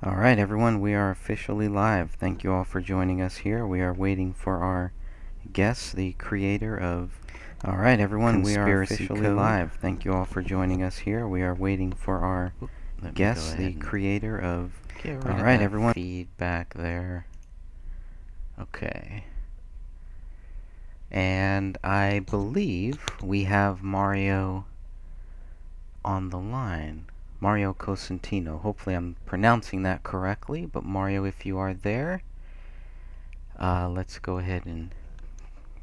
Alright everyone, we are officially live. Thank you all for joining us here. We are waiting for our guest, the creator of Alright everyone, we are officially live. Thank you all for joining us here. We are waiting for our guest, the creator of Alright everyone, feedback there. Okay. And I believe we have Mario on the line. Mario Cosentino. Hopefully I'm pronouncing that correctly, but Mario, if you are there, let's go ahead and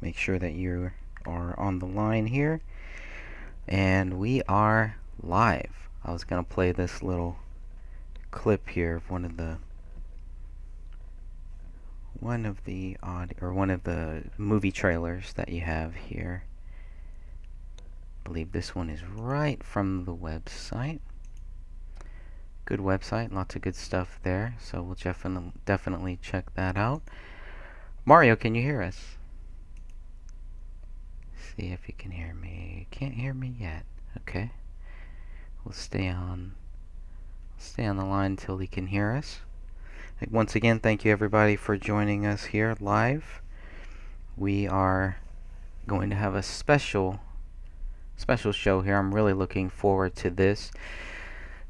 make sure that you are on the line here. And we are live. I was going to play this little clip here of one of the movie trailers that you have here. I believe this one is right from the website. Good website, lots of good stuff there, so we'll definitely check that out. Mario, can you hear us? See if you can hear me. Can't hear me yet. Okay. We'll stay on the line until he can hear us. Once again, thank you everybody for joining us here live. We are going to have a special show here. I'm really looking forward to this.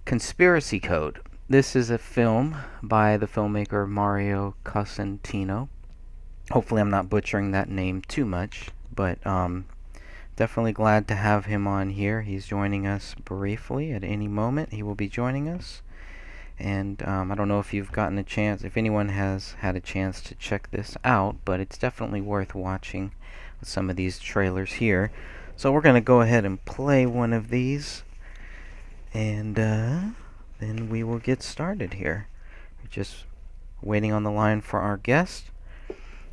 Conspiracy Code. This is a film by the filmmaker Mario Cosentino. Hopefully I'm not butchering that name too much, but definitely glad to have him on here. He's joining us briefly. At any moment he will be joining us. And I don't know if you've gotten a chance, if anyone has had a chance to check this out, but it's definitely worth watching some of these trailers here. So we're going to go ahead and play one of these. And then we will get started here. We're just waiting on the line for our guest.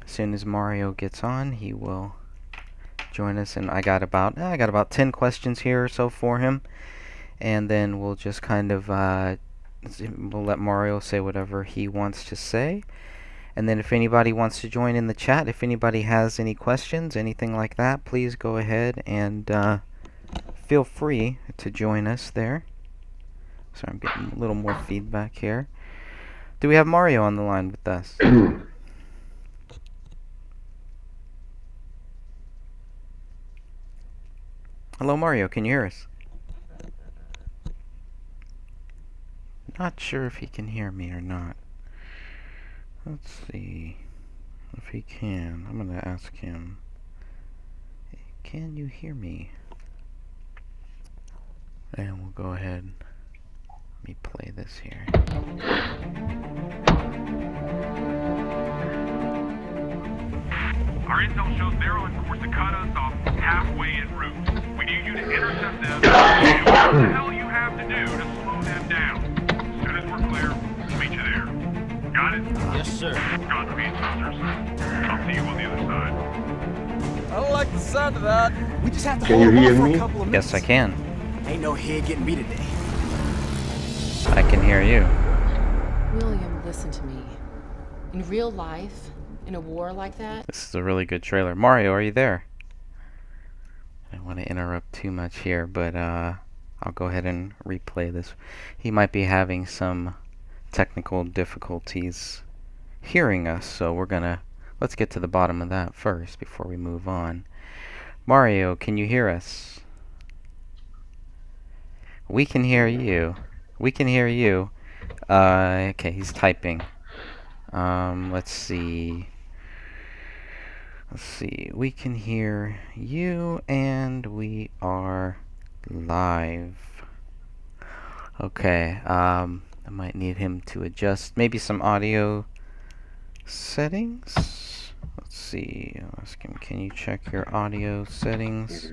As soon as Mario gets on, he will join us. And I got about 10 questions here or so for him. And then we'll just kind of we'll let Mario say whatever he wants to say. And then if anybody wants to join in the chat, if anybody has any questions, anything like that, please go ahead and feel free to join us there. Sorry, I'm getting a little more feedback here. Do we have Mario on the line with us? Hello, Mario. Can you hear us? Not sure if he can hear me or not. Let's see if he can. I'm going to ask him. Can you hear me? And we'll go ahead. Let me play this here. Our intel shows they're on course to cut us off halfway en route. We need you to intercept them and do whatever the hell you have to do to slow them down. As soon as we're clear, we'll meet you there. Got it? Yes, sir. Godspeed, sisters. I'll see you on the other side. I don't like the sound of that. We just have to Can hold you on hear for me? a couple of minutes. Yes, I can. Ain't no head getting me today. I can hear you. William, listen to me. In real life, in a war like that, This is a really good trailer. Mario, are you there? I don't want to interrupt too much here, but I'll go ahead and replay this. He might be having some technical difficulties hearing us, so let's get to the bottom of that first before we move on. Mario, can you hear us? We can hear you. We can hear you. Okay, he's typing. Let's see. We can hear you, and we are live. Okay, I might need him to adjust maybe some audio settings. Let's see. I'll ask him, can you check your audio settings?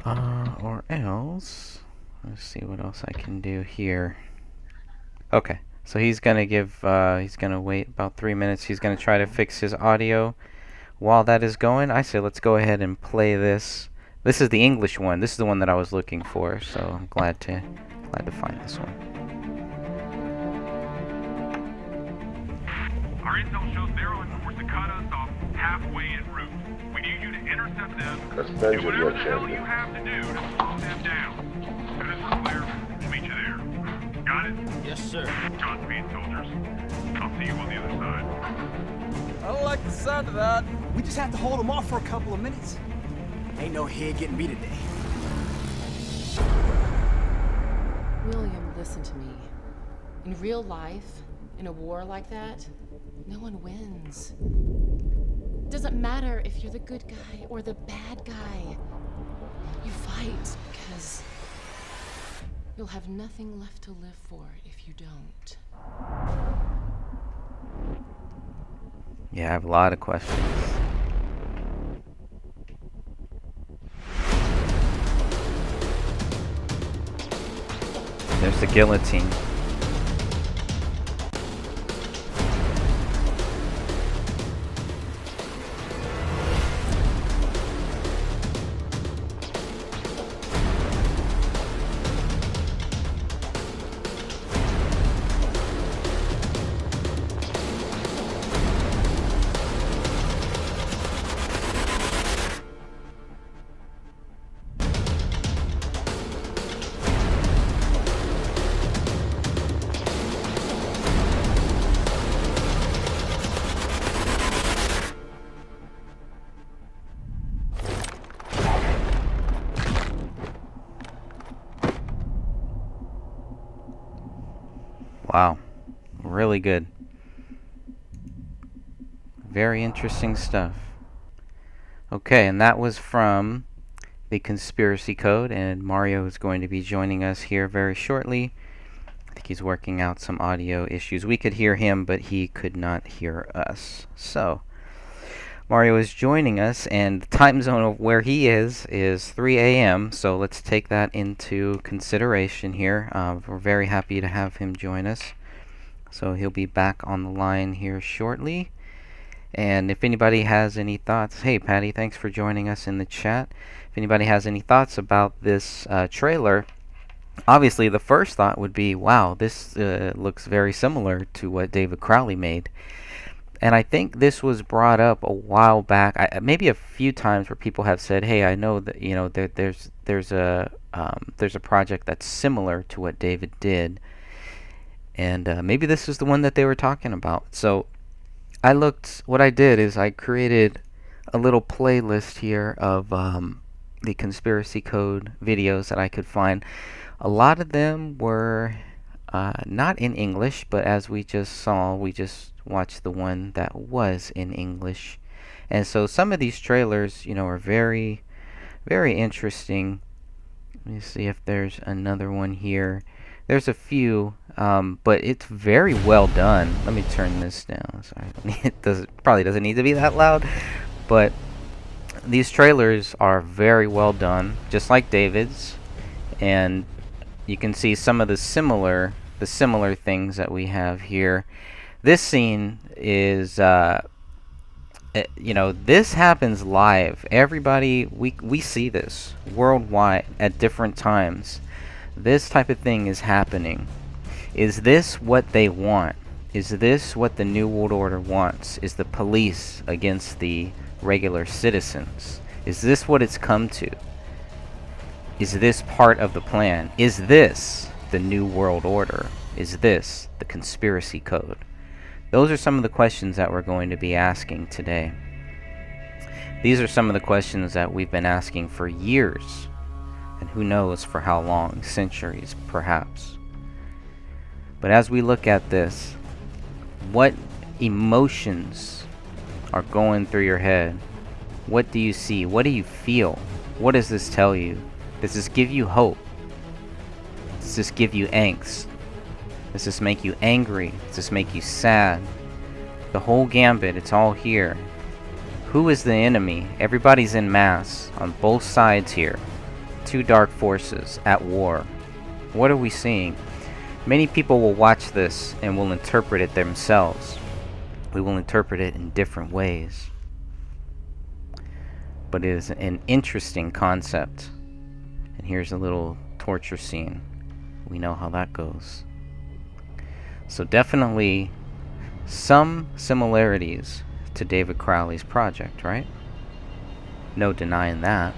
Or else, let's see what else I can do here. Okay, so he's gonna wait about 3 minutes. He's gonna try to fix his audio. While that is going, I say let's go ahead and play this. This is the English one. This is the one that I was looking for, so I'm glad to find this one. Our intel shows they're on course to cut us off halfway en route. We need you to intercept them. Do whatever the hell you have to do to slow them down. As soon as we're clear, Got it? Yes, sir. Godspeed, soldiers. I'll see you on the other side. I don't like the sound of that. We just have to hold them off for a couple of minutes. Ain't no head getting me today. William, listen to me. In real life, in a war like that, no one wins. It doesn't matter if you're the good guy or the bad guy. You fight because you'll have nothing left to live for if you don't. Yeah, I have a lot of questions. There's the guillotine. Wow, really good. Very interesting stuff. Okay, and that was from the Conspiracy Code, and Mario is going to be joining us here very shortly. I think he's working out some audio issues. We could hear him, but he could not hear us. So, Mario is joining us, and the time zone of where he is 3 a.m., so let's take that into consideration here. We're very happy to have him join us. So he'll be back on the line here shortly. And if anybody has any thoughts, hey Patty, thanks for joining us in the chat. If anybody has any thoughts about this trailer, obviously the first thought would be, wow, this looks very similar to what David Crowley made. And I think this was brought up a while back, maybe a few times, where people have said, "Hey, I know that there's a project that's similar to what David did, and maybe this is the one that they were talking about." So what I did is I created a little playlist here of the Conspiracy Code videos that I could find. A lot of them were not in English, but as we just saw, we just watched the one that was in English. And so some of these trailers, are very, very interesting. Let me see if there's another one here. There's a few, but it's very well done. Let me turn this down. Sorry, it probably doesn't need to be that loud, but these trailers are very well done, just like David's, and you can see some of the similar things that we have here. This scene is, this happens live. Everybody, we see this worldwide at different times. This type of thing is happening. Is this what they want? Is this what the New World Order wants? Is the police against the regular citizens? Is this what it's come to? Is this part of the plan? Is this the New World Order? Is this the Conspiracy Code? Those are some of the questions that we're going to be asking today. These are some of the questions that we've been asking for years, and who knows for how long, centuries perhaps. But as we look at this, what emotions are going through your head? What do you see? What do you feel? What does this tell you? Does this give you hope? Does this give you angst? Does this make you angry? Does this make you sad? The whole gambit, it's all here. Who is the enemy? Everybody's in mass on both sides here. Two dark forces at war. What are we seeing? Many people will watch this and will interpret it themselves. We will interpret it in different ways. But it is an interesting concept. And here's a little torture scene. We know how that goes. So definitely some similarities to David Crowley's project, right? No denying that.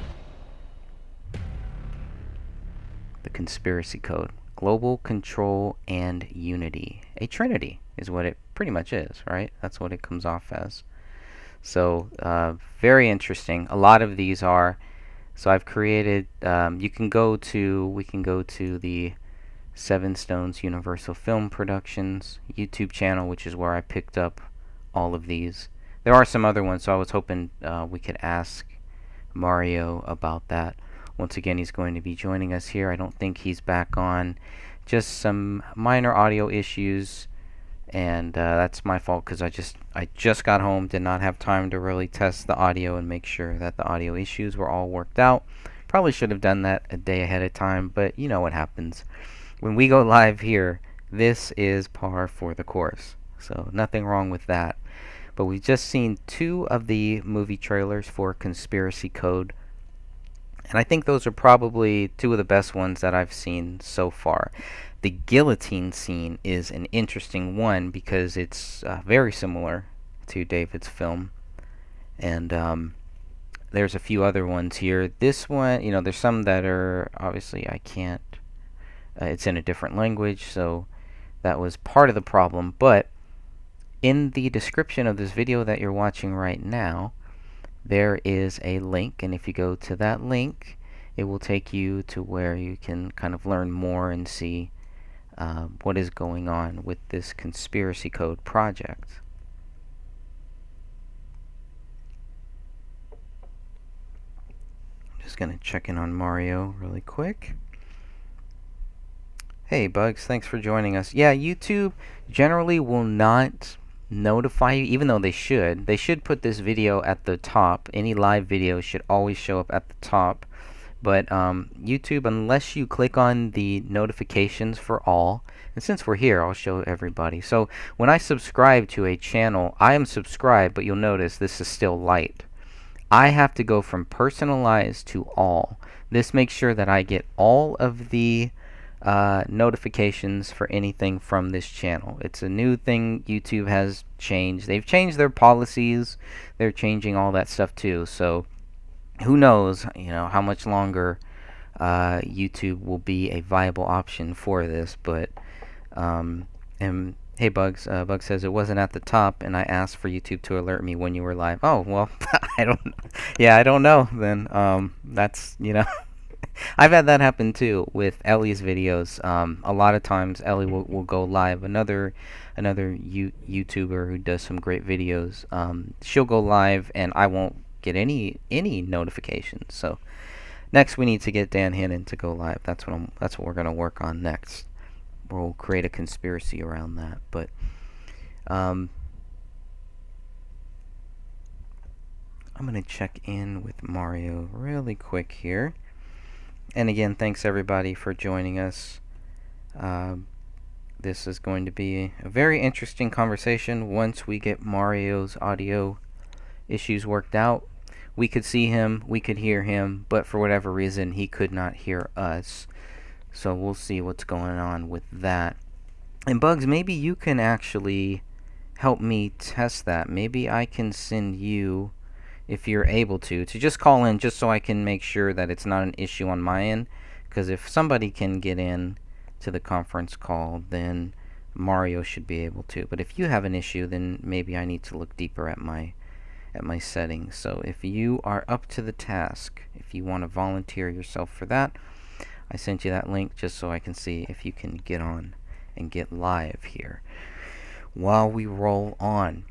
The Conspiracy Code. global control and unity. A trinity is what it pretty much is, right? That's what it comes off as. So very interesting. A lot of these are. So I've created. We can go to the Seven Stones Universal Film Productions YouTube channel, which is where I picked up all of these. There are some other ones, so I was hoping we could ask Mario about that. Once again, he's going to be joining us here. I don't think he's back on. Just some minor audio issues, and that's my fault because I just got home, did not have time to really test the audio and make sure that the audio issues were all worked out. Probably should have done that a day ahead of time, but you know what happens. When we go live here, this is par for the course. So nothing wrong with that. But we've just seen 2 of the movie trailers for Conspiracy Code. And I think those are probably 2 of the best ones that I've seen so far. The guillotine scene is an interesting one because it's very similar to David's film. And there's a few other ones here. This one, you know, there's some that are, obviously I can't, it's in a different language, so that was part of the problem. But in the description of this video that you're watching right now, there is a link, and if you go to that link, it will take you to where you can kind of learn more and see what is going on with this Conspiracy Code project. I'm just going to check in on Mario really quick. Hey Bugs, thanks for joining us. Yeah, YouTube generally will not notify you, even though they should. They should put this video at the top. Any live videos should always show up at the top. But YouTube, unless you click on the notifications for all, and since we're here, I'll show everybody. So when I subscribe to a channel, I am subscribed, but you'll notice this is still light. I have to go from personalized to all. This makes sure that I get all of the notifications for anything from this channel. It's a new thing YouTube has changed. They've changed their policies. They're changing all that stuff too. So who knows, you know, how much longer YouTube will be a viable option for this. But and hey Bugs, Bugs says it wasn't at the top, and I asked for YouTube to alert me when you were live. Oh well, I don't. Yeah, I don't know. Then that's, you know. I've had that happen too with Ellie's videos. A lot of times Ellie will go live. Another YouTuber who does some great videos. She'll go live and I won't get any notifications. So next we need to get Dan Hannon to go live. That's what we're gonna work on next. We'll create a conspiracy around that. But I'm gonna check in with Mario really quick here. And again, thanks everybody for joining us. This is going to be a very interesting conversation once we get Mario's audio issues worked out. We could see him, we could hear him, but for whatever reason he could not hear us. So we'll see what's going on with that. And Bugs, maybe you can actually help me test that. Maybe I can send you, if you're able to just call in, just so I can make sure that it's not an issue on my end. Because if somebody can get in to the conference call, then Mario should be able to. But if you have an issue, then maybe I need to look deeper at my settings. So if you are up to the task, if you want to volunteer yourself for that, I sent you that link just so I can see if you can get on and get live here while we roll on.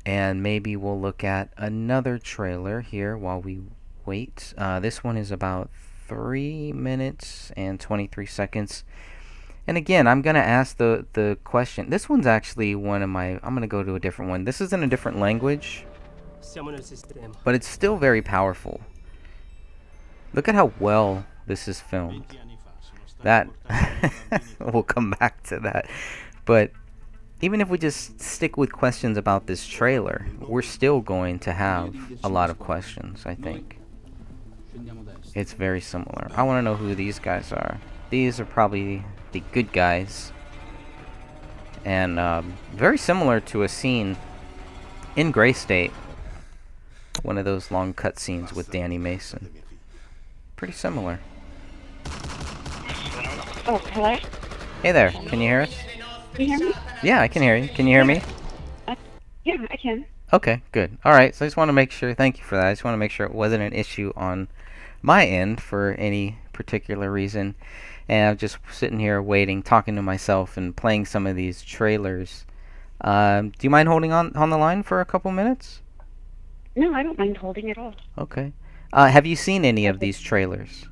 And maybe we'll look at another trailer here while we wait. This one is about 3 minutes and 23 seconds. And again, I'm going to ask the question. This one's actually one of my... I'm going to go to a different one. This is in a different language, but it's still very powerful. Look at how well this is filmed. That... we'll come back to that. But... even if we just stick with questions about this trailer, we're still going to have a lot of questions, I think. It's very similar. I want to know who these guys are. These are probably the good guys. And very similar to a scene in Gray State. One of those long cutscenes with Danny Mason. Pretty similar. Oh, hello? Hey there, can you hear us? Can you hear me? Yeah, I can hear you. Can you hear me? Uh, yeah, I can. Okay, good. All right, so I just want to make sure, thank you for that. I just want to make sure it wasn't an issue on my end for any particular reason. And I'm just sitting here waiting, talking to myself and playing some of these trailers. Do you mind holding on the line for a couple minutes? No, I don't mind holding at all. Okay. Have you seen any of these trailers?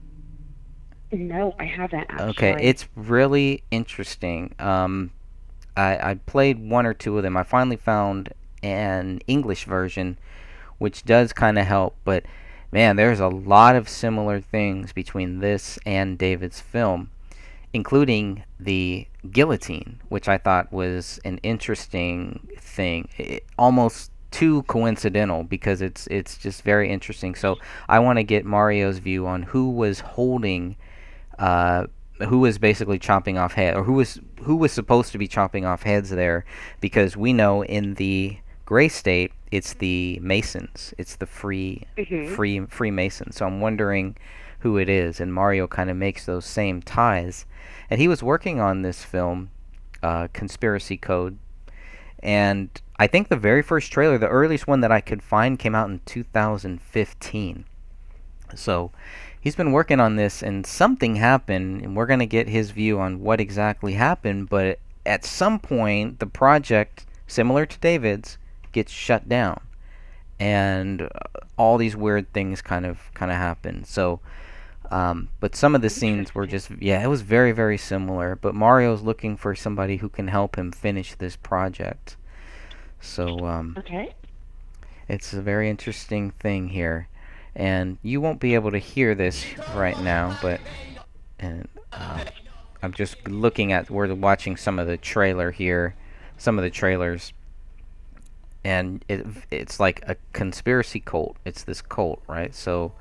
No, I haven't Okay, actually. it's really interesting. I played one or two of them. I finally found an English version, which does kind of help, but man, there's a lot of similar things between this and David's film, including the guillotine, which I thought was an interesting thing. Almost too coincidental because it's just very interesting. So I want to get Mario's view on uh, who was basically chopping off head, or who was supposed to be chopping off heads there, because we know in the gray state it's the Masons, it's the Mhm. Freemasons. So I'm wondering who it is, and Mario kind of makes those same ties. And he was working on this film, Conspiracy Code, and I think the very first trailer, the earliest one that I could find, came out in 2015. So he's been working on this, and something happened, and we're going to get his view on what exactly happened. But at some point, the project, similar to David's, gets shut down, and all these weird things kind of happen. So, but some of the scenes were just, yeah, it was very, very similar. But Mario's looking for somebody who can help him finish this project. So, Okay. it's a very interesting thing here, and you won't be able to hear this right now, but and I'm just looking at, we're watching some of the trailer here, some of the trailers, and it's like a conspiracy cult. It's this cult, right? So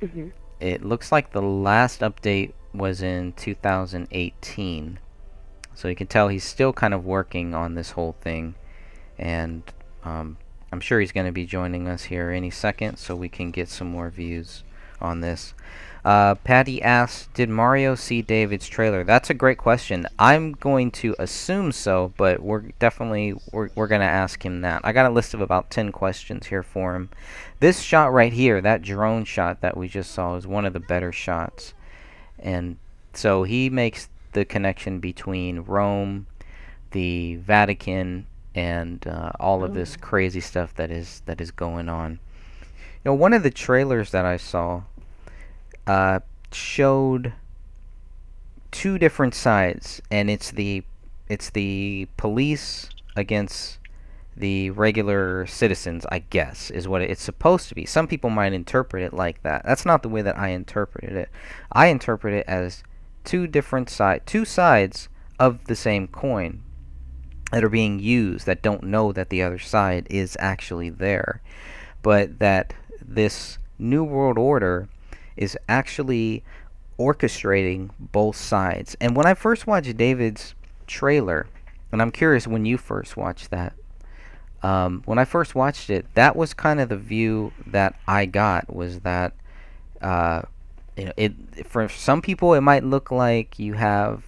Mhm. it looks like the last update was in 2018. So you can tell he's still kind of working on this whole thing, and I'm sure he's going to be joining us here any second, so we can get some more views on this. Patty asks, did Mario see David's trailer? That's a great question. I'm going to assume so, but we're going to ask him that. I got a list of about 10 questions here for him. This shot right here, that drone shot that we just saw, is one of the better shots. And so he makes the connection between Rome, the Vatican, and all of this crazy stuff that is going on. You know, one of the trailers that I saw showed two different sides, and it's the police against the regular citizens, I guess, is what it's supposed to be. Some people might interpret it like that. That's not the way that I interpreted it. I interpret it as two sides of the same coin that are being used, that don't know that the other side is actually there, but that this new world order is actually orchestrating both sides. And when I first watched David's trailer, and I'm curious when you first watched that, when I first watched it, that was kind of the view that I got, was that uh, it, for some people it might look like you have,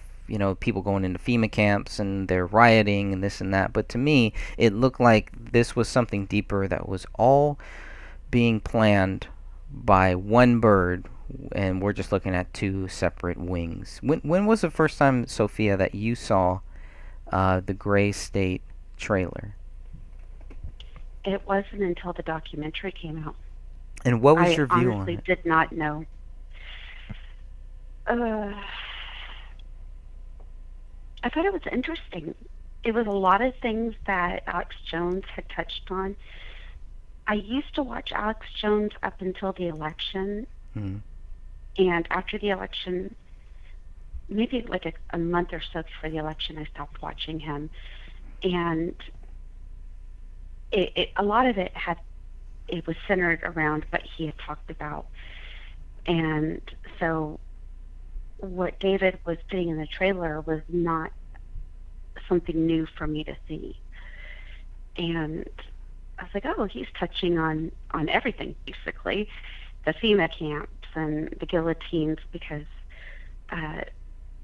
people going into FEMA camps and they're rioting and this and that, but to me it looked like this was something deeper, that was all being planned by one bird, and we're just looking at two separate wings. When was the first time, Sophia, that you saw the Gray State trailer? It wasn't until the documentary came out. And what was I your view on honestly it? did not know. I thought it was interesting. It was a lot of things that Alex Jones had touched on. I used to watch Alex Jones up until the election, Hmm. and after the election, maybe like a month or so before the election, I stopped watching him. And a lot of it was centered around what he had talked about. And so what David was putting in the trailer was not something new for me to see. And I was like, oh, he's touching on everything, basically. The FEMA camps and the guillotines, because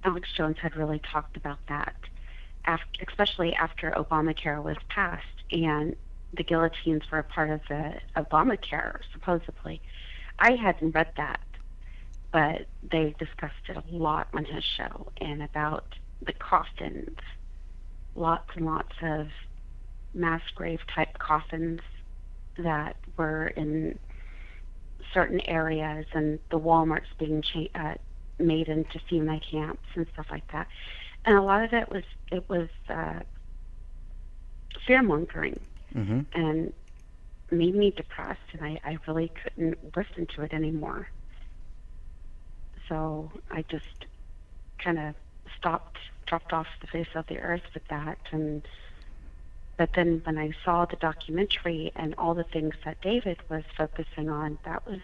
Alex Jones had really talked about that, especially after Obamacare was passed and the guillotines were a part of the Obamacare, supposedly. I hadn't read that, but they discussed it a lot on his show and about the coffins, lots and lots of mass grave type coffins that were in certain areas, and the Walmarts being made into FEMA camps and stuff like that. And a lot of it was fear mongering, Mm-hmm. and made me depressed, and I really couldn't listen to it anymore. So I just kind of dropped off the face of the earth with that. And but then when I saw the documentary and all the things that David was focusing on, that was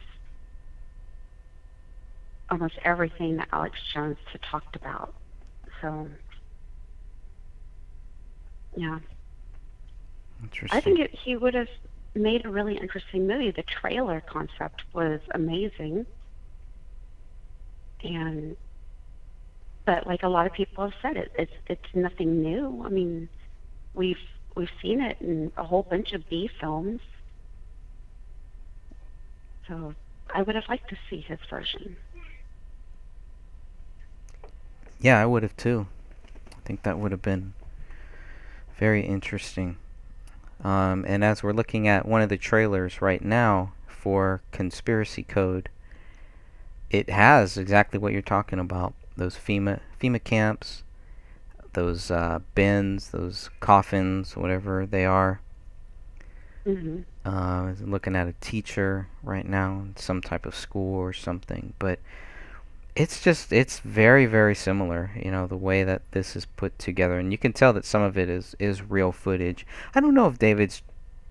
almost everything that Alex Jones had talked about. So yeah, Interesting. I think he would have made a really interesting movie. The trailer concept was amazing, and but like a lot of people have said, it's nothing new. I mean, we've seen it in a whole bunch of B films, so I would have liked to see his version. Yeah, I would have too. I think that would have been very interesting. And as we're looking at one of the trailers right now for Conspiracy Code, it has exactly what you're talking about. Those FEMA camps, those bins, those coffins, whatever they are. Hmm. Looking at a teacher right now in some type of school or something. But it's very, very similar, the way that this is put together. And you can tell that some of it is real footage. I don't know if David's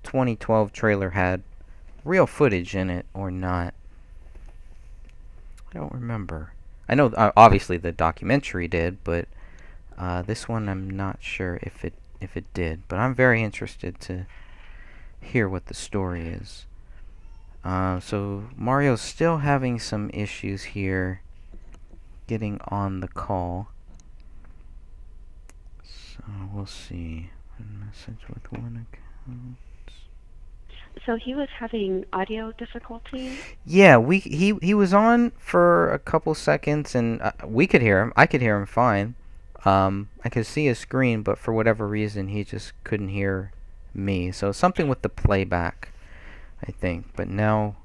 2012 trailer had real footage in it or not. I don't remember. I know obviously the documentary did, but this one I'm not sure if it did. But I'm very interested to hear what the story is. So Mario's still having some issues here getting on the call. So we'll see. One message with one account. So he was having audio difficulties. Yeah, he was on for a couple seconds, and we could hear him. I could hear him fine. I could see his screen, but for whatever reason, he just couldn't hear me. So something with the playback, I think. But now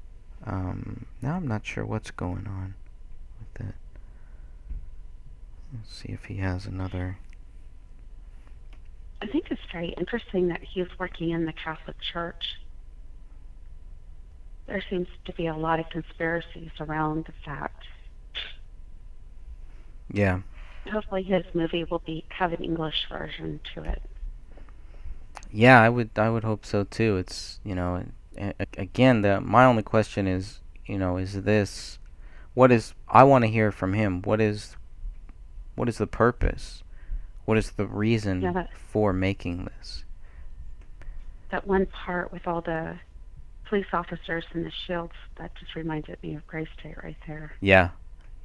I'm not sure what's going on with it. Let's see if he has another. I think it's very interesting that he's working in the Catholic Church. There seems to be a lot of conspiracies around that. Yeah. Hopefully his movie will have an English version to it. Yeah, I would hope so too. It's, again, my only question is, is this I want to hear from him. What is the purpose? What is the reason for making this? That one part with all the police officers and the shields, that just reminded me of Gray State right there. Yeah.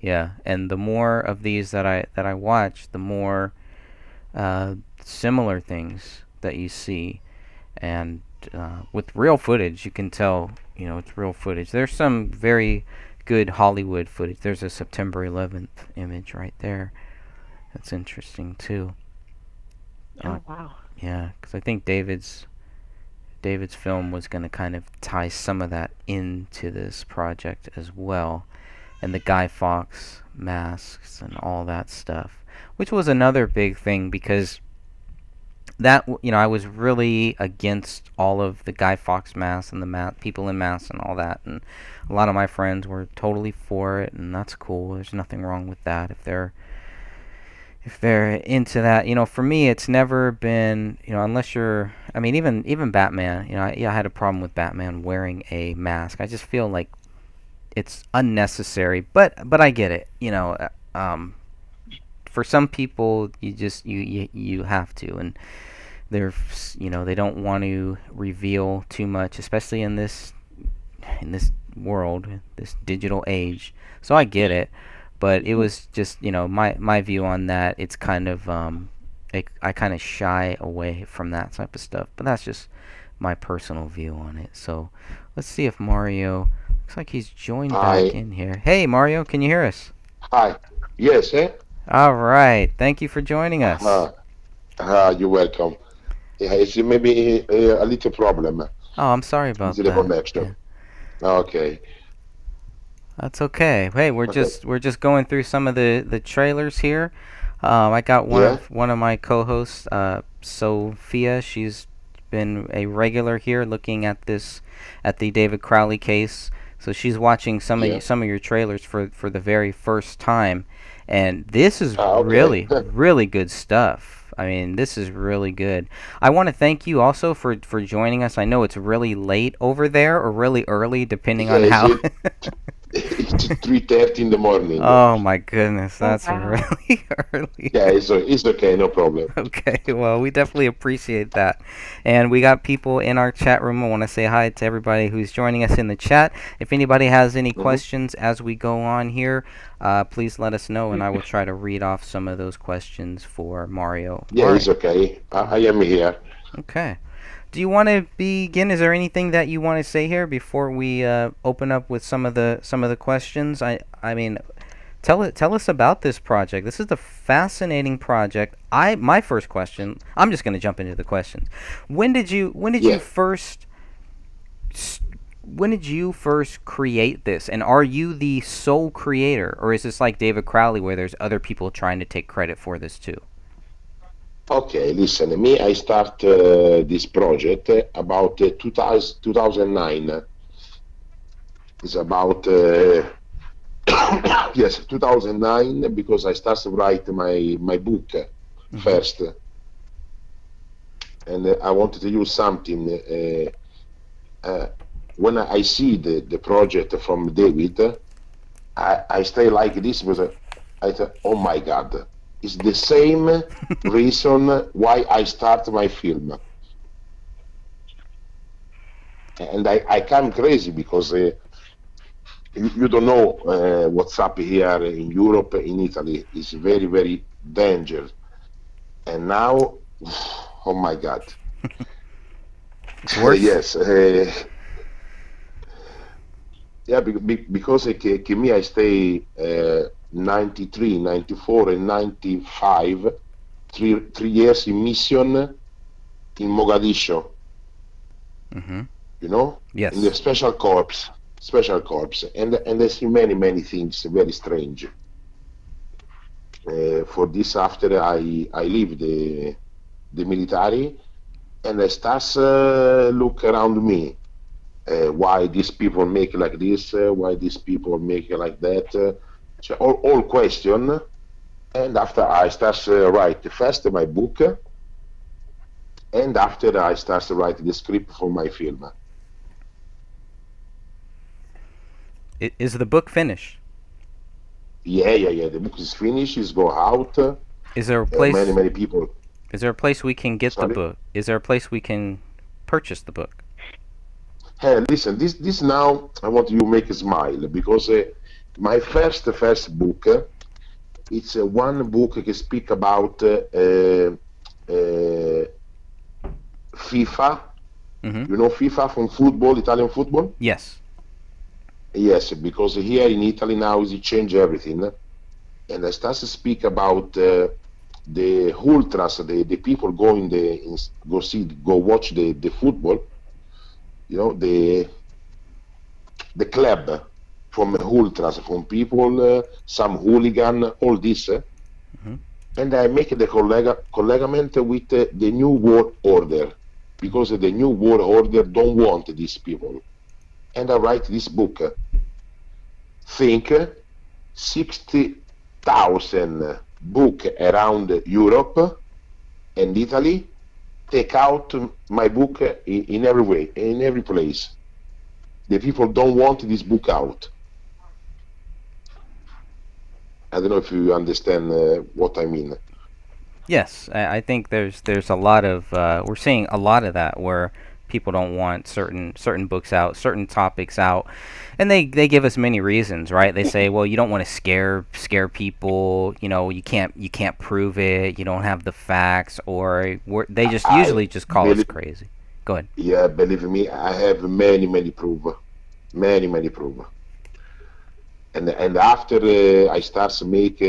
Yeah, and the more of these that I watch, the more similar things that you see, and with real footage, you can tell it's real footage. There's some very good Hollywood footage. There's a September 11th image right there. That's interesting too. Oh wow! Yeah, because I think David's film was going to kind of tie some of that into this project as well. And the Guy Fawkes masks and all that stuff, which was another big thing because that I was really against all of the Guy Fawkes masks and the people in masks and all that, and a lot of my friends were totally for it, and that's cool. There's nothing wrong with that if they're into that. For me, it's never been, unless you're, I mean, even Batman. I had a problem with Batman wearing a mask. I just feel like it's unnecessary, but I get it. For some people, you have to, and they're they don't want to reveal too much, especially in this world, this digital age. So I get it, But it was just, my view on that. It's kind of I kind of shy away from that type of stuff. But that's just my personal view on it. So let's see if Mario. Looks like he's joined back Hi. in here. Hey, Mario, can you hear us? Hi. Yes, eh? All right. Thank you for joining us. Uh, you're welcome. Yeah, it's maybe a little problem Oh, I'm sorry with about the that. connection. Yeah. Okay. That's okay. Hey, we're Okay. just going through some of the trailers here. I got Yeah. one of my co-hosts, Sophia. She's been a regular here, looking at the David Crowley case. So she's watching Yeah. some of your trailers for the very first time, and this is Okay. really good stuff. I mean, this is really good. I want to thank you also for joining us. I know it's really late over there or really early, depending Yeah, on it's how. it's 3:30 in the morning. Oh my goodness, Oh, that's wow. really early. Yeah, it's okay, no problem. Okay, well, we definitely appreciate that. And we got people in our chat room. I want to say hi to everybody who's joining us in the chat. If anybody has any Hmm. questions as we go on here, please let us know, and I will try to read off some of those questions for Mario. Yeah, it's okay. I am here. Okay. Do you want to begin? Is there anything that you want to say here before we open up with some of the questions? I mean, tell us about this project. This is a fascinating project. My first question. I'm just going to jump into the questions. When did you Yeah. first s- when did you first create this? And are you the sole creator, or is this like David Crowley, where there's other people trying to take credit for this too? Okay, listen, me, I start this project about 2009. It's about yes, 2009 because I started to write my book Hmm. first, and I wanted to use something. Uh, when I see the project from David, I stay like this because I thought, oh my God, it's the same reason why I start my film, and I come crazy because you don't know what's up here in Europe, in Italy. It's very, very dangerous. And now, oh my God. It's worse. Yes. Yeah, because me, I stay 93, 94, and 95, 3 years in mission in Mogadishu, Hmm. in the Yes. special corps, and I see many, many things very strange. For this, after I leave the military, and I start look around me. Why these people make like this? Why these people make like that? So all question. And after I start write first my book, and after I start to write the script for my film. Is the book finished? Yeah, yeah, yeah. The book is finished. It's go out. Is there a Many, place? many people. Is there a place we can get the Sorry. book? Is there a place we can purchase the book? Hey, listen. This now I want you to make a smile because my first book. It's one book that speak about FIFA. Hmm. You know FIFA from football, Italian football? Yes. Yes, because here in Italy now is it change everything. And I start to speak about the ultras, the people going go see, go watch the football. The club from ultras, from people, some hooligan, all this. Hmm. And I make the collegament with the new world order because the new world order don't want these people. And I write this book. Think 60,000 book around Europe and Italy. Take out my book in every way, in every place. The people don't want this book out. I don't know if you understand what I mean. Yes, I think there's a lot of we're seeing a lot of that where people don't want certain books out, certain topics out, and they give us many reasons, right? They say, well, you don't want to scare people, you can't prove it, you don't have the facts, or they just I usually just call us believe, crazy. Go ahead. yeah, believe me, I have many proof, many proof. And after I start to make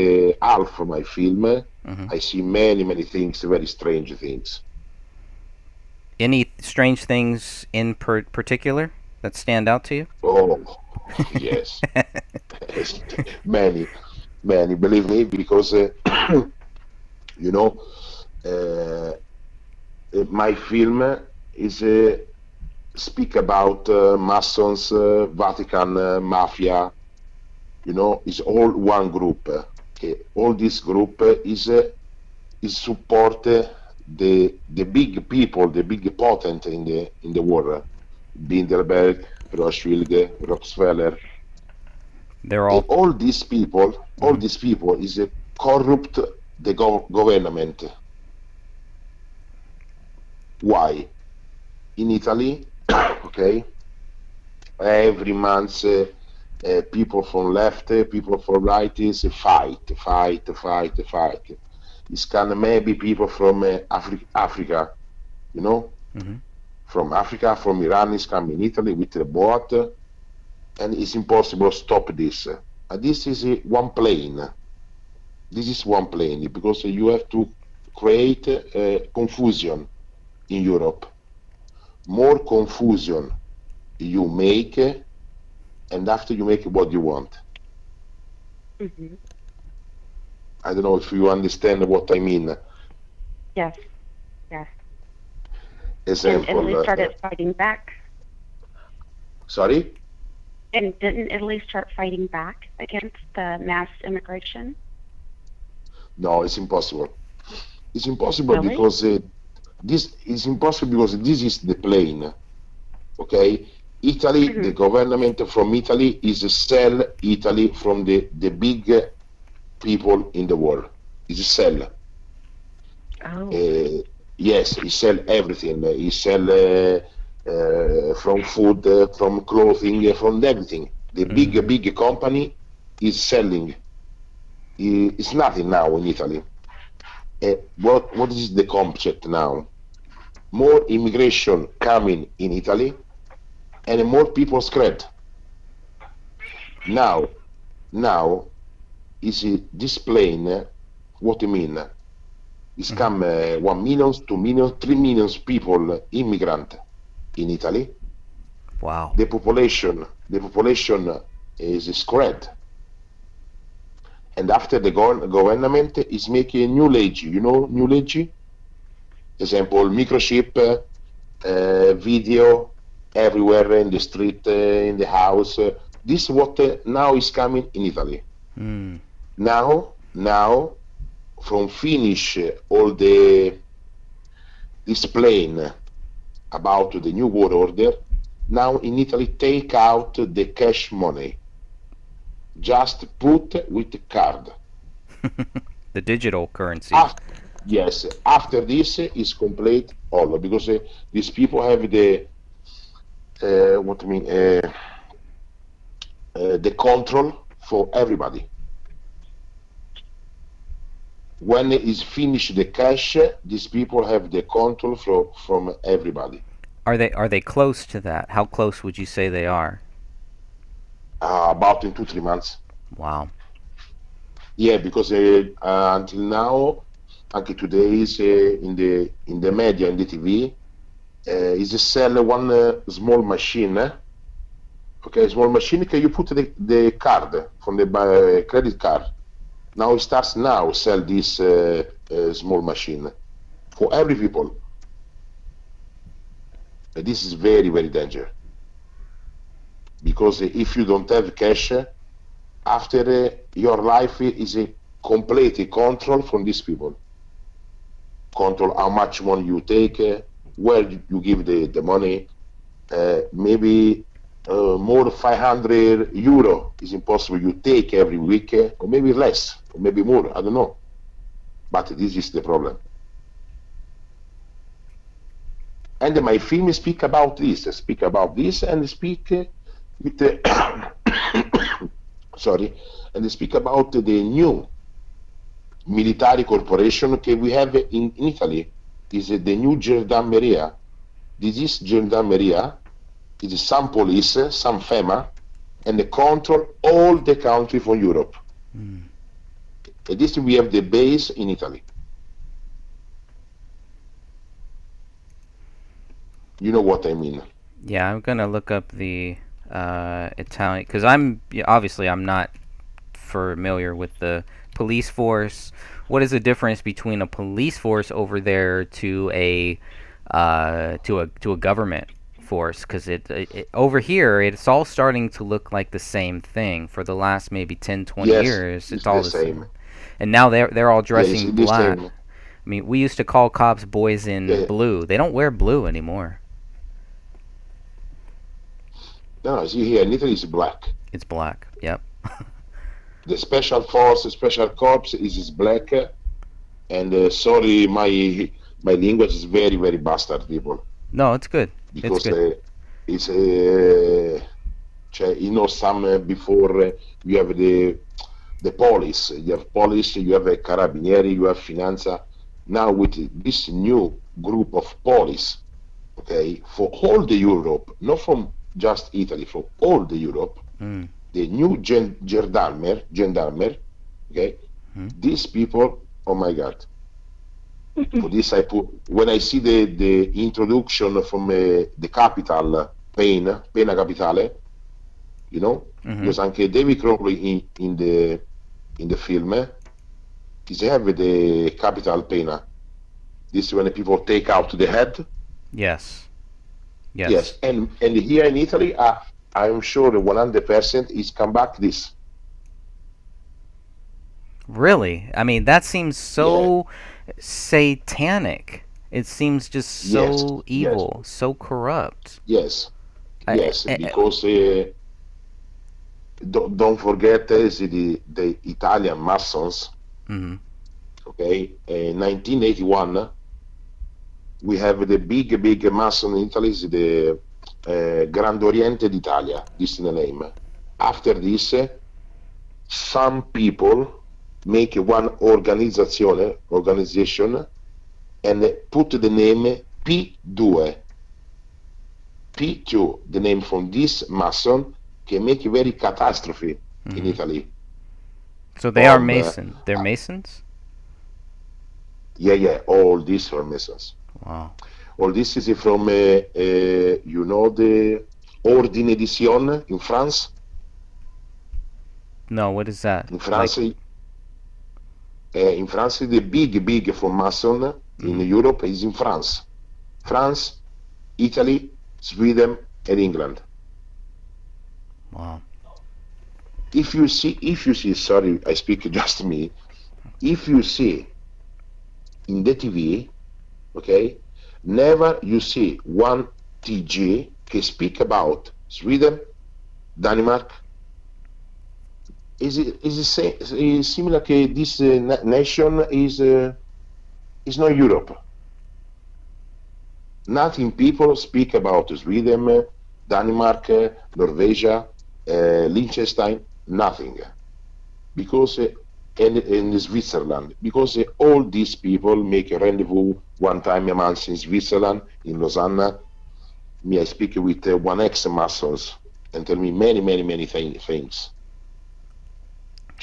half of my film, Hmm. I see many things, very strange things. Any strange things in particular that stand out to you? Oh, yes, yes, many, many. Believe me, because you know, uh, my film is speak about Masons, Vatican mafia. Is all one group. Okay, all this group is support the big people, the big potent in the world. Bilderberg, Rothschild, Rockefeller. They're all. All Mhm. these people is corrupt the government. Why? In Italy, okay, every month people from left, people from right is fight. It's kind of maybe people from Africa, you know, Mhm. from Africa, from Iran is coming in Italy with the boat, and it's impossible to stop this. This is one plane. This is one plane because you have to create confusion in Europe. More confusion you make, and after you make what you want. Hmm. I don't know if you understand what I mean. Yes, yes. And Example, Italy started fighting back. sorry? And didn't Italy start fighting back against the mass immigration? No, it's impossible. It's impossible Really? because this is the plane. Okay, Italy, the Hmm. government from Italy is sell Italy from the big people in the world. Is sell. Oh. Uh, yes, he sell everything. He sell from food, from clothing, from everything. The Mhm. big company is selling. It's nothing now in Italy. What is the concept now? More immigration coming in Italy and more people spread. Now, now is this plane? What I mean? It's Mhm. come 1 million, 2 million, 3 million people immigrant in Italy. Wow. The population is spread, and after the government is making a new legge. New legge. Example, microchip, video everywhere in the street, in the house. This is what now is coming in Italy. Mm. Now, from finish all the displaying about the new world order, now in Italy take out the cash money. Just put with the card. The digital currency. After, yes, after this is complete all because these people have the what I mean the control for everybody. When is finished the cash, these people have the control from everybody. Are they close to that? How close would you say they are? About in 2 3 months. Wow. Yeah, because until now, anche today is in the media, in the TV, is a sell one small machine. Okay, small machine can you put the card from the credit card. Now it starts now sell this small machine for every people. This is very dangerous because if you don't have cash, after your life is a complete control from these people. Control how much money you take, where you give the money. Maybe more 500 euro is impossible you take every week, or maybe less, or maybe more. I don't know. But this is the problem. And my film speak about this, and speak with sorry, and speak about the new military corporation that we have in Italy. Is the new gendarmeria. This is gendarmeria. It is some police, some FEMA, and they control all the country from Europe. And this we have the base in Italy. You know what I mean? Yeah, I'm gonna look up the Italian, because obviously I'm not familiar with the police force. What is the difference between a police force over there to a government force? Because it over here it's all starting to look like the same thing. For the last maybe 10, 20 Yes, years, it's it's all the the same. same. And now they're all Yeah, it's dressing the black. same. I mean, we used to call cops boys in Yeah. blue. They don't wear blue anymore. No, see here in Italy is black. It's black. Yep. The special force, special corps is black. And sorry, my language is very very bastard, people, No, it's good. It's because good. it's you know, some before you have the police, you have a carabinieri, you have finanza. Now with this new group of police, okay, for all the Europe, not from just Italy, for all the Europe, the new gendarmer, okay, these people, oh my God. For this I put, when I see the introduction from the capital, Pena Capitale, you know, because anche David Crowley in the film, is have the capital Pena. This is when people take out the head. Yes. Yes, and here in Italy, I'm sure 100% is come back this. Really? I mean, that seems so satanic. It seems just so evil, so corrupt. Yes, I- because don't forget the Italian Masons. Okay, in 1981 we have the big Mason in Italy, is the Grand Oriente d'Italia. This is the name. After this, some people make one organization and put the name P2. P2, the name from this Mason, can make a very catastrophe in Italy. So they are Mason. They're Masons? Yeah, all these are Masons. Wow. All this is from, you know, the Ordine di Sion in France? No, what is that? In France, the big for Mason in Europe is in France. France, Italy, Sweden, and England. Wow. If you see, sorry, I speak just me. If you see in the TV, okay, never you see one TG can speak about Sweden, Denmark. Is similar to this nation is not Europe. Nothing people speak about Sweden, Denmark, Norwegia, Liechtenstein, nothing. Because in Switzerland, because all these people make a rendezvous one time a month in Switzerland, in Lausanne. Me, I speak with one ex-Masons and tell me many things.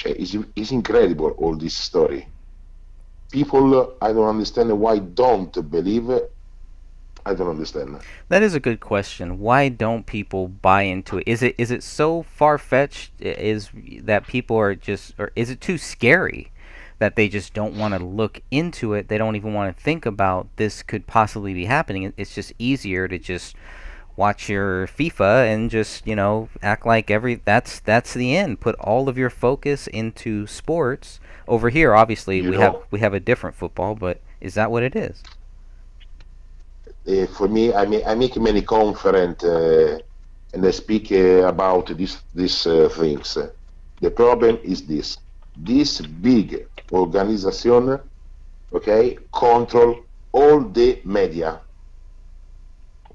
It's incredible, all this story. People, I don't understand why don't believe. I don't understand. That is a good question. Why don't people buy into it? Is it so far-fetched? Is that people are just, or is it too scary that they just don't want to look into it? They don't even want to think about this could possibly be happening. It's just easier to just watch your FIFA and just, you know, act like that's the end. Put all of your focus into sports. Over here, obviously, we have a different football, but is that what it is? For me, I make many conferences and I speak about these things. The problem is this big organization, okay, control all the media.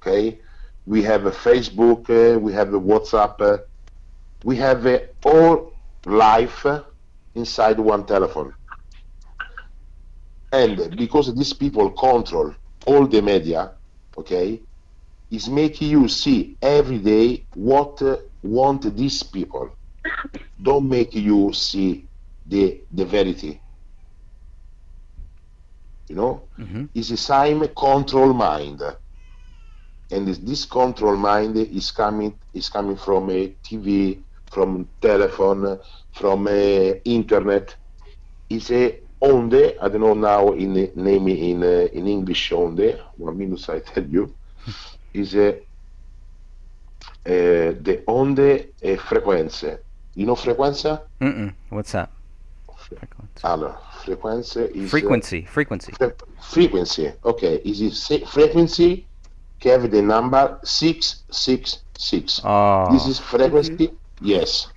okay? We have a Facebook, we have a WhatsApp, we have all life inside one telephone. And because these people control all the media, okay, is making you see every day what want these people. Don't make you see the verity. You know, it's the same control mind, and this control mind is coming from a TV, from telephone, from internet. It's a onde. I don't know now in name in English onde. 1 minute I tell you. Is a the onde frequenze. You know frequenza? What's that? Allora, frequenze is Frequency. frequency. Okay, is it frequency? Have the number 666. Oh. This is frequency. Yes.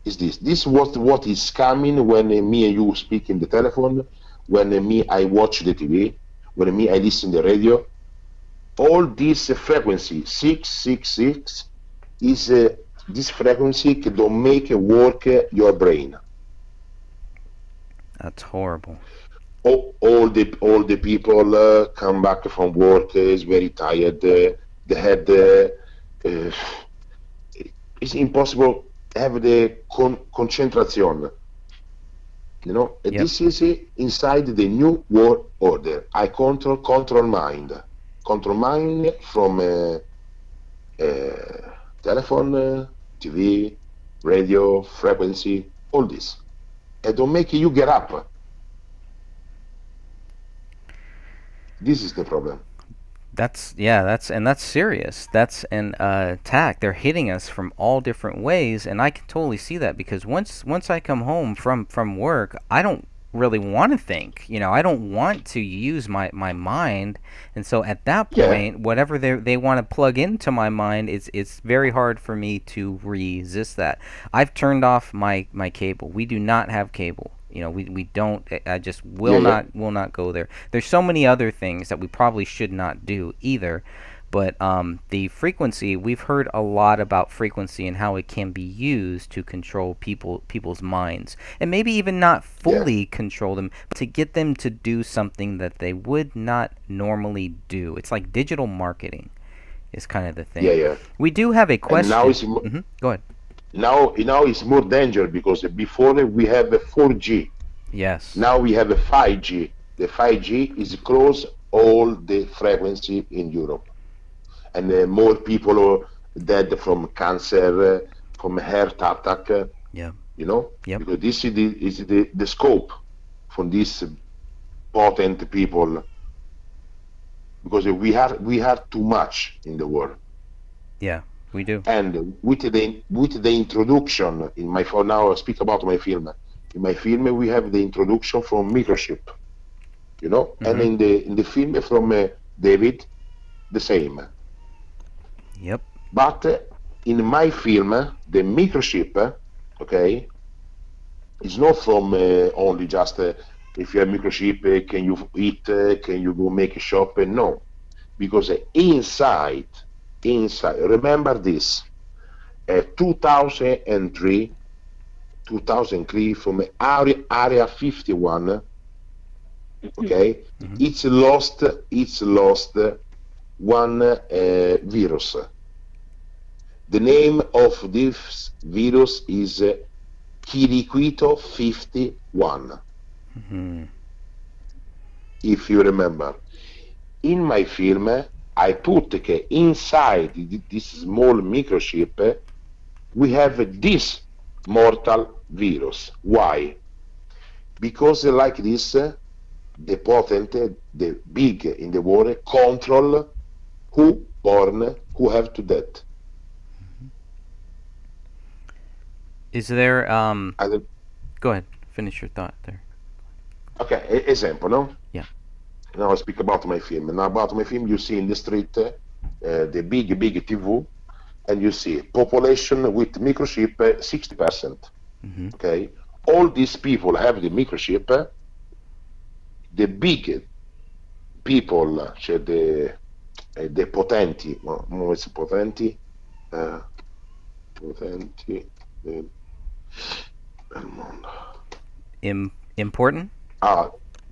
Is this? This what is coming when me and you speak in the telephone, when me I watch the TV, when me I listen the radio. All this frequency 666 is this frequency that don't make work your brain. That's horrible. All the people come back from work is very tired. They had it's impossible to have the concentration. You know, Yep. This is inside the new world order. I control mind from telephone, TV, radio, frequency, all this. And don't make you get up. This is the problem. That's serious. That's an attack. They're hitting us from all different ways, and I can totally see that because once I come home from work, I don't really want to think. You know, I don't want to use my mind, and so at that point, whatever they want to plug into my mind, it's very hard for me to resist that. I've turned off my cable. We do not have cable. You know, we don't. I just will not go there. There's so many other things that we probably should not do either. But the frequency, we've heard a lot about frequency and how it can be used to control people's minds, and maybe even not fully control them, but to get them to do something that they would not normally do. It's like digital marketing, is kind of the thing. Yeah. We do have a question. And now it's Go ahead. Now it's more dangerous because before we have a 4G. Yes. Now we have a 5G. The 5G is close all the frequency in Europe, and more people are dead from cancer, from heart attack. Yeah. You know. Yep. Because this is the scope from these potent people. Because we have too much in the world. Yeah. We do. And with the introduction in my film, now I speak about my film. In my film, we have the introduction from Microchip, you know, and in the film from David, the same. Yep. But in my film, the Microchip, okay, is not from only just if you have Microchip, can you eat, can you go make a shop? No, because inside. Remember this: 2003 from area 51. Okay, it's lost one virus. The name of this virus is Kirikuito 51. If you remember, in my film, I put inside this small microchip, we have this mortal virus. Why? Because like this, the potent, the big in the world, control who born, who have to death. Is there go ahead, finish your thought there. Okay, example, no? Yeah. Now I speak about my film. Now about my film, you see in the street the big TV, and you see population with microchip 60%. Okay, all these people have the microchip. The big people, the potenti, it's potenti, potenti del mondo. Important?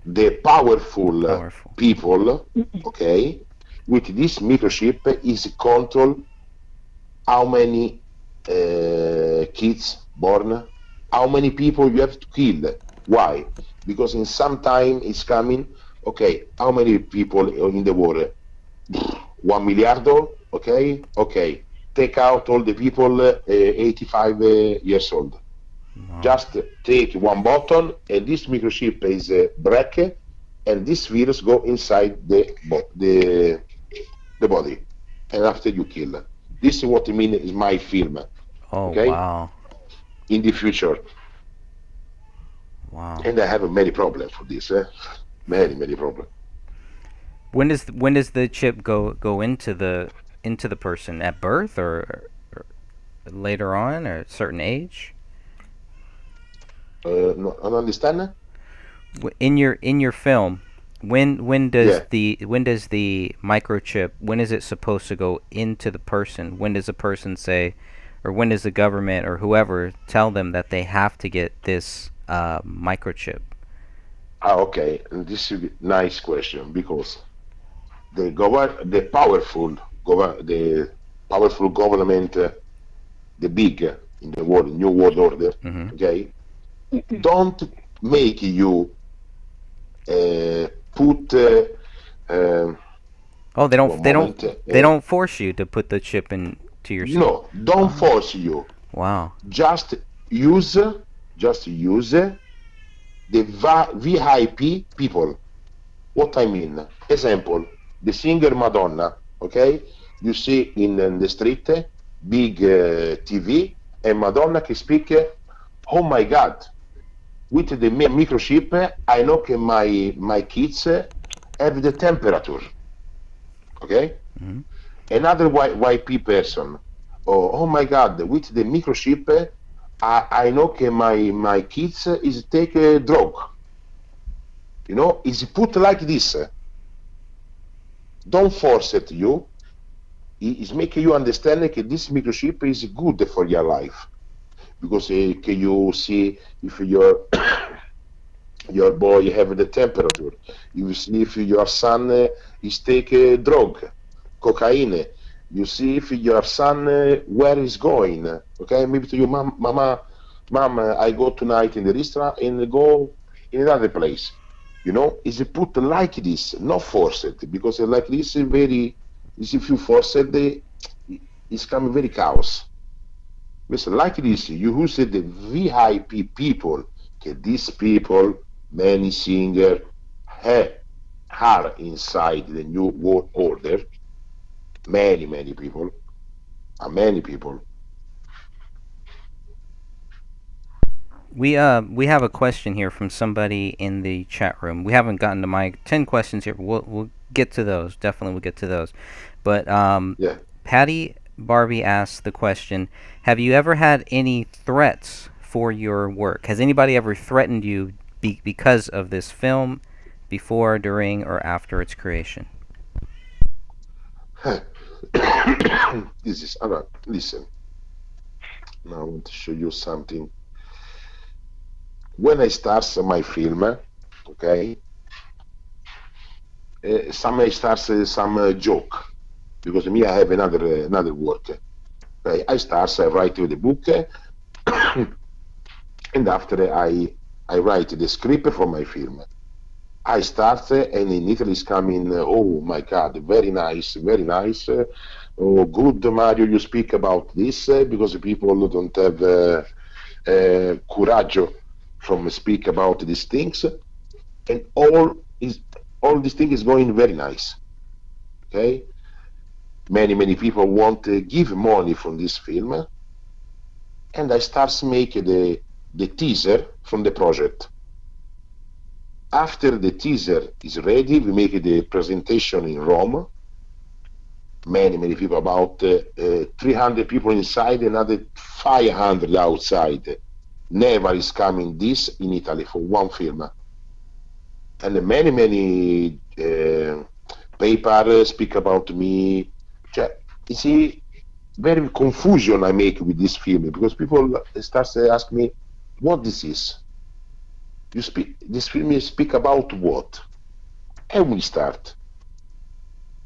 The powerful Powerful. people, okay, with this microchip is control how many kids born, how many people you have to kill. Why? Because in some time it's coming, okay, how many people in the world? 1 milliardo, okay? Okay. Take out all the people 85 years old. Wow. Just take one button and this microchip is break and this virus go inside the body. And after you kill. This is what I mean is my film. Oh, Okay? wow. In the future. Wow. And I have many problems for this. Many problems. When does the chip go into the person at birth or later on or a certain age? No, I don't understand. In your film, when does Yeah. the microchip, when is it supposed to go into the person? When does the person say, or when does the government or whoever tell them that they have to get this microchip? Okay. And this is a nice question because the powerful government, the big in the world, new world order, okay, don't make you put. Oh, they don't One they moment, don't they don't force you to put the chip into your skin. No, don't force you. Wow. Just use the VIP people. What I mean? Example, the singer Madonna, okay? You see in the street, big TV, and Madonna can speak, oh my God, with the microchip, I know that my kids have the temperature, okay? Another YP person, oh my God, with the microchip, I know that my kids is take a drug. You know, is put like this. Don't force it you. It's making you understand that this microchip is good for your life. Because can you see if your boy have the temperature, you see if your son is take a drug, cocaine, you see if your son where is going, okay, maybe to your mom, I go tonight in the restaurant and go in another place, you know, is it put like this, not forced, because like this is very, is if you force it, it's coming very chaos. Listen, like this, you use the VIP people, okay, these people, many singers, are inside the new world order, many people, many people. We have a question here from somebody in the chat room. We haven't gotten to my 10 questions here. We'll get to those. Definitely we'll get to those. But Yeah. Patty Barbie asked the question, have you ever had any threats for your work? Has anybody ever threatened you because of this film before, during, or after its creation? This is, listen, now I want to show you something. When I start my film, okay, some joke, because me I have another work. Okay, I write the book, and after I write the script for my film. I start, and in Italy is coming, oh my God, very nice, very nice. Oh, good, Mario, you speak about this, because people don't have courage from speak about these things, and all this thing is going very nice. Okay, many people want to give money from this film, and I start making the teaser from the project. After the teaser is ready, we make the presentation in Rome. Many people, about 300 people inside, another 500 outside. Never is coming this in Italy for one film. And many paper speak about me. You see, very confusion I make with this film because people start to ask me, what this is? You speak this film speak about what? And we start.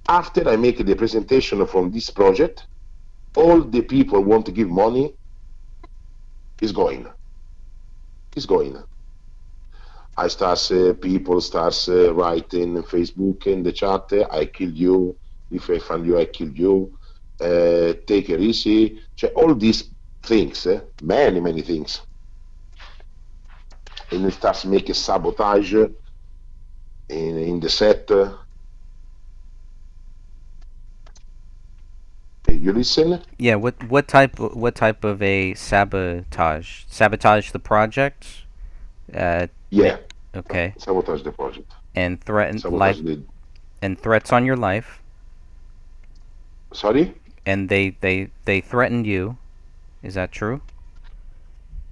After I make the presentation from this project, all the people want to give money is going. Is going. I start people starts writing Facebook in the chat. I kill you. If I find you, I kill you. Take it easy. All these things, many things, and it starts making sabotage in the set. You listen? Yeah, what type of a sabotage the project? Yeah. Okay. Sabotage the project. And threaten Sabotage life and threats on your life. Sorry? And they threatened you. Is that true?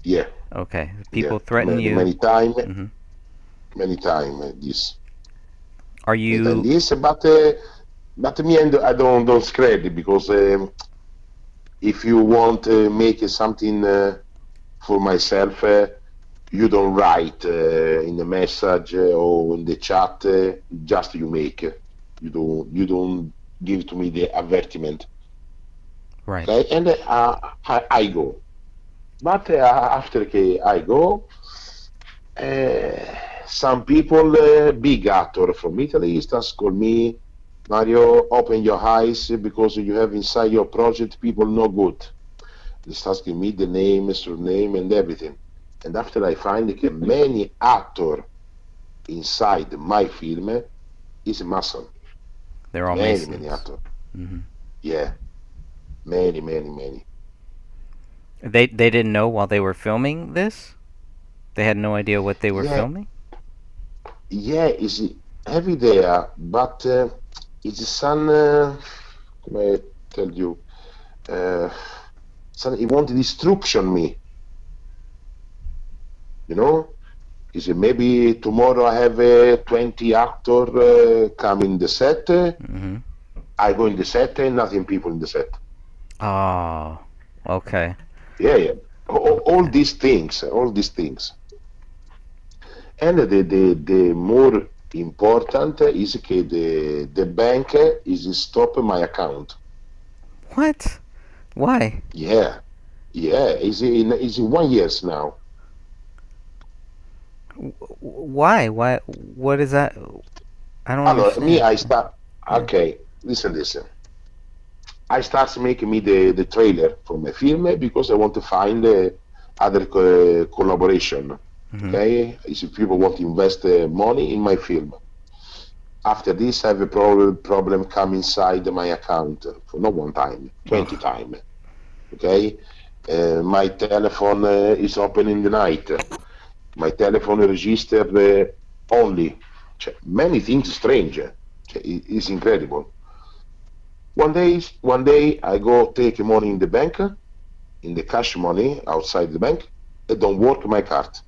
Yeah. Okay. People threaten you many time. Mm-hmm. Many time this. Are you? This, but me, I don't scared because if you want to make something for myself, you don't write in the message or in the chat. Just you make. You don't give to me the advertisement. Right. Okay, and I go. But after I go, some people, big actor from Italy, starts call me, Mario, open your eyes because you have inside your project people no good. They start asking me the name, surname, and everything. And after I find that many actor inside my film is a Mason. They're all many, Masons. Many actor. Mm-hmm. Yeah, many. They didn't know while they were filming this? They had no idea what they were filming? Yeah, it's heavy there, but it's some, come I tell you, some, he want to destruction me. You know? Is maybe tomorrow I have 20 actor come in the set. Mm-hmm. I go in the set and nothing people in the set. Oh, okay. Yeah. All these things. And the more important is that the bank is stop my account. What? Why? Yeah. It's in 1 year now. Why? What is that? I don't understand. Me, I start. Okay, listen. I start making me the trailer for my film because I want to find other collaboration. Mm-hmm. Okay, if people want to invest money in my film. After this, I have a problem come inside my account for not 1 time, 20 times. Okay, my telephone is open in the night. My telephone registered only. Many things strange. It's incredible. One day I go take money in the bank, in the cash money outside the bank. It don't work my card.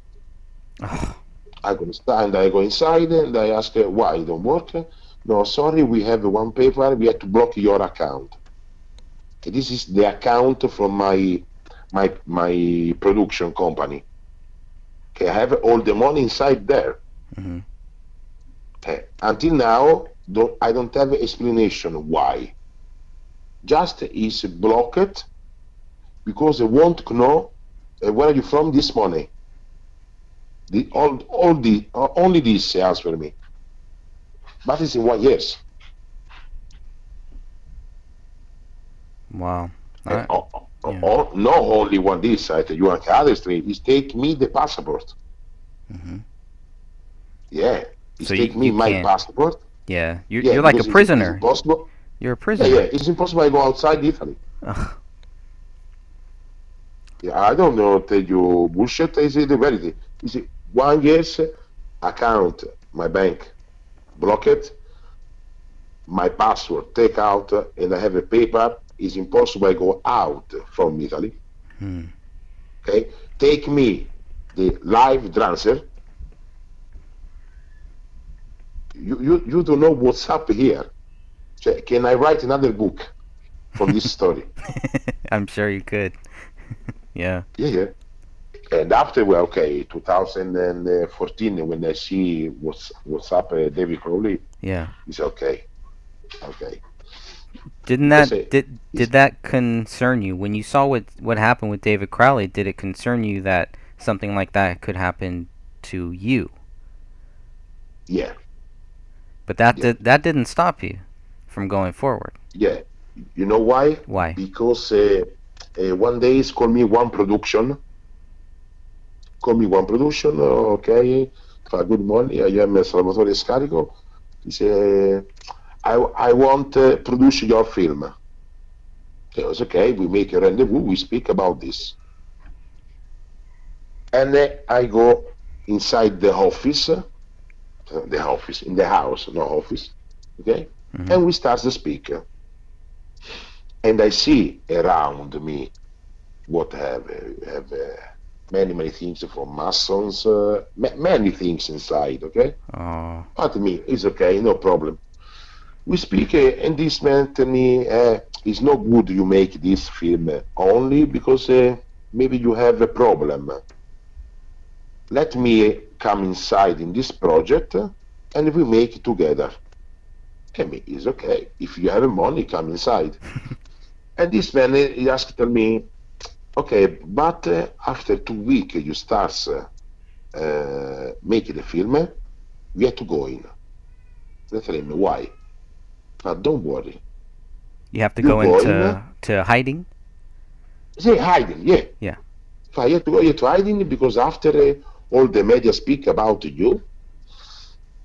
I go inside and I ask why it don't work. No, sorry, we have one paper. We have to block your account. This is the account from my production company. Okay, I have all the money inside there. Mm-hmm. Until now, I don't have explanation why. Just is blocked because they won't know where are you from this money. Only this answer me. But it's in 1 year. Wow. Not only one this, I tell you, other stream is take me the passport. Mm-hmm. Yeah, it's so take me my passport. Yeah, you're like a prisoner. It's impossible. You're a prisoner. Yeah, it's impossible I go outside Italy. Ugh. Yeah, I don't know, tell you bullshit, is it the verity? Is it 1 year account, my bank, block it, my password take out, and I have a paper, it's impossible I go out from Italy. Okay, take me the live transfer. You don't know what's up here. So can I write another book from this story? I'm sure you could. Yeah. Yeah, yeah. And after, well, okay, 2014, when I see what's up, David Crowley, Yeah. it's okay, okay. Didn't Because that did that concern you when you saw what happened with David Crowley? Did it concern you that something like that could happen to you? yeah, But that yeah, that didn't stop you from going forward. yeah. You know why? Why? Because one day it's call me one production, okay, good morning, I am Salvatore Scarico. He said, I want to produce your film. It was okay, we make a rendezvous, we speak about this. And I go inside the office, in the house, no office, okay? Mm-hmm. And we start to speak. And I see around me what have many things from Masons, many things inside, okay? Oh. But me, it's okay, no problem. We speak, and this man tell me, it's not good you make this film only because maybe you have a problem. Let me come inside in this project and we make it together. And me, it's okay. If you have money, come inside. And this man, he asked me, okay, but after 2 weeks you start making the film, we have to go in. I tell him, why? But don't worry. You have to You go go into to hiding? Say hiding, yeah. Yeah. If I have to go into hiding because after all the media speak about you,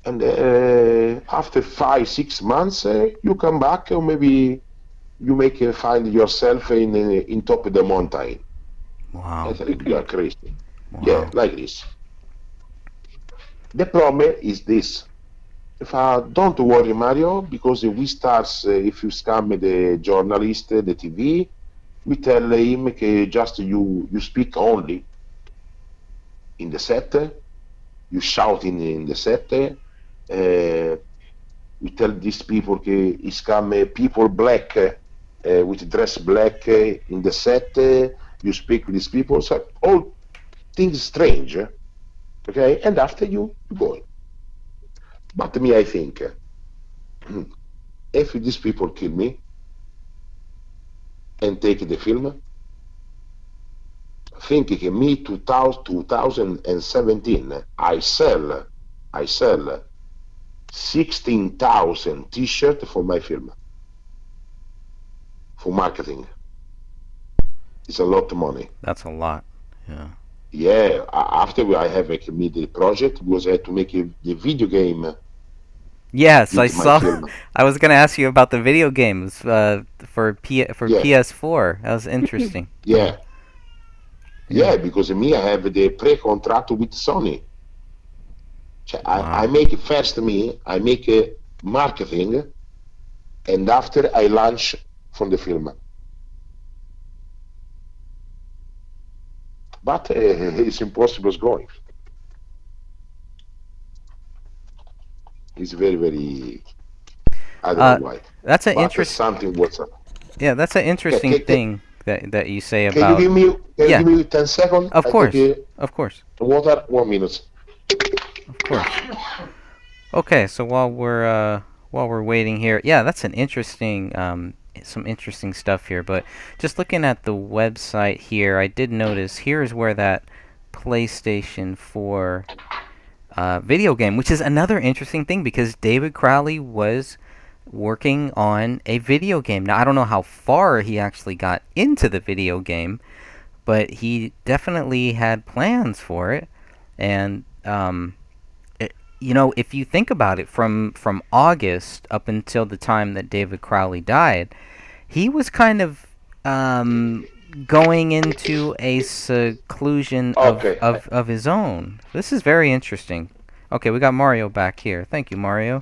and after 5-6 months you come back, or maybe you make find yourself in top of the mountain. Wow. I think you are crazy. Wow. Yeah, like this. The problem is this. If don't worry, Mario, because we start, if you scam the journalist, the TV, we tell him just you speak only in the set, you shout in the set, we tell these people he scam people black, with dress black in the set, you speak with these people, so all things strange, okay, and after you go. But me, I think, if these people kill me and take the film, thinking me 2017, I sell 16,000 t-shirts for my film, for marketing. It's a lot of money. That's a lot. Yeah. Yeah, after I have a community project, because I had to make the video game. Yes, I with my saw. film. I was gonna ask you about the video games for Yeah. PS4. That was interesting. Yeah. Yeah. Yeah, because me, I have the pre-contract with Sony. I Wow. make first I make marketing, and after I launch from the film. But it's impossible going. It's very. I don't know why. That's an But interesting. something what's up. Yeah, that's an interesting Can, thing that you say can you about. give me? Can Yeah. you give me 10 seconds? Of I course. take Of course. water. 1 minute. Of course. Okay, so while we're waiting here, yeah, that's an interesting some interesting stuff here. But just looking at the website here, I did notice here's where that PlayStation 4 video game, which is another interesting thing because David Crowley was working on a video game. Now I don't know how far he actually got into the video game, but he definitely had plans for it, and if you think about it, from August up until the time that David Crowley died, he was kind of going into a seclusion Okay. of his own. This is very interesting. Okay, we got Mario back here. Thank you, Mario.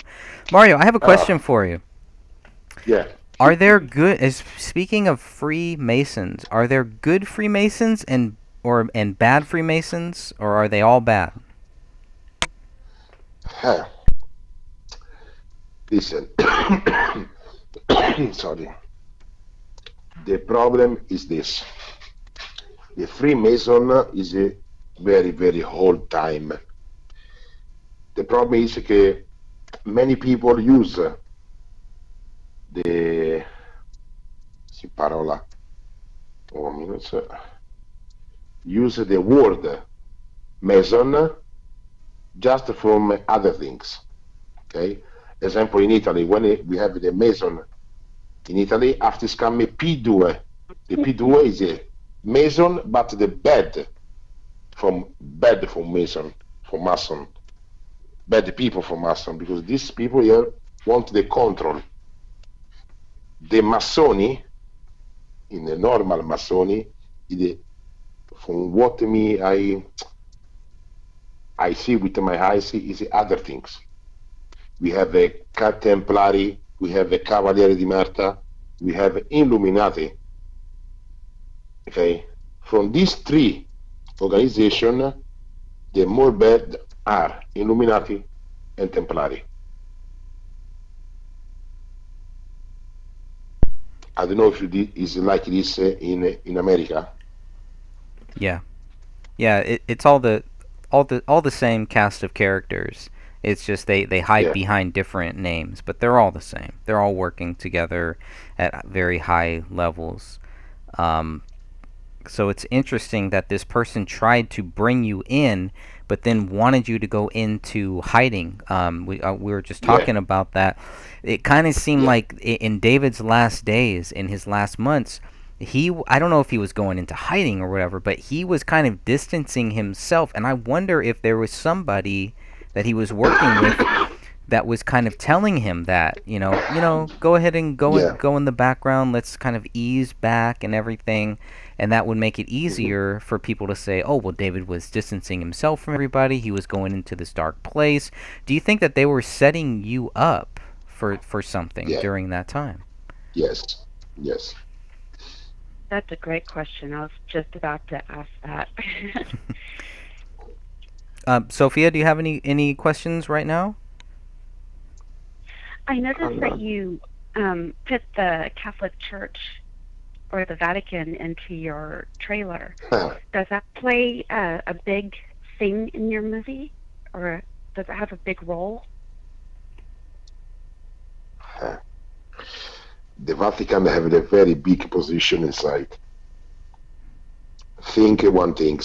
Mario, I have a question for you. Yeah. Are there speaking of Freemasons, are there good Freemasons and bad Freemasons, or are they all bad? Listen, sorry. The problem is this. The Freemason is a very, very old time. The problem is that many people use the parola use the word Mason just from other things. Okay? Example, in Italy, when we have the Mason in Italy, after come P2. The P2 is a Mason, but the bad from Mason, for Mason. Bad people for Mason, because these people here want the control. The Masoni, in the normal Masoni, from what I see with my eyes, is other things. We have a Templari, we have a Cavaliere di Marta, we have Illuminati. Okay, from these three organizations, the more bad are Illuminati and Templari. I don't know if it is like this in America. Yeah, it's all the same cast of characters. It's just they hide behind different names, but they're all the same. They're all working together at very high levels. So it's interesting that this person tried to bring you in, but then wanted you to go into hiding. We were just talking about that. It kind of seemed like in David's last days, in his last months, I don't know if he was going into hiding or whatever, but he was kind of distancing himself. And I wonder if there was somebody that he was working with that was kind of telling him that, go ahead and go in the background. Let's kind of ease back and everything. And that would make it easier for people to say, oh, well, David was distancing himself from everybody. He was going into this dark place. Do you think that they were setting you up for something during that time? Yes. That's a great question. I was just about to ask that. Sophia, do you have any questions right now? I noticed that you put the Catholic Church or the Vatican into your trailer. Does that play a big thing in your movie, or does it have a big role? The Vatican have a very big position inside. Think one thing.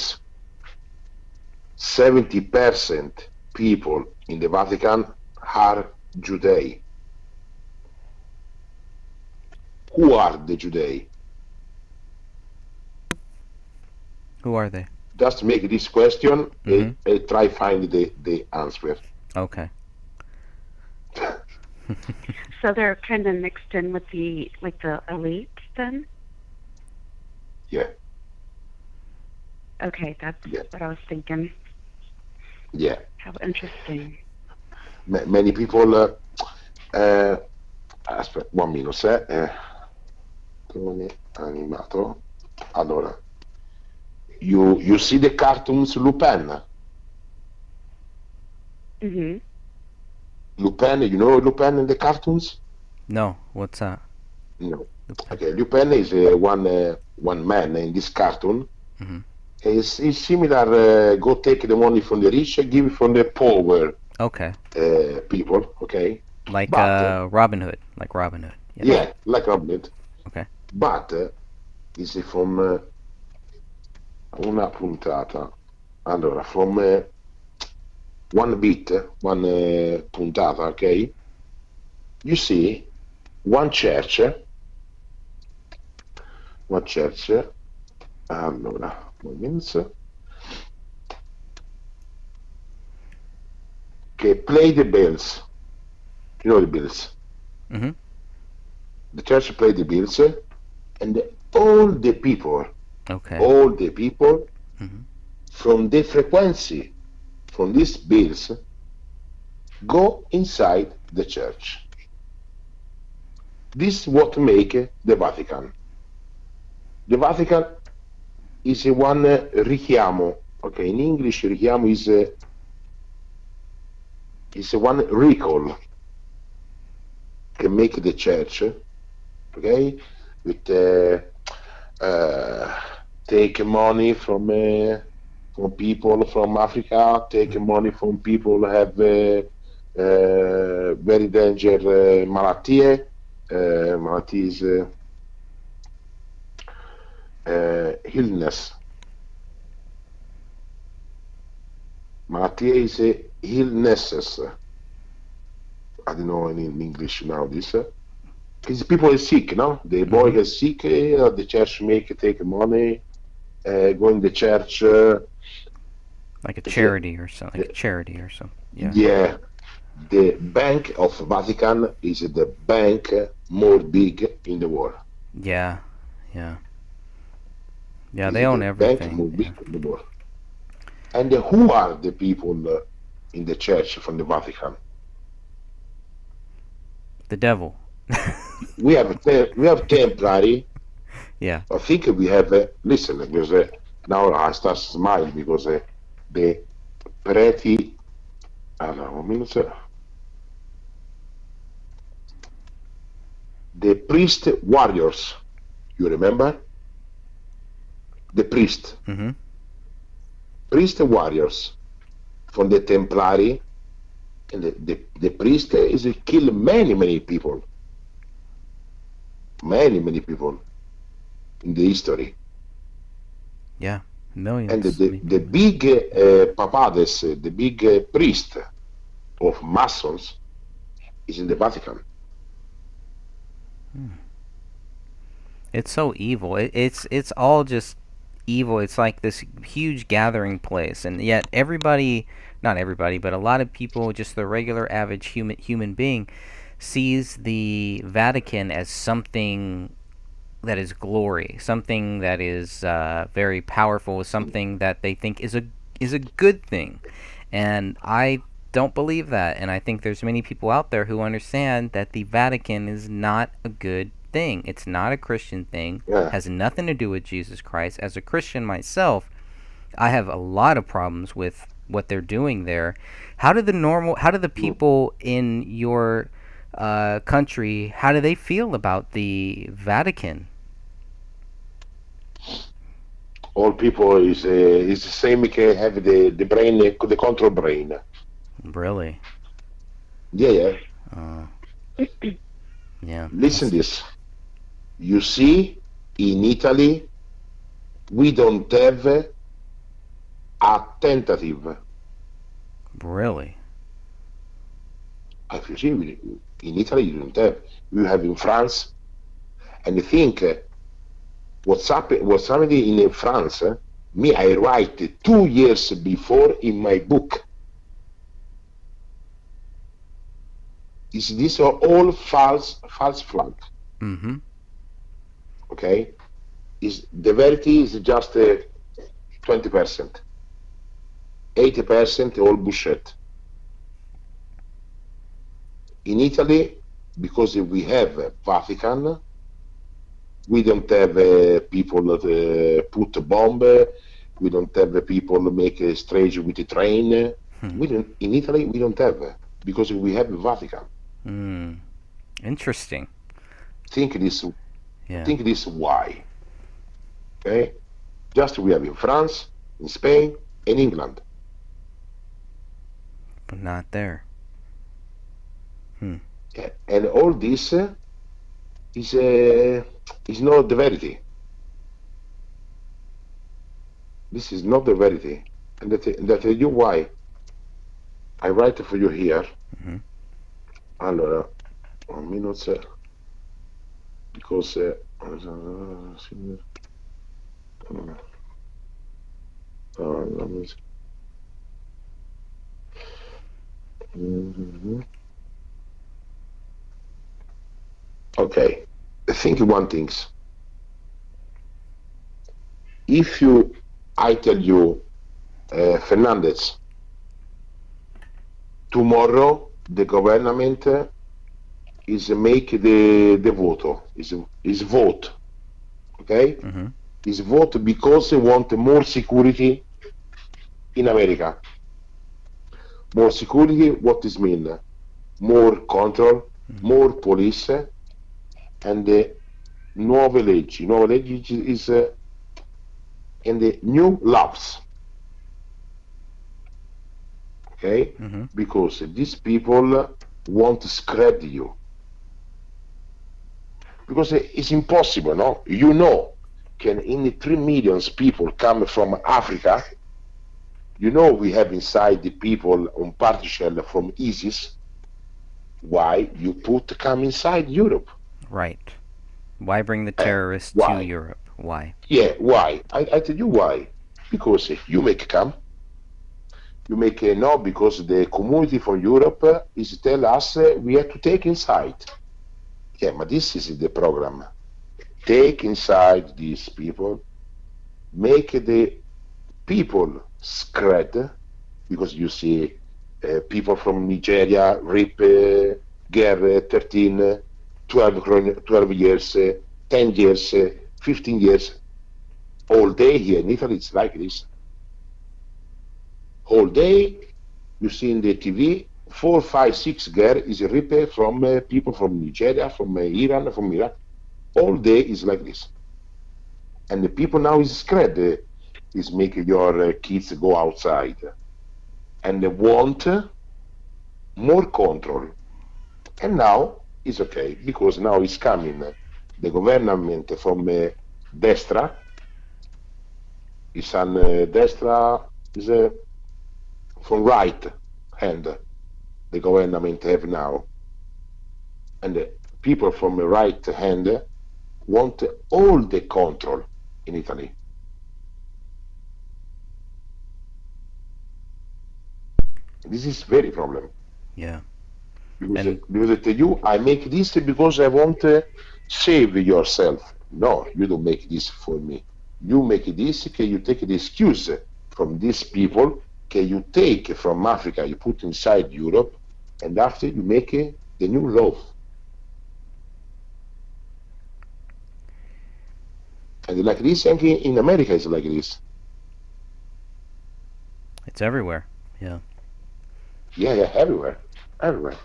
70% people in the Vatican are Judei. Who are the Judei? Who are they? Just make this question and try find the answer. Okay. So they're kind of mixed in with the elite then? Yeah. Okay, that's what I was thinking. Yeah. How interesting. Many people aspetta, 1 minute, animato. Allora, you see the cartoons Lupin? Mm-hmm. Lupin, you know Lupin in the cartoons? No, what's that? No. Okay, Lupin is one man in this cartoon. Mm-hmm. It's similar. Go take the money from the rich, give it from the poor. Okay. People. Okay. Like Robin Hood. Like Robin Hood. Yeah, like Robin Hood. Okay. But it's from una puntata. Allora, from one bit, one puntata, okay? You see one church. Allora, moments. Okay, play the bells. You know the bells. Mm-hmm. The church play the bells, and all the people, from the frequency from these bells go inside the church. This is what make the Vatican. The Vatican is one richiamo. Okay, in English, richiamo is one recall can make the church okay? With take money from people from Africa, take money from people who have very dangerous malattie. Maladies, illness. Malattie is illnesses. I don't know in English now this. Because people are sick, no? The boy is sick, the church take money, go in the church. Like a charity or something. Like a charity or something. Yeah. Yeah. The Bank of Vatican is the bank more big in the world. Yeah. Yeah. Yeah, It's they own the everything. Bank more big in the world. And who are the people in the church from the Vatican? The devil. We have Templari. Yeah. I think we have listen, because now I start smiling because the pretty. I don't know, 1 minute. The priest warriors. You remember? The priest. Mm-hmm. Priest warriors from the Templari. And the priest is kill many people. Many people in the history. Yeah. Millions. And the big papades, the big priest of Masons is in the Vatican. It's so evil. It's all just evil. It's like this huge gathering place, and yet everybody, not everybody, but a lot of people, just the regular average human being, sees the Vatican as something that is glory, something that is very powerful, something that they think is a good thing, and I don't believe that, and I think there's many people out there who understand that the Vatican is not a good thing. It's not a Christian thing. Yeah. Has nothing to do with Jesus Christ. As a Christian myself, I have a lot of problems with what they're doing there. How do the people in your country, how do they feel about the Vatican? All people is the same can have the brain, the control brain. Really? Yeah. Yeah. Listen this. You see, in Italy, we don't have a tentative. Really? If you see, in Italy you don't have. You have in France, and you think what's happening in France. Me, I write 2 years before in my book. These are all false flag. Mm-hmm. Okay, the verity is just 20%, 80% all bullshit. In Italy, because we have Vatican, we don't have people that put a bomb. We don't have people make a strange with the train. In Italy, we don't have because we have Vatican. Interesting. Think this. Yeah. Think this why. Okay, just we have in France, in Spain, and England. But not there. Yeah. And all this is not the verity. This is not the verity, and that tell you why. I write for you here. Mm-hmm. Allora, 1 minute, because okay, think one thing. If I tell you, Fernandez, tomorrow the government is make the vote, is vote, okay? Mm-hmm. Is vote because they want more security in America. More security, what does mean? More control, more police, and Nuove leggi is in the new laws. Okay? Mm-hmm. Because these people want to spread you. Because it's impossible, no? You know, can in 3 million people come from Africa? You know we have inside the people on partial from ISIS. Why you put come inside Europe? Right. Why bring the terrorists to Why? Europe? Why? Yeah, why? I tell you why. Because you make come. You make no, because the community from Europe is tell us we have to take inside. Yeah, but this is the program. Take inside these people, make the people scared, because you see people from Nigeria rape girl 13, 12 years, 10 years, 15 years. All day here in Italy, it's like this. All day, you see in the TV, 4, 5, 6 girl is raped from people from Nigeria, from Iran, from Iraq. All day is like this. And the people now is scared, is making your kids go outside. And they want more control. And now it's okay, because now it's coming the government from destra. It's an destra is from right hand. The government have now. And the people from the right hand want all the control in Italy. This is very problem. Yeah. Because I tell you, I make this because I want to save yourself. No, you don't make this for me. You make this, can you take the excuse from these people, can you take from Africa, you put inside Europe, and after you make the new law. And like this, and in America it's like this. It's everywhere. Yeah. Yeah, everywhere. Everywhere.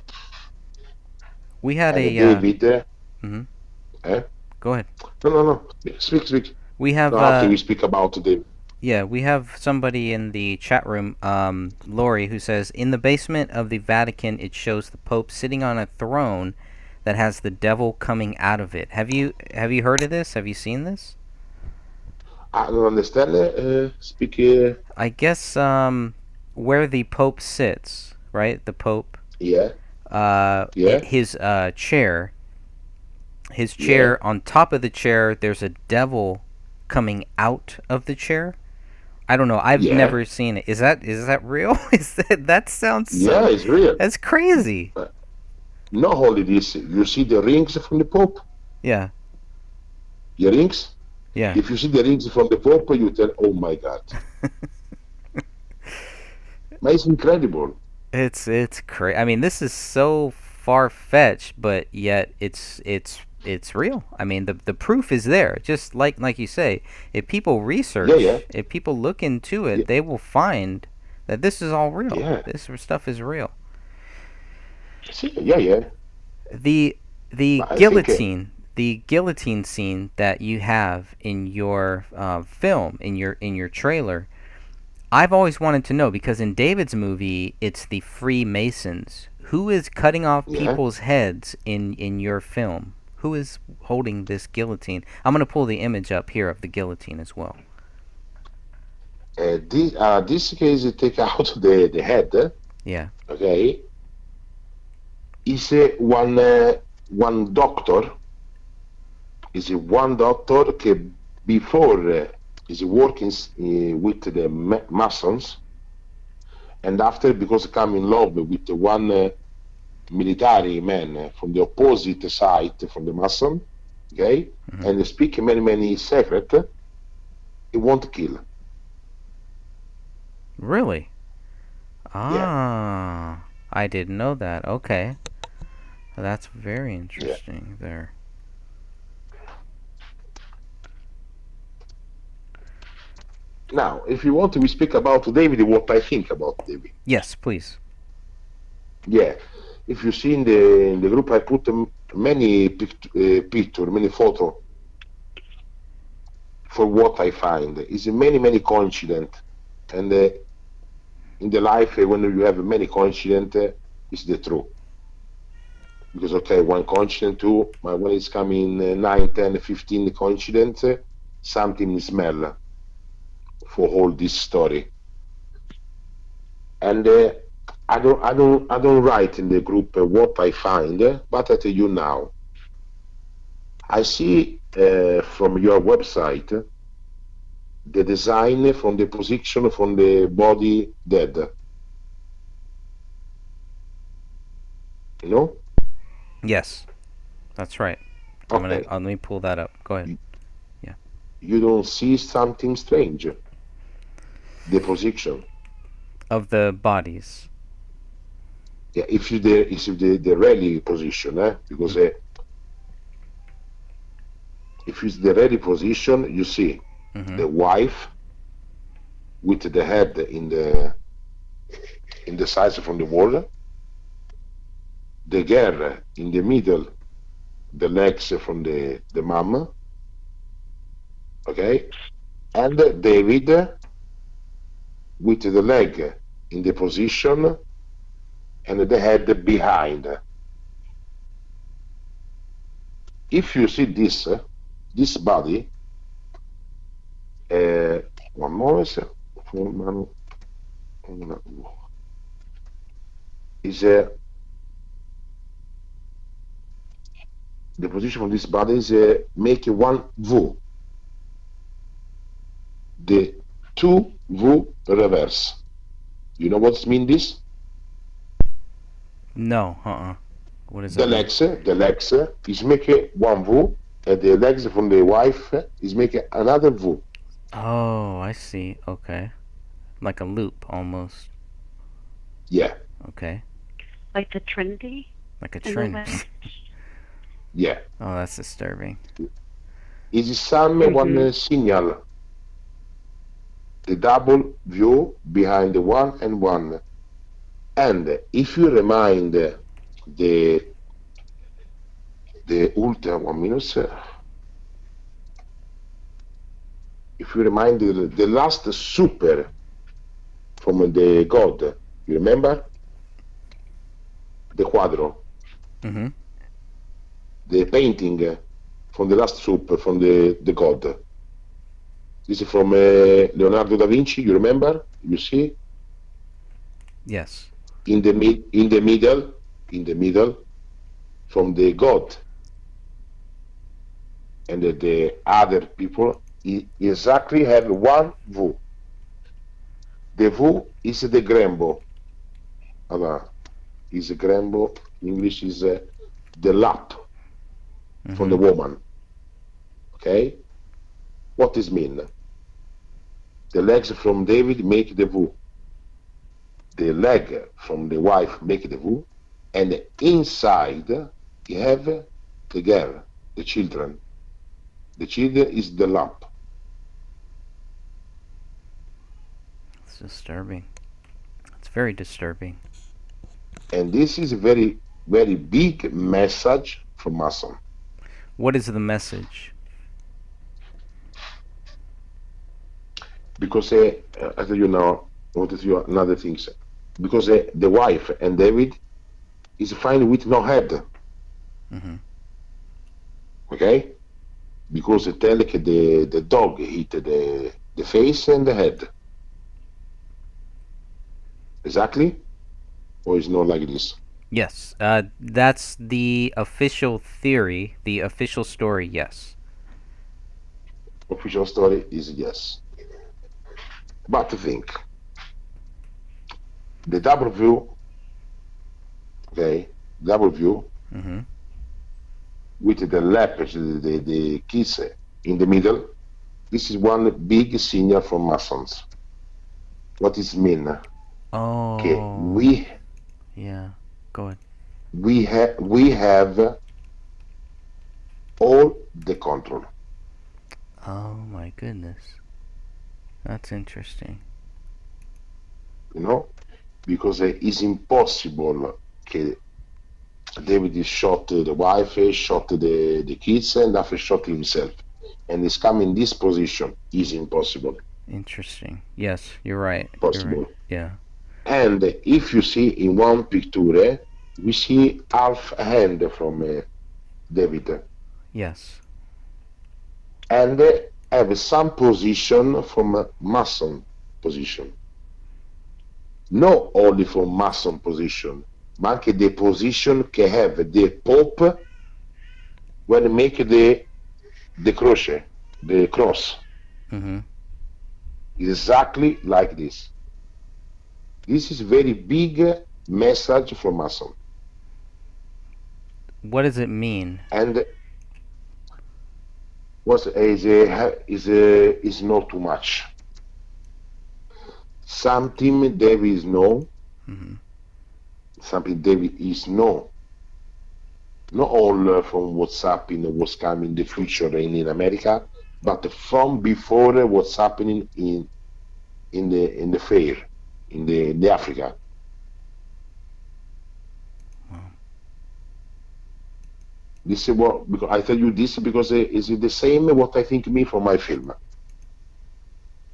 We had and a David. Go ahead. No. Speak. We have no, after we speak about David. Yeah, we have somebody in the chat room, Lori, who says, in the basement of the Vatican, it shows the Pope sitting on a throne that has the devil coming out of it. Have you heard of this? Have you seen this? I don't understand. Speak. I guess where the Pope sits, right? The Pope. Yeah. His chair. His chair. On top of the chair, there's a devil coming out of the chair. I don't know. I've never seen it. Is that real? That sounds so... Yeah, it's real. That's crazy. Not only this, you see the rings from the Pope? Yeah. The rings? Yeah. If you see the rings from the Pope, you tell, oh my God. But it's incredible. It's crazy. I mean, this is so far-fetched, but yet it's real. I mean, the proof is there. Just like you say, if people research, if people look into it, they will find that this is all real. Yeah. This stuff is real. Yeah. The guillotine, the guillotine scene that you have in your film, in your trailer, I've always wanted to know, because in David's movie, it's the Freemasons. Who is cutting off people's heads in your film? Who is holding this guillotine? I'm going to pull the image up here of the guillotine as well. This case, take out the head. Yeah. Okay. Is one doctor. Is one doctor that before is working with the Masons, and after, because come in love with one military man from the opposite side from the Mason, okay, and speak many secret, he want to kill. Really? Yeah. I didn't know that. Okay. That's very interesting there. Now, if you want, we speak about David, what I think about David. Yes, please. Yeah. If you see in the group, I put many picture, many photo for what I find is many coincidence, and in the life when you have many coincidence, is the truth. Because okay, one coincidence, two, but when it's coming 9, 10, 15 coincidence, something smell for all this story. And I don't write in the group what I find, but I tell you now. I see from your website the design from the position from the body dead. You know? Yes, that's right. Okay. Let me pull that up. Go ahead. Yeah. You don't see something strange. The position. Of the bodies. Yeah, if you the ready position, because if it's the ready position, you see the wife with the head in the size from the wall, the girl in the middle, the legs from the mom, okay, and David with the leg in the position and the head behind. If you see this body, one moment, is the position of this body is making one V. The two V reverse. You know what's mean this? No, What is the it? The legs is making one V, and the legs from the wife is making another V. Oh, I see. Okay. Like a loop, almost. Yeah. Okay. Like the Trinity? Like a in the trinity. West? Yeah. Oh, that's disturbing. Is some one signal. The double view behind the one and one. And if you remind the ultra 1 minute, if you remind the last super from the God, you remember? The quadro. The painting from the last super from the God. This is from Leonardo da Vinci, you remember? You see? Yes. In the middle, from the God and the other people, exactly have one V. The V is the grembo. Is grembo, in English is the lap from the woman. Okay? What does mean? The legs from David make the V. The leg from the wife make the V. And inside you have the girl, the children. The children is the lap. It's disturbing. It's very disturbing. And this is a very, very big message from Mason. What is the message? Because, as you know, I want to tell you another thing. Because the wife and David is fine with no head. Okay? Because the dog hit the face and the head. Exactly? Or is not like this? Yes. That's the official theory. The official story, yes. Official story is yes. But to think, the double view, okay, double view, with the leopard, the kiss in the middle, this is one big signal from Masons. What does it mean? Oh. Okay, yeah, go ahead. We have all the control. Oh my goodness. That's interesting. You know, because it's impossible that David shot the wife, shot the kids, and after shot himself. and it's coming in this position, is impossible. Interesting. Yes, you're right. Possible. Yeah. And if you see in one picture, we see half a hand from David, Yes. and have some position from Mason position. Not only from Mason position, ma anche the position che have the Pope when make the crochet, the cross. Mm-hmm. Exactly like this. This is very big message from Mason. What does it mean? And what is not too much. Something David is know, Mm-hmm. something David is know. Not all from what's happening, what's coming in the future in America, but from before what's happening in the fair, in the Africa. Wow. This is what, because I tell you this because it's the same what I think me from my film.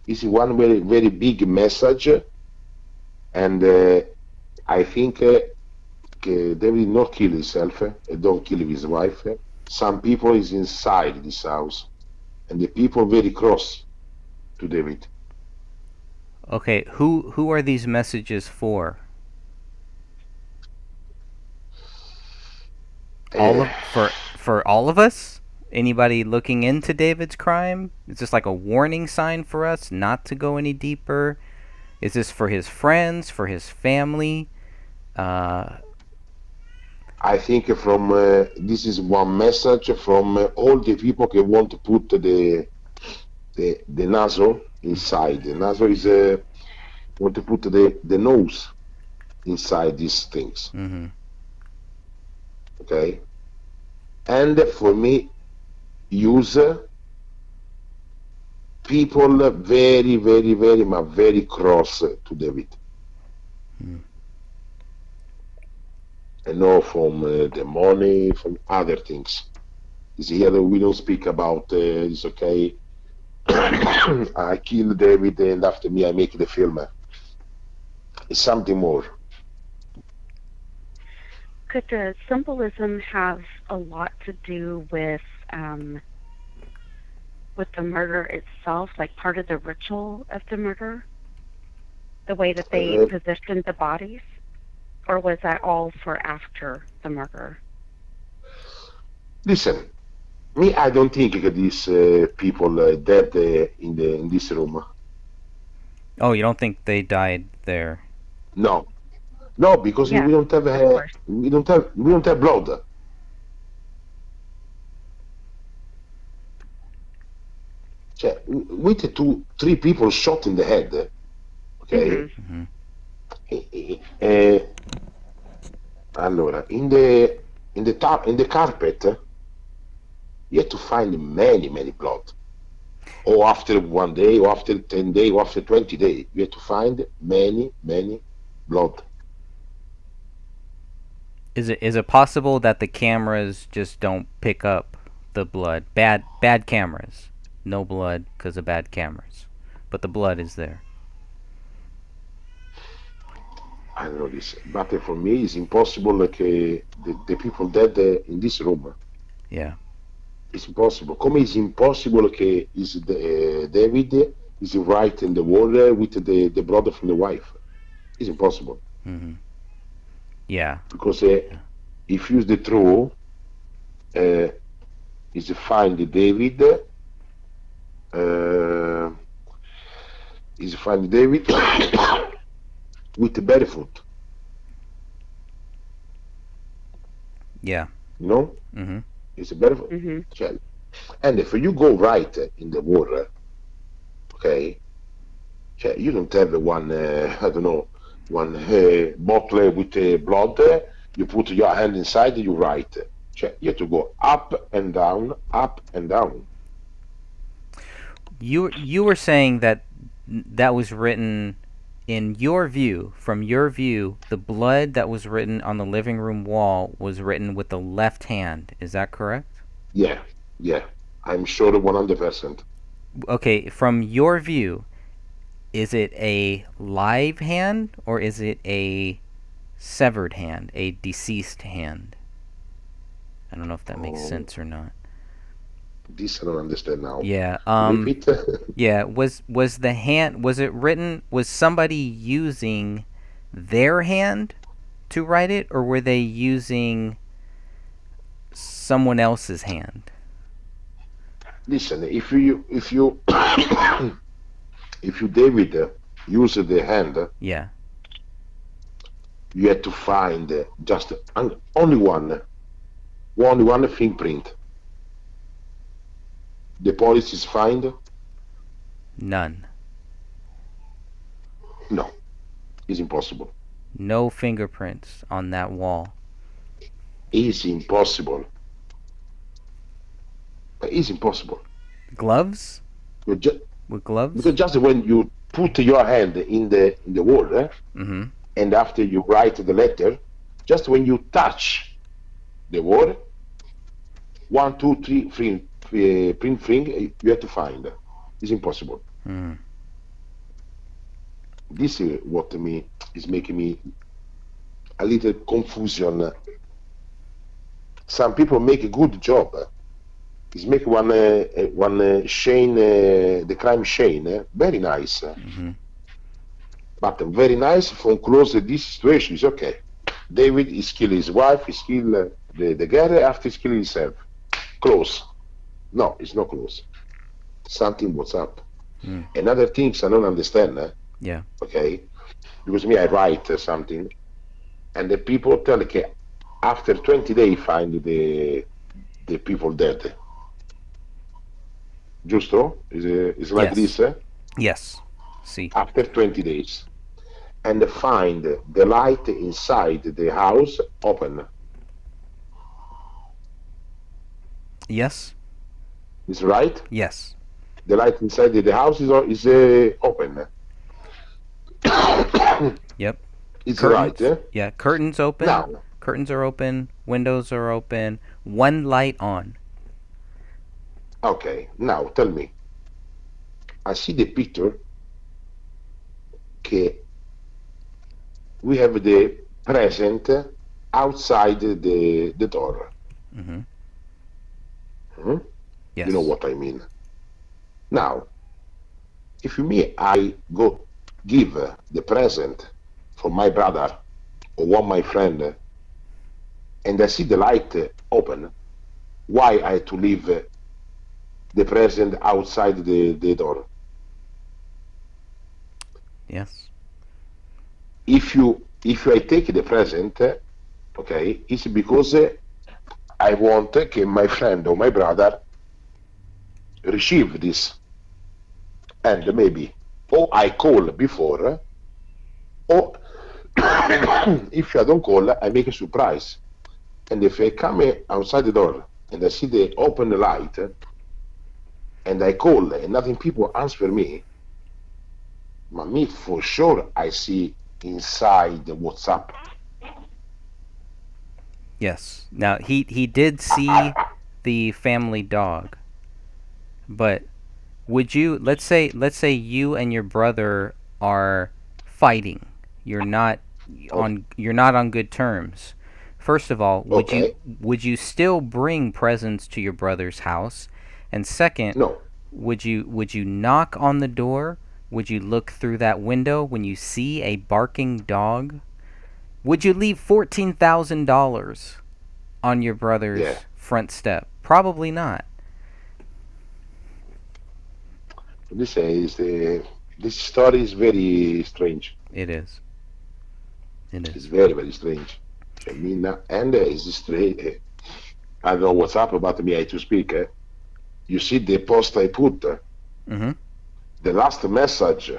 This is one very very big message, and I think David not kill himself and don't kill his wife. Some people is inside this house, and the people very cross to David. Okay, who are these messages for? For all of us? Anybody looking into David's crime? Is this like a warning sign for us not to go any deeper? Is this for his friends, for his family? I think from this is one message from all the people who want to put the nozzle inside. The nozzle is want to put the nose inside these things. Mm-hmm. Okay, and for me, use people very very very but very cross to David. Mm. And not from the money, from other things. Is here we don't speak about it's okay. I kill David and after me I make the film. It's something more. Could the symbolism have a lot to do with the murder itself, like part of the ritual of the murder? The way that they positioned the bodies? Or was that all for after the murder? Listen, me I don't think that these people dead in this room. Oh, you don't think they died there? No, because Yeah, we don't have of course. we don't have blood. Cioè, with three people shot in the head, okay? Mm-hmm. Allora, in the carpet, you have to find many blood. Or after 1 day, or after 10 days, or after 20 days, you have to find many blood. Is it possible that the cameras just don't pick up the blood? Bad cameras. No blood because of bad cameras. But the blood is there. I don't know this, but for me it's impossible like the people dead in this room. Yeah. It's impossible. Come it's impossible che is David is right in the wall with the brother from the wife. It's impossible. Mm-hmm. Yeah. Because if use the true, is find David, is find David with the barefoot. Yeah. You know? Mm-hmm. It's a barefoot. Mm-hmm. And if you go right in the wall, okay, you don't have one, I don't know, one bottle with blood, you put your hand inside, you write. You have to go up and down, up and down. You were saying that was written in your view, from your view, the blood that was written on the living room wall was written with the left hand. Is that correct? Yeah. I'm sure 100%. Okay, from your view, is it a live hand or is it a severed hand, a deceased hand? I don't know if that makes Oh, sense or not. this I don't understand now. Yeah. Repeat. Yeah. Was the hand? Was it written? Was somebody using their hand to write it, or were they using someone else's hand? Listen, if you if you David use the hand, Yeah. you have to find just only one fingerprint. The police is find? None. No, it's impossible. No fingerprints on that wall. It's impossible. It's impossible. Gloves? You ju- With gloves? because just when you put your hand in the wall, Mm-hmm. and after you write the letter, just when you touch the word, 1, 2, 3, print thing, you have to find. It's impossible. Mm. This is what me is making me a little confusion. Some people make a good job. Is make one chain, the crime chain, very nice. Mm-hmm. But very nice from close this situation is okay. David is kill his wife, is kill the girl after he kill himself. Close. No, it's not close. Something what's up. Mm. Another things I don't understand. Yeah. Okay, because me I write something, and the people tell okay, after 20 days find the people dead. Giusto? Is like Yes. this. Yes. See. After 20 days, and find the light inside the house open. Yes. Is right? Yes. The light inside the house is open. Yep. It's Curtains. right. Eh? Yeah. Curtains open. Now, Curtains are open. Windows are open. One light on. okay. Now tell me. I see the picture. Okay. We have the present outside the door. Mm-hmm. Hmm? Yes. You know what I mean. Now, if me I go give the present for my brother or one my friend, and I see the light open, why I to leave the present outside the door? Yes. If I take the present, okay, it's because I want my friend or my brother receive this, and maybe or I call before, or if I don't call, I make a surprise. And if I come outside the door and I see they open the light, and I call and nothing people answer me, but me for sure I see inside the WhatsApp. Yes. Now he did see the family dog, but would you let's say you and your brother are fighting. You're not on good terms. First of all, Okay, would you still bring presents to your brother's house? And second, no, would you knock on the door? Would you look through that window when you see a barking dog? Would you leave $14,000 on your yeah. brother's front step? Probably not. This story is very strange. It is. It It's is. very very strange. I mean, and it's strange. I don't know what's up about me. I to speak. You see the post I put. Mm-hmm. The last message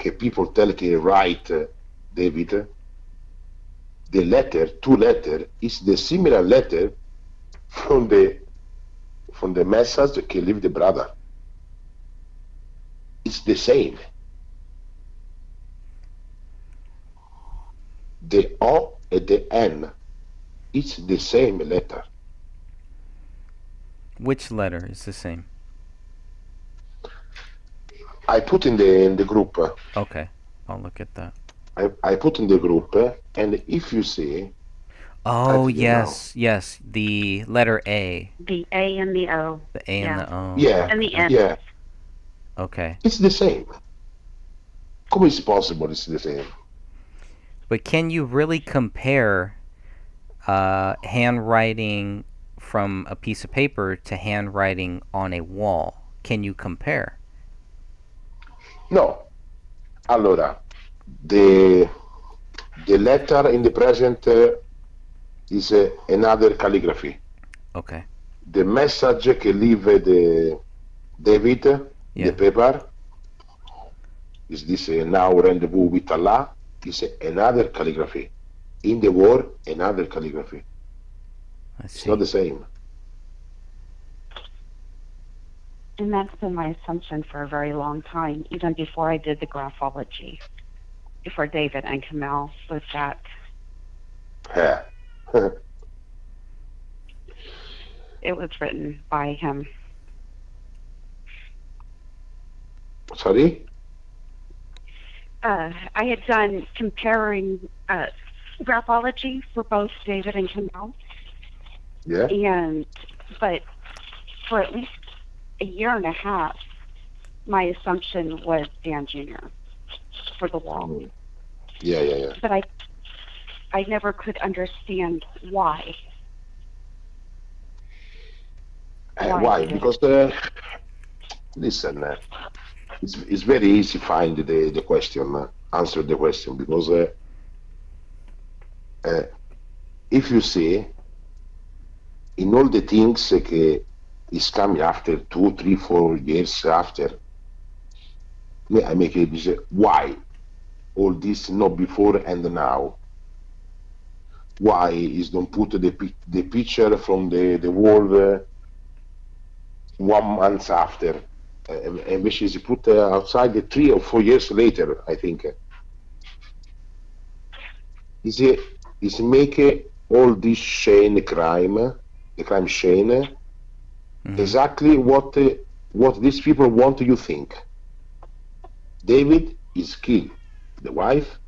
that people tell que write, David, the letter, two letter, is the similar letter from the message that leave the brother. It's the same. The O and the N, it's the same letter. Which letter is the same? I put in the group. Okay, I'll look at that. I put in the group, and if you see, Oh, I yes, yes, the letter A. The A and the O. The A and Yeah. the O. Yeah, And the N. yeah, Okay. it's the same. Come is possible it's the same? But can you really compare handwriting from a piece of paper to handwriting on a wall? Can you compare? No. Allora, the letter in the present is another calligraphy. Okay. The message che leave the David, the paper, is this now rendezvous with Allah, is another calligraphy. In the war, another calligraphy. I It's see. not the same. And that's been my assumption for a very long time, even before I did the graphology. For David and Kamel, was that it was written by him. Sorry? I had done comparing graphology for both David and Kamel, Yeah? but for at least a year and a half, my assumption was Dan Jr. for the wall. Yeah. But I never could understand why. Why? Because, listen, it's very easy to find the question, answer the question, because if you see, in all the things that is coming after 2, 3, 4 years after, I make it say, why all this not before and now? Why is don't put the picture from the world 1 month after, and which is put outside the 3 or 4 years later, I think. Is make all this chain crime, the crime chain, exactly what these people want you think. David is killed the wife,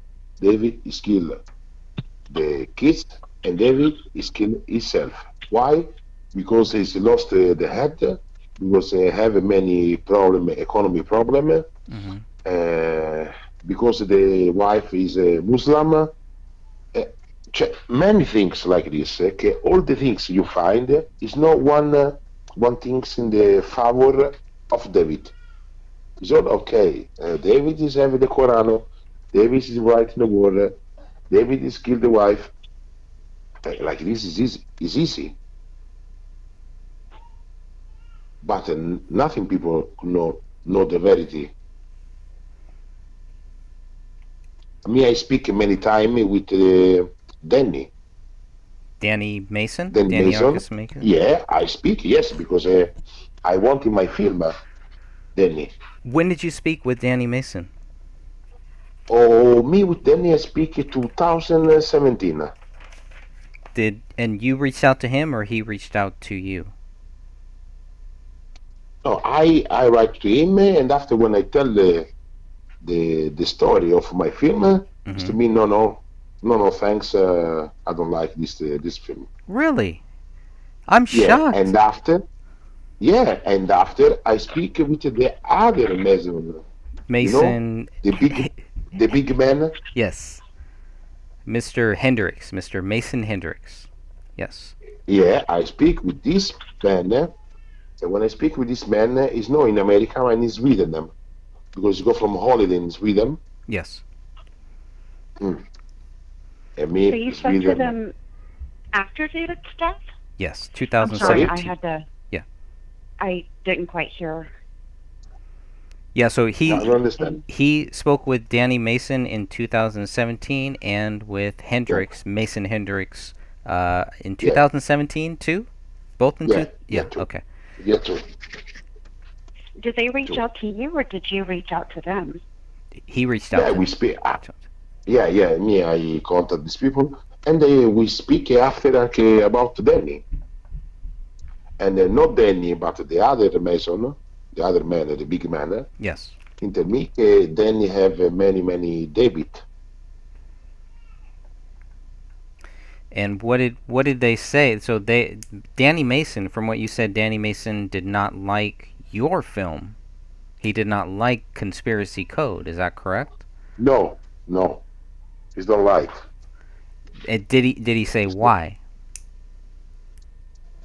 David is killed the kids, and David is killed himself. Why? Because he's lost the head, because he have many economy problem, because the wife is a Muslim. Many things like this. All the things you find is not one things in the favor of David. It's all okay. David is having the Quran. David is writing the word. David is killed the wife. Like this is easy. But nothing people know the verity. Me, I speak many times with Danny. Danny Mason? Danny Mason. August Mason? Yeah, I speak, yes, because I want in my film, Danny. When did you speak with Danny Mason? Oh, me with Danny, I speak in 2017. And you reached out to him, or he reached out to you? No, I write to him, and after when I tell the story of my film, it's to me, no, thanks, I don't like this film. Really? I'm shocked. And after I speak with the other Mason. Mason. You know, the big man. Yes. Mr. Hendricks. Mr. Mason Hendricks. Yes. Yeah, I speak with this man. And when I speak with this man, he's not in America and in Sweden. Because he go from holiday in Sweden. Yes. And me, so you spoke to them after David's death? Yes, I'm 2017. sorry, I had to. Yeah. I didn't quite hear. Yeah, so I don't understand. he spoke with Danny Mason in 2017 and with Hendricks, Mason Hendricks, in 2017 too? Both in two. Okay. Yeah, too. Did they reach out to you, or did you reach out to them? He reached out to we speak. Me, I contact these people, and we speak after about Danny. and not Danny, but the other Mason, the other man, the big man, Yes. he tell me Danny have many debit. And what did they say? So Danny Mason, from what you said, Danny Mason did not like your film. He did not like Conspiracy Code. Is that correct? No, he's don't like. Did he say why?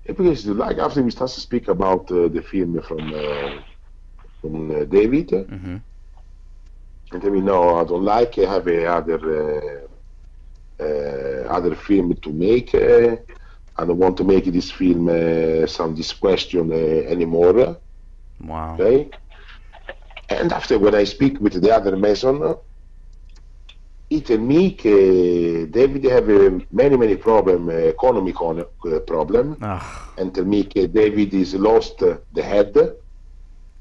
Because like after we start to speak about the film from David, Mm-hmm. and tell me no, I don't like. I have a other film to make. I don't want to make this film this question anymore. Wow. Okay. And after when I speak with the other Mason, he tell me David have many problem, economic problem, and tell me David is lost the head.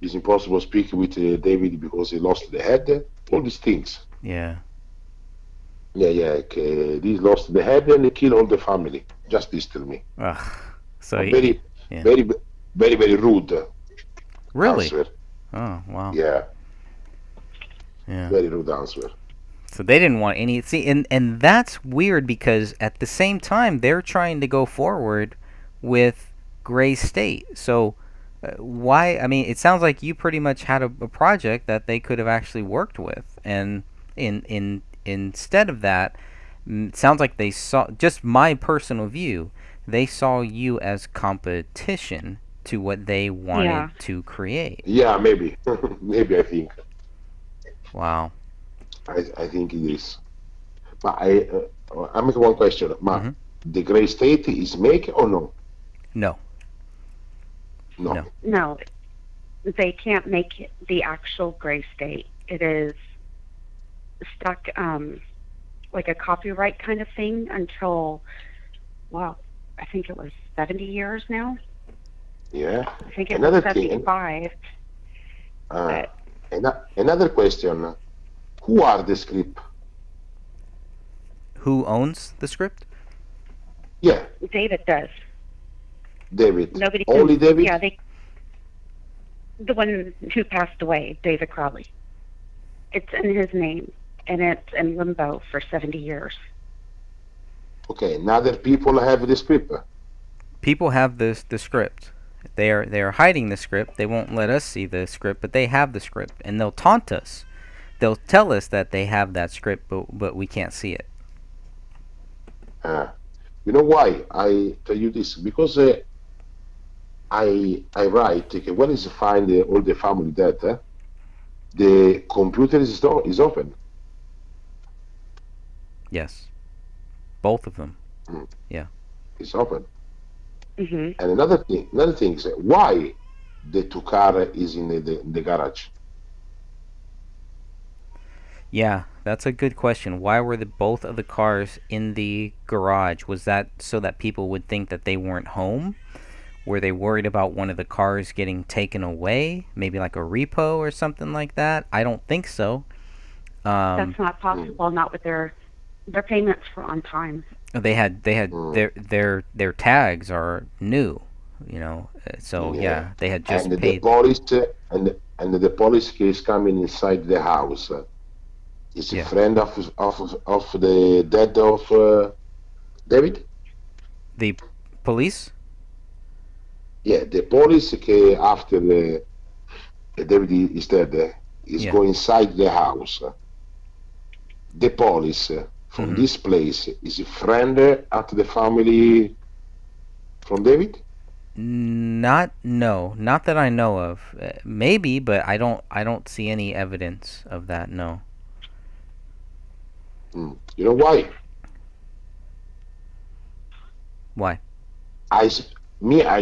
It's impossible to speak with David because he lost the head. All these things. Yeah. Yeah. He lost the head and he killed all the family. Just this tell me. So very rude. Really? Answer. Oh, wow. Yeah. Yeah. Very rude answer. So they didn't want any. See, and that's weird because at the same time they're trying to go forward with Gray State. So why? I mean, it sounds like you pretty much had a project that they could have actually worked with, and instead of that, it sounds like they saw. Just my personal view, they saw you as competition to what they wanted to create. Yeah, maybe. Maybe I think. Wow. I think it is. But I make one question. Ma, the Gray State is make or no? No. No, they can't make the actual Gray State. It is stuck like a copyright kind of thing until, well, I think it was 70 years now. Yeah. I think it was 75. Another question. Who are the script? Who owns the script? Yeah. David does. David. Nobody Only David? Yeah, the one who passed away, David Crowley. It's in his name, and it's in limbo for 70 years. Okay, now that people have the script. People have the script. They are hiding the script. They won't let us see the script, but they have the script, and they'll taunt us. They'll tell us that they have that script, but we can't see it. You know why I tell you this? Because I write when is find all the family dead, the computer is open. Yes, both of them. Yeah, it's open. Mm-hmm. And another thing is why the two car is in the garage. Yeah, that's a good question. Why were both of the cars in the garage? Was that so that people would think that they weren't home? Were they worried about one of the cars getting taken away? Maybe like a repo or something like that? I don't think so. That's not possible. Not with their payments for on time. They had their tags are new, you know. So yeah, they had just and paid. The police and the police is coming inside the house. Is a friend of the dead of David? The police? Yeah, the police after David is dead is going inside the house. The police from this place is a friend at the family from David? Not that I know of. Maybe, but I don't see any evidence of that. No. You know why? Why? I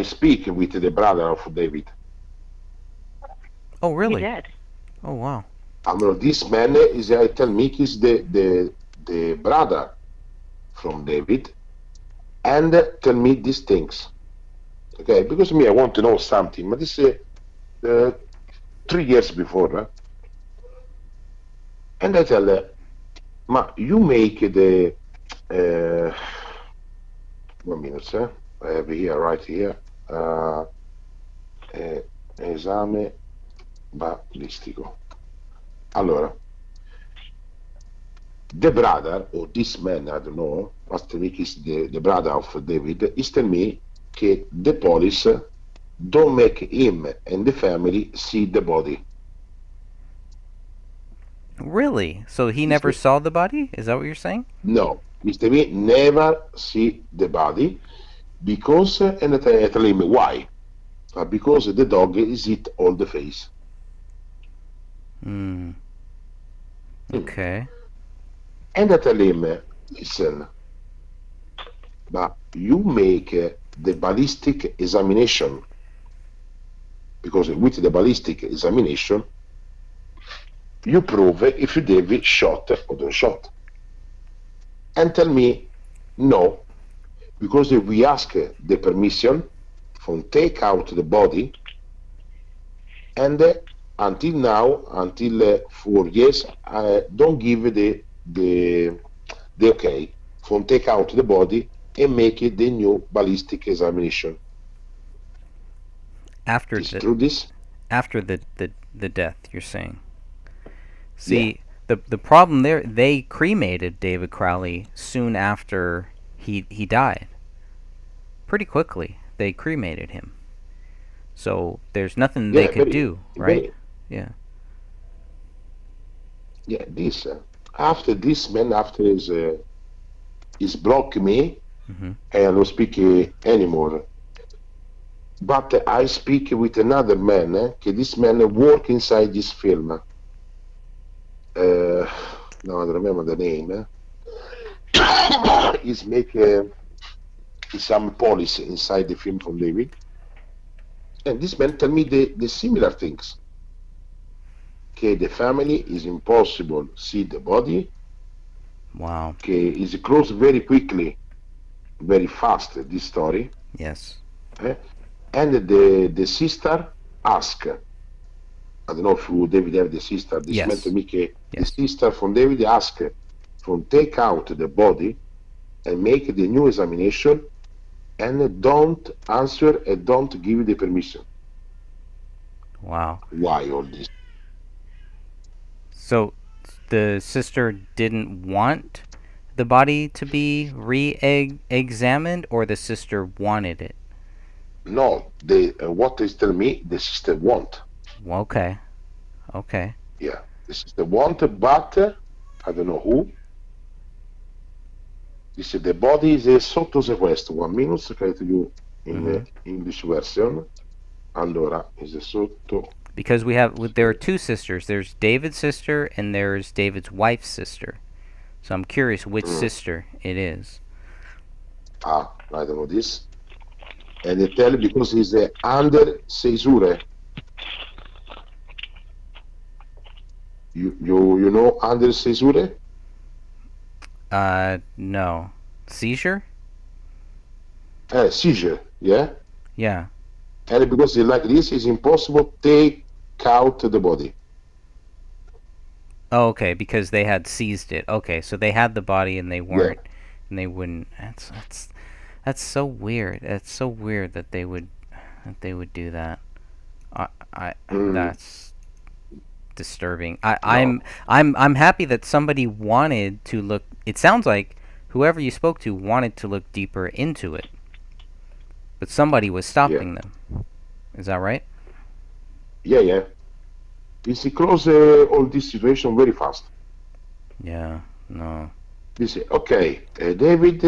speak with the brother of David. Oh, really? He did. Oh, wow. This man is I tell me is the brother from David, and tell me these things. Okay, because I want to know something. But this 3 years before, and I tell her, "Ma, you make the 1 minute, I have here right here. esame balistico. Allora, the brother, or this man, I don't know, must think is the brother of David, is telling me that the police don't make him and the family see the body. Really? So he never saw the body? Is that what you're saying? No, Mr. Me never see the body because, and I tell him why. Because the dog is eat all the face. Okay. And I tell him, listen, but you make the ballistic examination, because with the ballistic examination, you prove if you David shot or don't shot. And tell me, no, because if we ask the permission from take out the body, and until now, until 4 years, don't give the okay from take out the body and make it the new ballistic examination. After is true this? After the death, you're saying. See, the problem there, they cremated David Crowley soon after he died. Pretty quickly, they cremated him. So there's nothing they could do, right? Yeah. Yeah, this after this man after is block me, and I don't speak anymore. But I speak with another man. This man work inside this film. No, I don't remember the name. He's make some policy inside the film from David. And this man tell me the similar things. Okay, the family is impossible see the body. Wow. Okay, it's closed very quickly, very fast, this story. Yes. And the sister ask, I don't know if David have the sister, this man to me, the sister from David ask from take out the body and make the new examination and don't answer and don't give the permission. Wow. Why all this? So the sister didn't want the body to be re-examined, or the sister wanted it? No, what they tell me, the sister want. Okay. Okay. Yeah, the sister want, but I don't know who. This the body is sotto sequestro. 1 minute, okay, to you in the English version. Allora, is sotto. Because there are two sisters. There's David's sister and there's David's wife's sister. So I'm curious which sister it is. I don't know this. And they tell because it's under seizure. You know under seizure? No. Seizure? Seizure, yeah? Yeah. And because like this, it's impossible to take out the body. Oh, okay, because they had seized it. Okay, so they had the body and they weren't, and they wouldn't. That's so weird. That's so weird that they would do that. That's disturbing. I'm happy that somebody wanted to look. It sounds like whoever you spoke to wanted to look deeper into it, but somebody was stopping them. Is that right? Yeah. It's close all this situation very fast. Yeah. No. This okay. David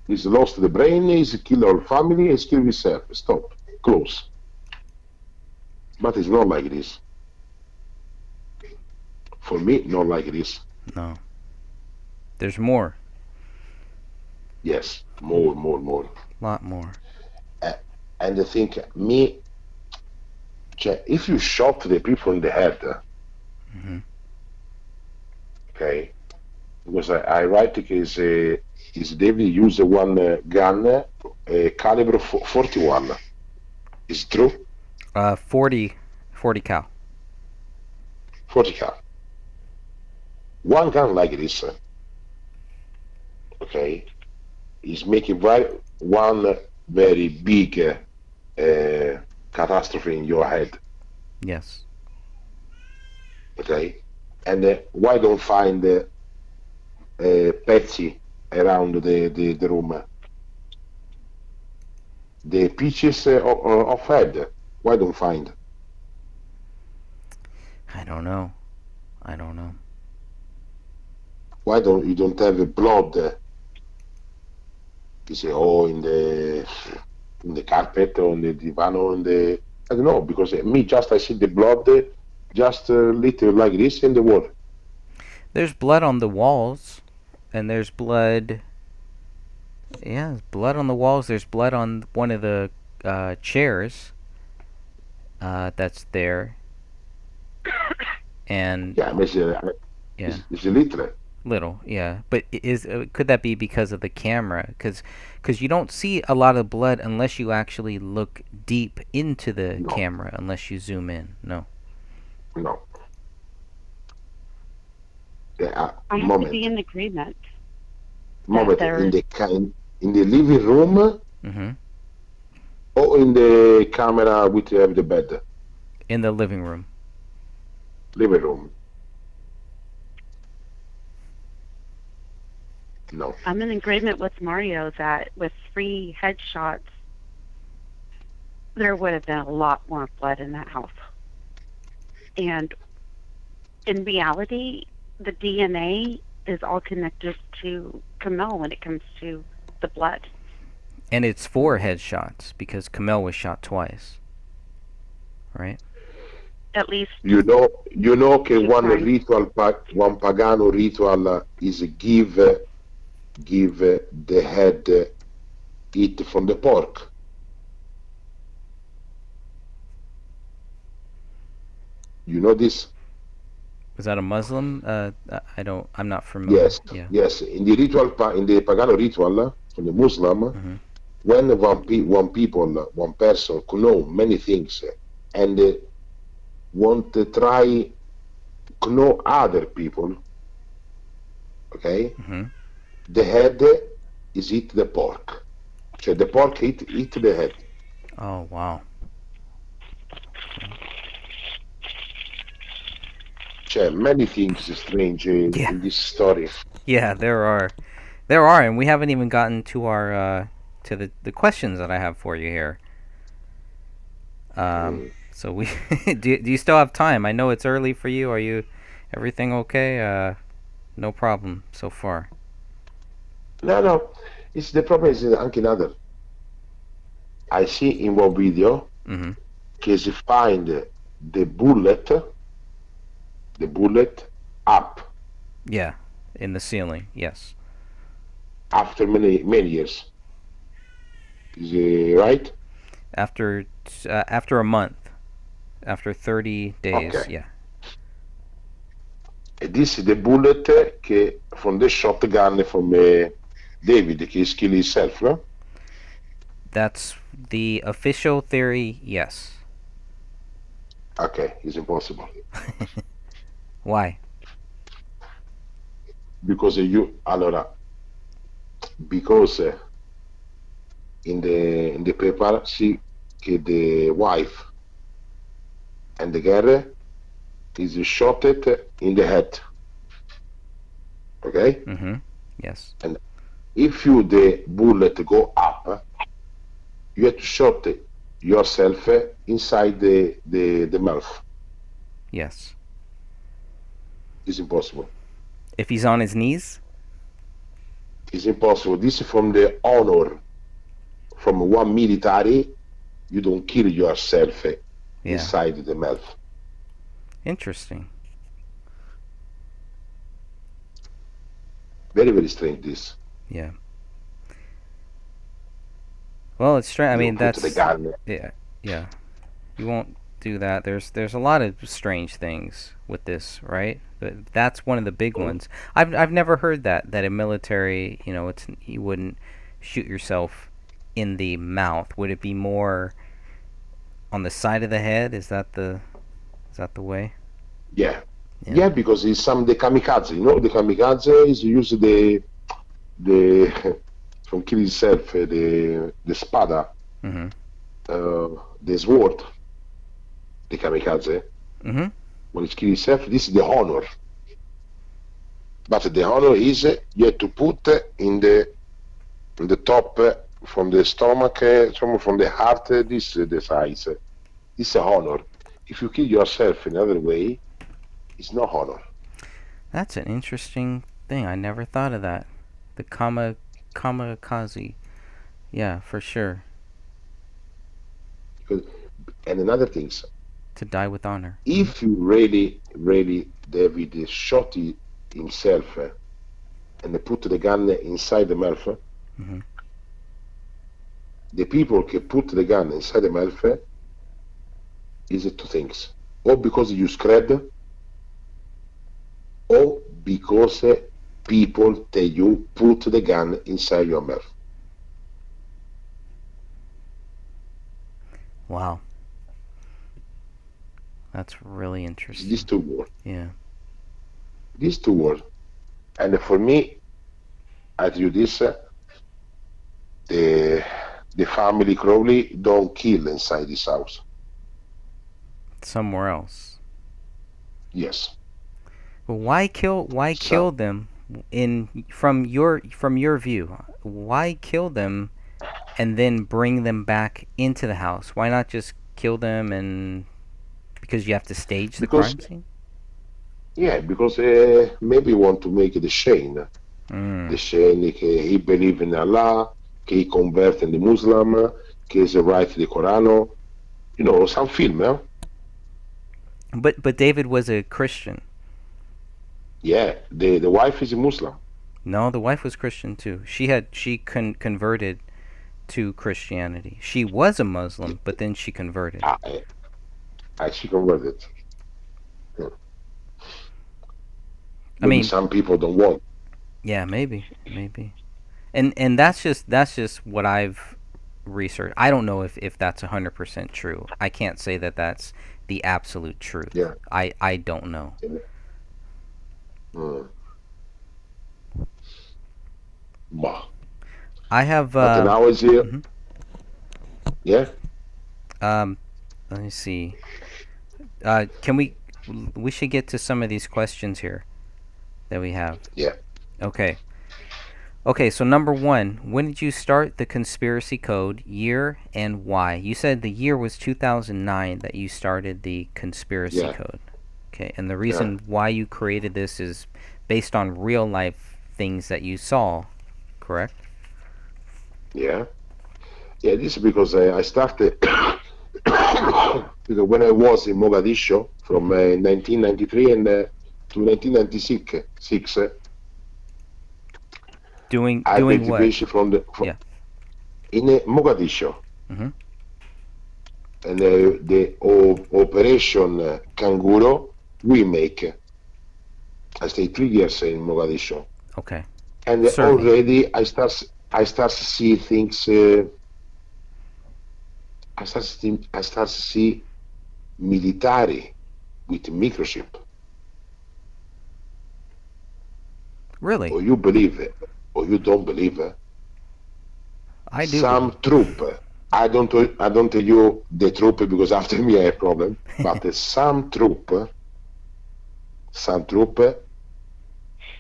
is lost the brain. He's killed our family. He's killed himself. Stop. Close. But it's not like this. For me, not like this. No. There's more. Yes, more. Lot more. And I think if you shot the people in the head, okay, because I write is David used one gun, caliber 41. Is it true? 40 cal. 40 cal. One gun like this, okay, is making one very big catastrophe in your head. Yes. Okay, and why don't find Patsy around the room? The pieces of head. Why don't find? I don't know. I don't know. Why don't have a blood? You say, oh, in the carpet or on the divan or in the, I don't know, because me just I see the blood just little like this in the wall. There's blood on the walls, and there's blood. Yeah, there's blood on the walls. There's blood on one of the chairs. That's there. And Yeah, yeah, it's a little. little. Yeah, but could that be because of the camera? Because you don't see a lot of blood unless you actually look deep into the No, camera. Unless you zoom in. No. no. Yeah, I have to moment, be in agreement that moment. there's In the living room Mm-hmm. or in the camera with the bed. In the living room. Living room. No. I'm in agreement with Mario that with 3 headshots, there would have been a lot more blood in that house. And in reality, the DNA is all connected to Camille when it comes to the blood. And it's 4 headshots because Kamel was shot twice. Right? At least You know che Two one times. ritual, one pagano ritual is give the head eat from the pork. You know this? Was that a Muslim? I'm not familiar. Yes, Yeah. yes. In the ritual, in the pagano ritual from the Muslim, Mm-hmm. when one person could know many things and want to try to know other people, okay? Mm-hmm. The head is eat the pork. So the pork eat the head. Oh wow. Cioè, many things strange Yeah. in this story. Yeah, there are, and we haven't even gotten to our to the questions that I have for you here. So we do you still have time? I know it's early for you. Are you everything okay? No problem so far. No. It's the problem is anche another. I see in one video Mm-hmm. che si find the bullet up Yeah, in the ceiling. Yes. after many years. Is it right? After a month, after 30 days. Okay. Yeah. And this is the bullet che from the shotgun from David, che is killing himself, no? That's the official theory. Yes. Okay, it's impossible. Why? Because in the paper see che the wife and the girl is shot in the head. Okay? Mm-hmm. Yes. If you the bullet go up, you have to shot yourself inside the mouth. Yes. It's impossible. If he's on his knees. It's impossible. This is from the honor from one military. You don't kill yourself inside the mouth. Interesting. Very, very strange this. Yeah. Well, it's strange. I mean, put that's the gun. yeah. You won't do that. There's a lot of strange things with this, right? But that's one of the big ones. I've never heard that a military, you wouldn't shoot yourself in the mouth. Would it be more on the side of the head? Is that the way? Yeah. Yeah, because it's the kamikaze. The kamikaze is use the from kill himself, the spada, Mm-hmm. the sword, the kamikaze, Mm-hmm. when he kill himself, this is the honor. But the honor is you have to put in the top from the stomach, from the heart, this the size. This is honor. If you kill yourself in another way, it's not honor. That's an interesting thing. I never thought of that. The kamikaze. Yeah, for sure. Because, and another thing, To die with honor. if you really David shot himself and they put the gun inside the mouth, Mm-hmm. the people can put the gun inside the mouth is two things. Or because you scared, or because people tell you put the gun inside your mouth. Wow. That's really interesting. These two words. Yeah. These two words. And for me, I tell you this, the family Crowley don't kill inside this house. Somewhere else. Yes. But why kill them from your view? Why kill them and then bring them back into the house? Why not just kill them and because you have to stage the crime scene? Yeah, because maybe want to make the shame. The shame that he believe in Allah, he convert in the Muslim, he is write the Quran. You know, some film, eh? But David was a Christian. Yeah, the wife is a Muslim. No, the wife was Christian too. She converted to Christianity. She was a Muslim, but then she converted. She converted. I mean, some people don't want. Yeah, maybe. And that's just what I've researched. I don't know if that's 100% true. I can't say that that's the absolute truth. Yeah. I don't know. Bah. I have. But now is here. Mm-hmm. Yeah. Let me see. Can we? We should get to some of these questions here that we have. Yeah. Okay. Okay, so number one, when did you start the conspiracy code, year, and why? You said the year was 2009 that you started the conspiracy code. Okay, and the reason why you created this is based on real life things that you saw, correct? Yeah. Yeah, this is because I started because when I was in Mogadishu from 1993 and to 1996. Doing what? From in Mogadishu. Mm-hmm. And the Operation Kangaroo we make. I stayed 3 years in Mogadishu. Okay. And already I start to see things. I start to see military with microchip. Really? Or you believe it, or you don't believe it. I do. Some troop. I don't tell you the troop because after me I have problem. But some troop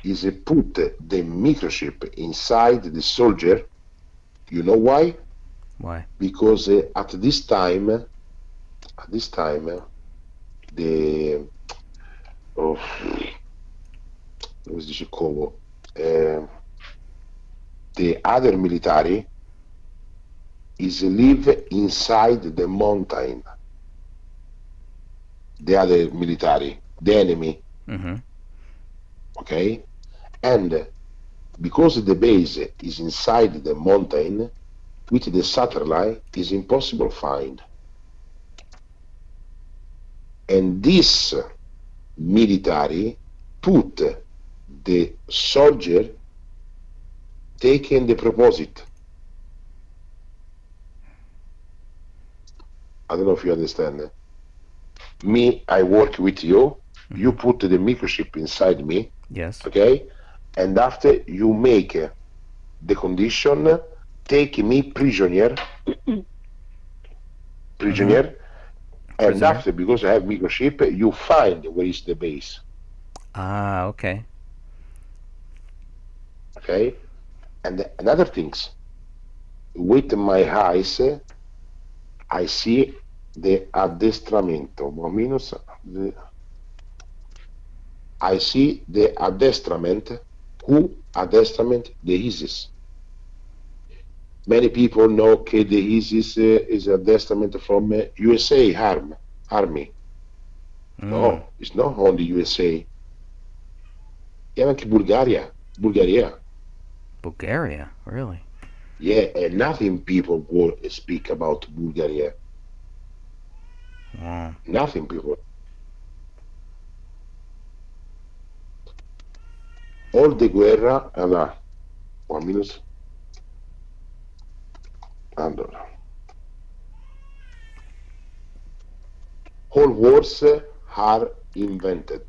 is put the microchip inside the soldier. You know why? Why? Because at this time, the the other military is live inside the mountain. The other military, the enemy. Mm-hmm. Okay, and because the base is inside the mountain, with the satellite is impossible find. And this military put the soldier taking the proposite. I don't know if you understand. Me, I work with you. You put the microchip inside me. Yes. Okay, and after you make the condition, take me prisoner, Prisoner. and after, because I have microchip, you find where is the base. Ah, okay. Okay? And another things, with my eyes, I see the addestramento. I see the addestrament. Who addestrament? The ISIS. Many people know that the ISIS is addestrament from USA Army. No, it's not only USA. Even Bulgaria. Bulgaria, really? Yeah, and nothing people will speak about Bulgaria. Wow. Nothing people. All the guerra, allora, 1 minute. Allora. All wars are invented.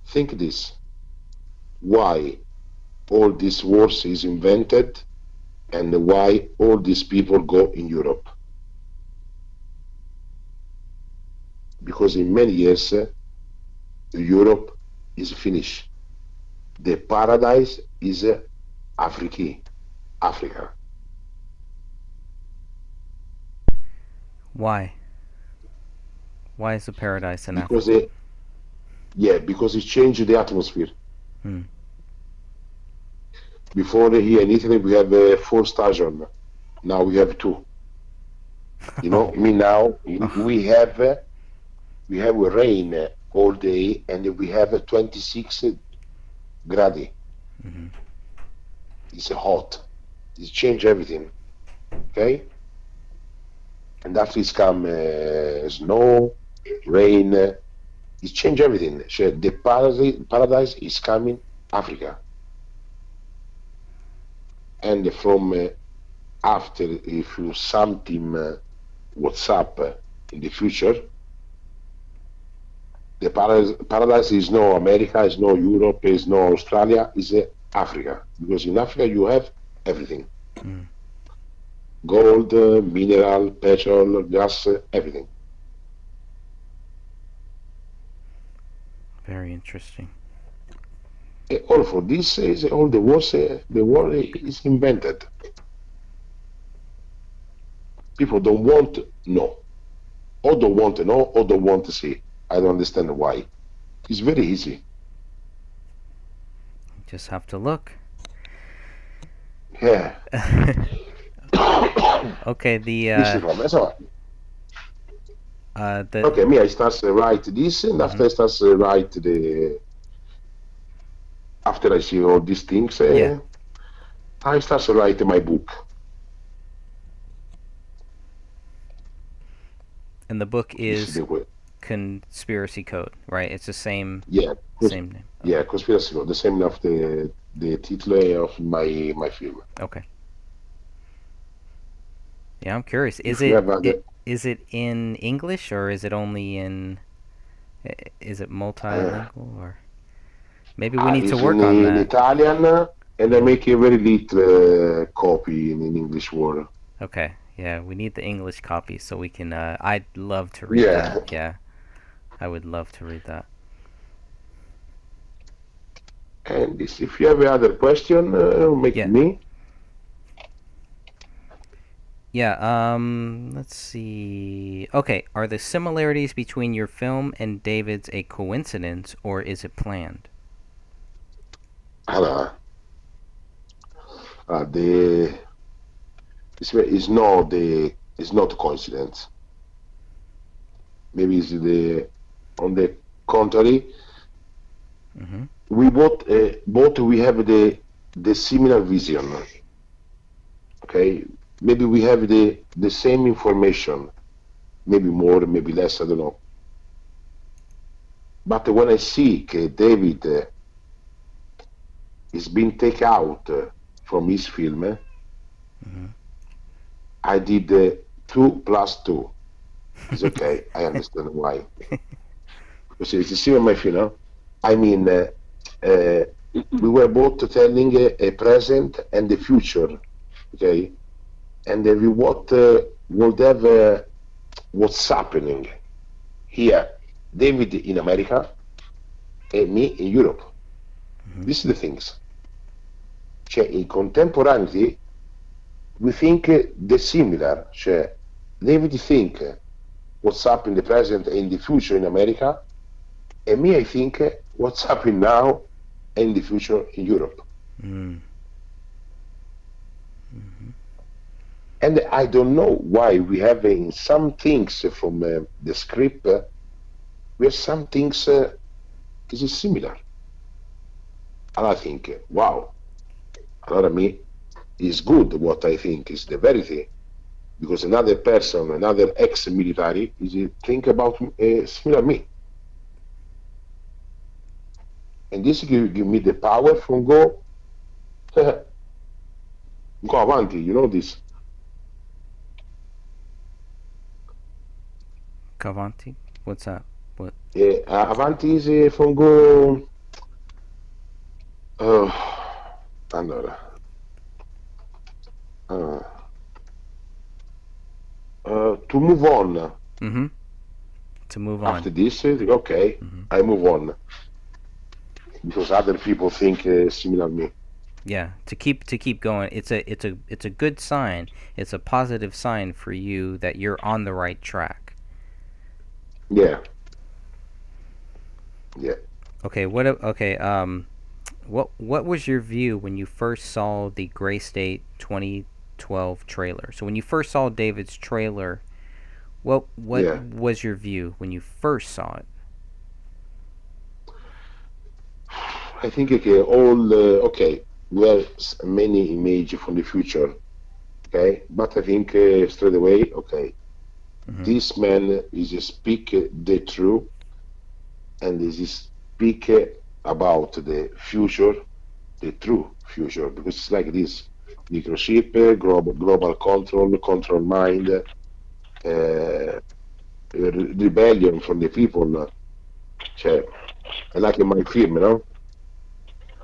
Think this. Why all these wars is invented and why all these people go in Europe? Because in many years Europe is finished. The paradise is Africa. Why? Why is the paradise in Because Africa? because it changed the atmosphere. Hmm. Before here in Italy we have 4 stations. Now we have 2. You know, now we have rain all day and we have 26 gradi. Mm-hmm. It's hot. It's changed everything. Okay? And after it's come snow, rain, it's changed everything. So the paradise is coming Africa. And from after, if you something WhatsApp in the future, the paradise is no America, is no Europe, is no Australia, is Africa. Because in Africa you have everything. Mm. Gold, mineral, petrol, gas, everything. Very interesting. All for this is all the wars. The war is invented. People don't want know, or don't want to know, or don't want to see. I don't understand why. It's very easy. Just have to look. Yeah. Okay, the okay, me I start to write this, and after I start to write the. After I see all these things, I start to write my book. And the book This is the way. Conspiracy Code, right? It's the same Same name. Yeah, Conspiracy Code, the same of the title of my film. Okay. Yeah, I'm curious. Is it in English or is it only in? Is it multilingual or? Maybe we need to work on that. In Italian, and I make a very little copy in English word. Okay. Yeah, we need the English copy so we can. I'd love to read that. Yeah, I would love to read that. And if you have other question, make me. Yeah. Let's see. Okay. Are the similarities between your film and David's a coincidence or is it planned? It's not coincidence. Maybe it's on the contrary. Mm-hmm. We both we have the similar vision. Okay, maybe we have the same information, maybe more, maybe less, I don't know. But when I see David is being taken out from his film, Mm-hmm. I did 2 + 2. It's okay. I understand why. Because it's the same my film. I mean, uh, we were both telling a present and the future, okay? And we what would have what's happening here, David in America and me in Europe. These are the things. Cioè, in contemporaneity, we think the similar. Cioè, David think what's up in the present and in the future in America, and me, I think what's happening now and in the future in Europe. Mm. And I don't know why we have in some things from the script, we have some things is similar. And I think, wow. Allora me is good what I think is the verity, because another person, another ex-military, is think about similar me. And this give me the power from go avanti, you know this. Cavanti? What's that? What? Avanti is from go. Allora. To move on. Mm-hmm. To move on. After this, okay, I move on. Because other people think similar to me. Yeah, to keep going. It's a good sign. It's a positive sign for you that you're on the right track. Yeah. Yeah. Okay, what was your view when you first saw the Gray State 2012 trailer? So when you first saw David's trailer, what was your view when you first saw it? I think all okay. We have many images from the future, okay. But I think straight away, okay, this man is speak the truth, and is speak about the future, the true future, because it's like this: microchip, global control mind, rebellion from the people. Cioè, like in my film, no?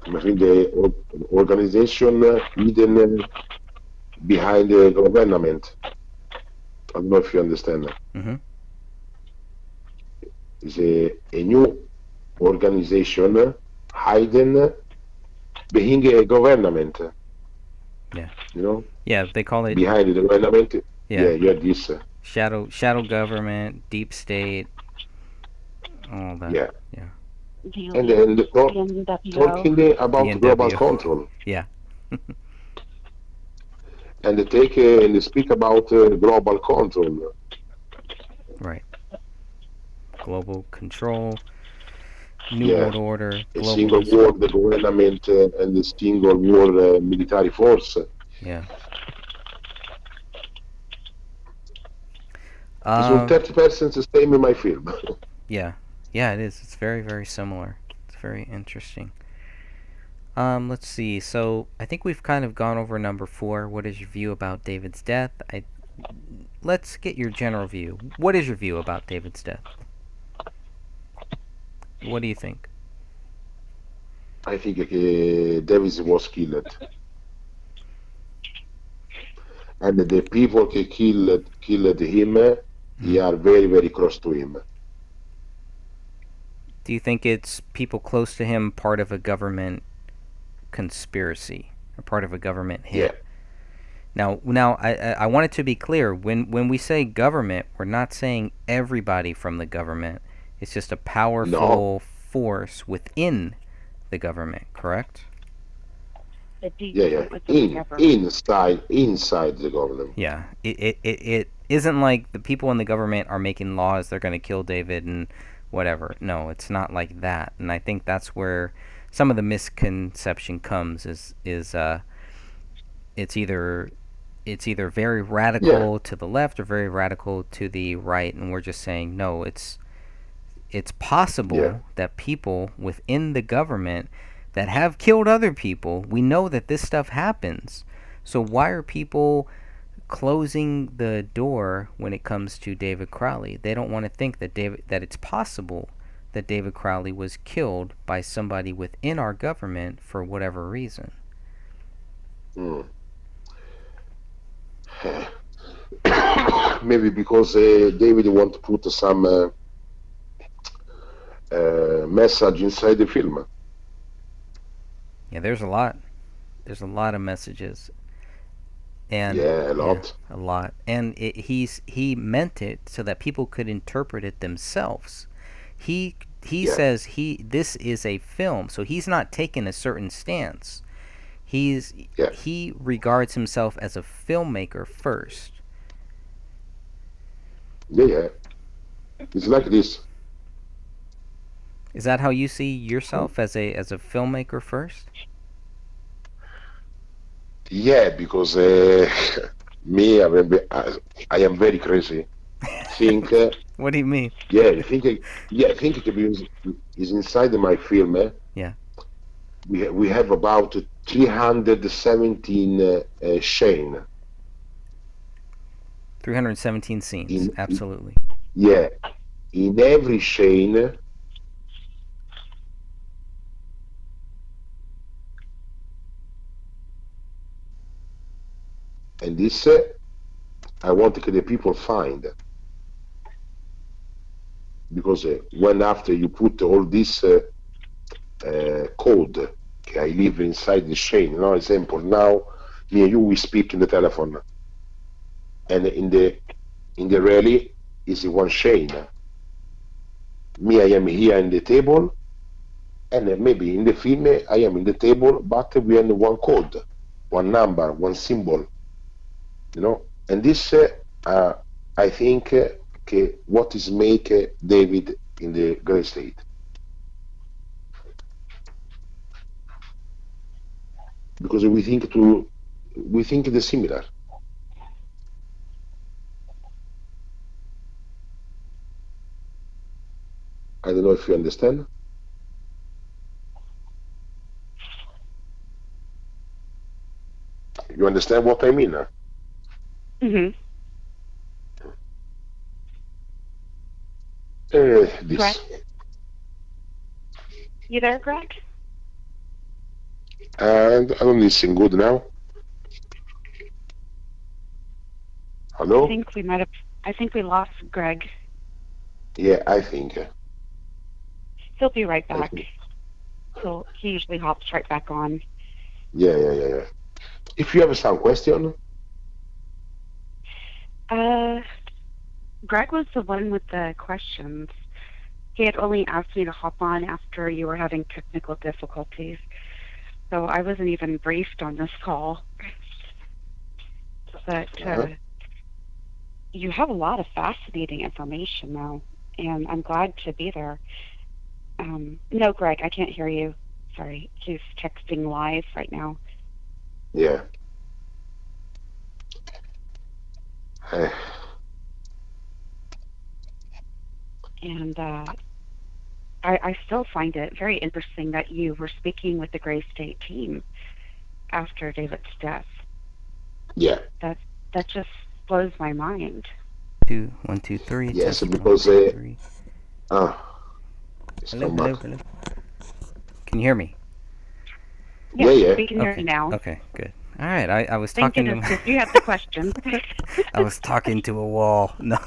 I think the organization hidden behind the government. I don't know if you understand. It's a new organization hidden behind a government. Yeah. You know? Yeah, they call it behind the government. Yeah, you have this. Shadow government, deep state, all that. Yeah. Yeah. And talking about global control. Yeah. And they take and they speak about global control. Right. Global control, New World Order, a single world government and a single world military force. Yeah. It's 30% the same in my film. Yeah. Yeah, it is. It's very, very similar. It's very interesting. Let's see. So I think we've kind of gone over number 4. What is your view about David's death? Let's get your general view. What is your view about David's death? What do you think? I think David was killed. And the people who killed him, they are very, very close to him. Do you think it's people close to him part of a government conspiracy or part of a government hit? Yeah. Now, I want it to be clear. When we say government, we're not saying everybody from the government. It's just a powerful force within the government, correct? Yeah. Inside the government. Yeah. It isn't like the people in the government are making laws. They're going to kill David and whatever. No, it's not like that. And I think that's where some of the misconception comes. Is it's either very radical to the left or very radical to the right, and we're just saying no. It's possible that people within the government that have killed other people, we know that this stuff happens. So why are people closing the door when it comes to David Crowley? They don't want to think that it's possible that David Crowley was killed by somebody within our government for whatever reason. Mm. Maybe because David want to put some message inside the film. Yeah, there's a lot. There's a lot of messages. And Yeah, a lot. a lot. And he meant it so that people could interpret it themselves. He Yeah, says this is a film, so he's not taking a certain stance. yeah, He regards himself as a filmmaker first. yeah. It's like this. Is that how you see yourself, as a filmmaker first? Yeah, because me, I am very crazy. Think, What do you mean? yeah, think it is inside my film. Yeah. We have about 317 chain 317 scenes, absolutely. yeah, in every chain. And this I want the people find, because when after you put all this code, okay, I live inside the chain. Now, example, now me and you we speak in the telephone, and in the rally is one chain. Me, I am here in the table, and maybe in the film I am in the table, but we have one code, one number, one symbol. And this I think okay, what is make David in the great state, because we think the similar. I don't know if you understand. You understand what I mean? Mhm. This. Greg? You there, Greg? And I don't listen good now. Hello? I think we lost Greg. Yeah, I think. He'll be right back. think. He usually hops right back on. Yeah. If you have some question, Greg was the one with the questions. He had only asked me to hop on after you were having technical difficulties. So I wasn't even briefed on this call. But you have a lot of fascinating information, though, and I'm glad to be there. No, Greg, I can't hear you. Sorry, he's texting live right now. yeah. And I still find it very interesting that you were speaking with the Gray State team after David's death. Yeah. That just blows my mind. 2 1 2 3. Yes, test, because 1 2 3. it's Hello, come hello, back. hello. Can you hear me? Yes, Yeah. we can hear you now. Okay, good. All right, I was Thank talking goodness, to 'cause you have the question. I was talking to a wall. No.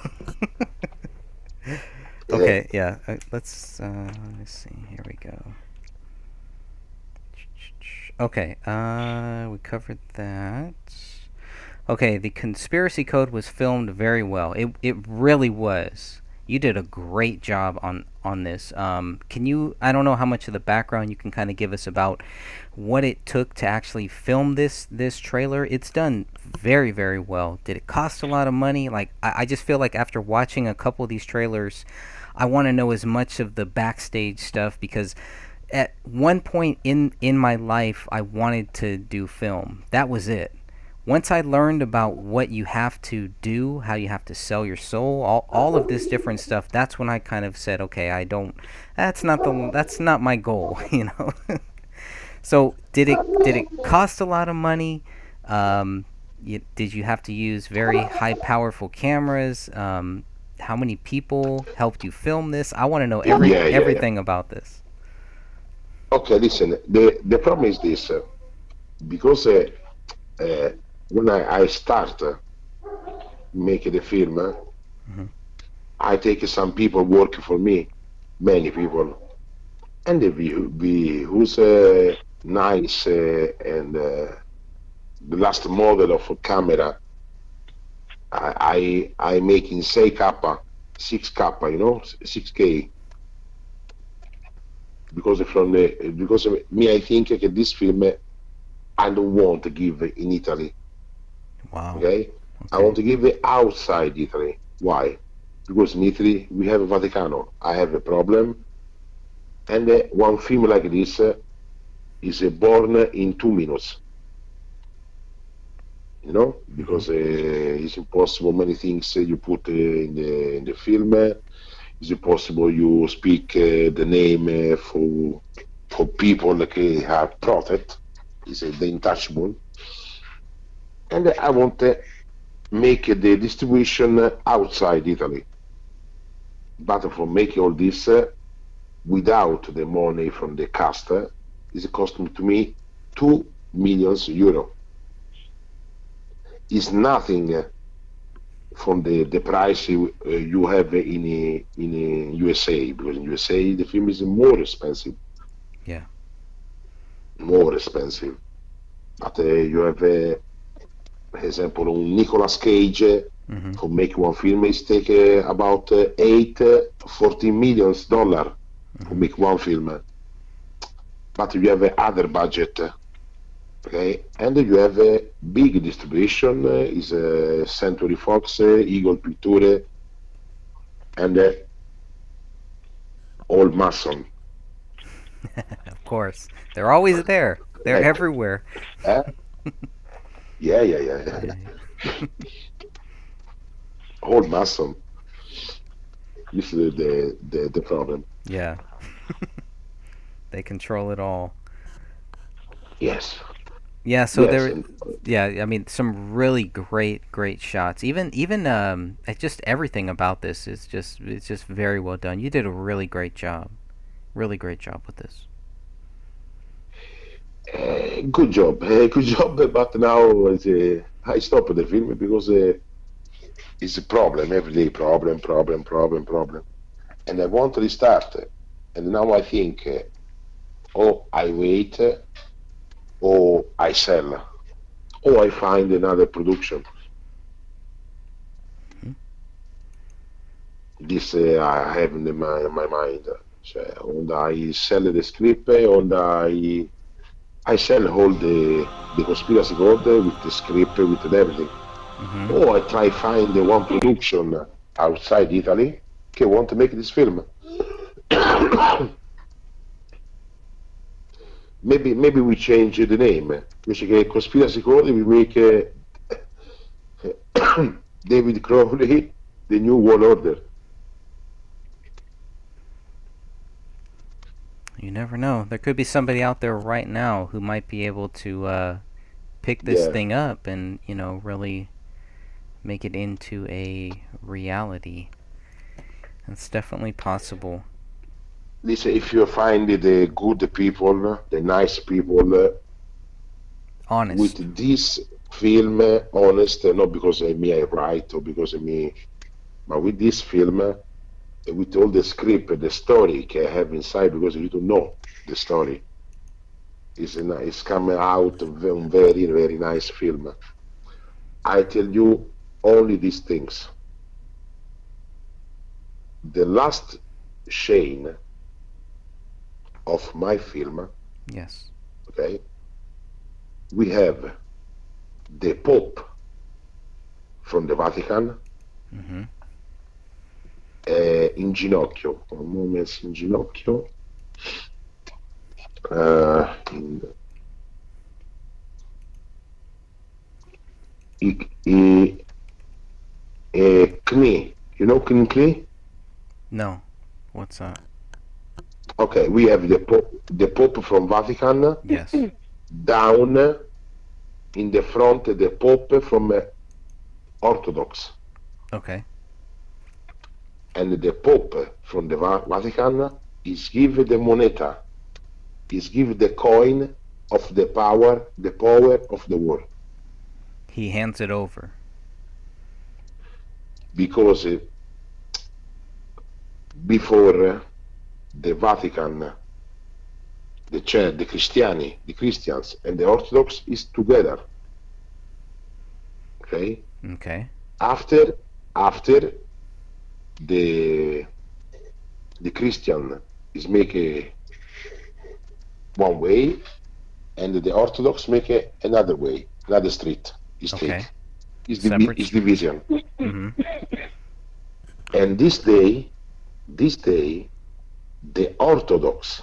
Okay, yeah. Let's see. Here we go. Okay, we covered that. Okay, the conspiracy code was filmed very well. It really was. You did a great job on this. Can you? I don't know how much of the background you can kind of give us about what it took to actually film this trailer. It's done very, very well. Did it cost a lot of money? Like I just feel like after watching a couple of these trailers, I want to know as much of the backstage stuff, because at one point in my life I wanted to do film. That was it. Once I learned about what you have to do, how you have to sell your soul, all of this different stuff, that's when I kind of said, okay, that's not my goal, you know. So did it cost a lot of money? Did you have to use very high powerful cameras? how many people helped you film this? I want to know Yeah, yeah, yeah. everything about this. Okay, listen. The problem is this, because when I start making the film, Mhm. I take some people work for me, many people, and we who's nice and the last model of a camera. I make in 6K, 6K, because because of me, I think that this film I don't want to give in Italy. Wow. Okay, I Okay. want to give it outside Italy. Why? Because in Italy we have Vaticano. I have a problem, and one film like this is born in 2 minutes. Mhm. Because it's impossible many things you put in the film. It's impossible you speak the name for people that are protect. Is the intouchable, and I want to make the distribution outside Italy. But for making all this without the money from the cast, is costing to me 2 million euro. Is nothing from the price you have in USA, because in USA the film is more expensive, Yeah. more expensive. But you have, for example, Nicolas Cage Mhm. for make one film is take about 14 millions dollar for Mhm. make one film. But you have other budget, okay, and you have a big distribution. Is Century Fox, Eagle Picture, and Old Mason. Of course. They're always there. They're Right. everywhere. Uh, yeah, yeah, yeah. Yeah. Old Mason. This is the problem. Yeah. They control it all. Yes, Yeah, so yes, there and yeah, I mean some really great shots. Even just everything about this is just it's just very well done. You did a really great job. Really great job with this. good job, good job. But now I stop the film because it's a problem every day. Problem. And I want to restart. And now I think, or I wait, or I sell, or I find another production. Mhm. This I have in my mind. So, and I sell the script, and I sell all the conspiracy code with the script, with everything. Mhm. Or I try find the one production outside Italy that want to make this film. Maybe we change the name. Invece che Conspiracy Code, we make David Crowley, the New World Order. You never know. There could be somebody out there right now who might be able to pick this Yeah. thing up and, really make it into a reality. It's definitely possible. Listen, if you find the good people, the nice people, Honest. with this film, honest, not because me I write or because of me, but with this film, with all the script, the story I have inside, because you don't know the story. It's coming out a very nice film. I tell you only these things. The last chain of my film, Yes. okay, we have the Pope from the Vatican Mhm. in ginocchio, un moment in ginocchio, in, i, knee, knee? No. What's that? Okay, we have the Pope from Vatican, Yes. down in the front, the Pope from Orthodox. Okay. and the Pope from the Vatican is give the moneta, is give the coin of the power of the world. He hands it over. Because before the Vatican, the church, the Christians, and the Orthodox is together. Okay. Okay. After the Christian is make one way, and the Orthodox make another way, another street. Is Okay. take. Is Separate division. Mm-hmm. And this day, the Orthodox,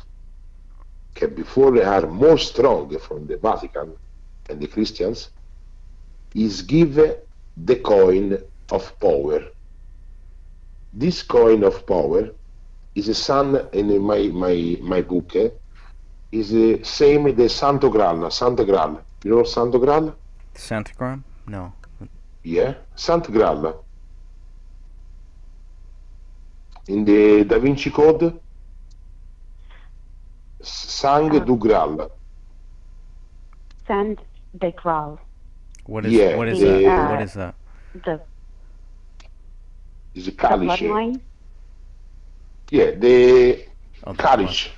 before they are more strong from the Vatican and the Christians, is give the coin of power. This coin of power is a son in my book. Is the same the Santo Graal. Santo Graal. You know Santo Graal? Santagram? No. Yeah, Santo Graal. In the Da Vinci Code, Sang du Graal. Sand de Graal. What is Yeah, what is the- that? What is that? The Is a the Kalish. bloodline. Yeah, the Oh, the Kalish.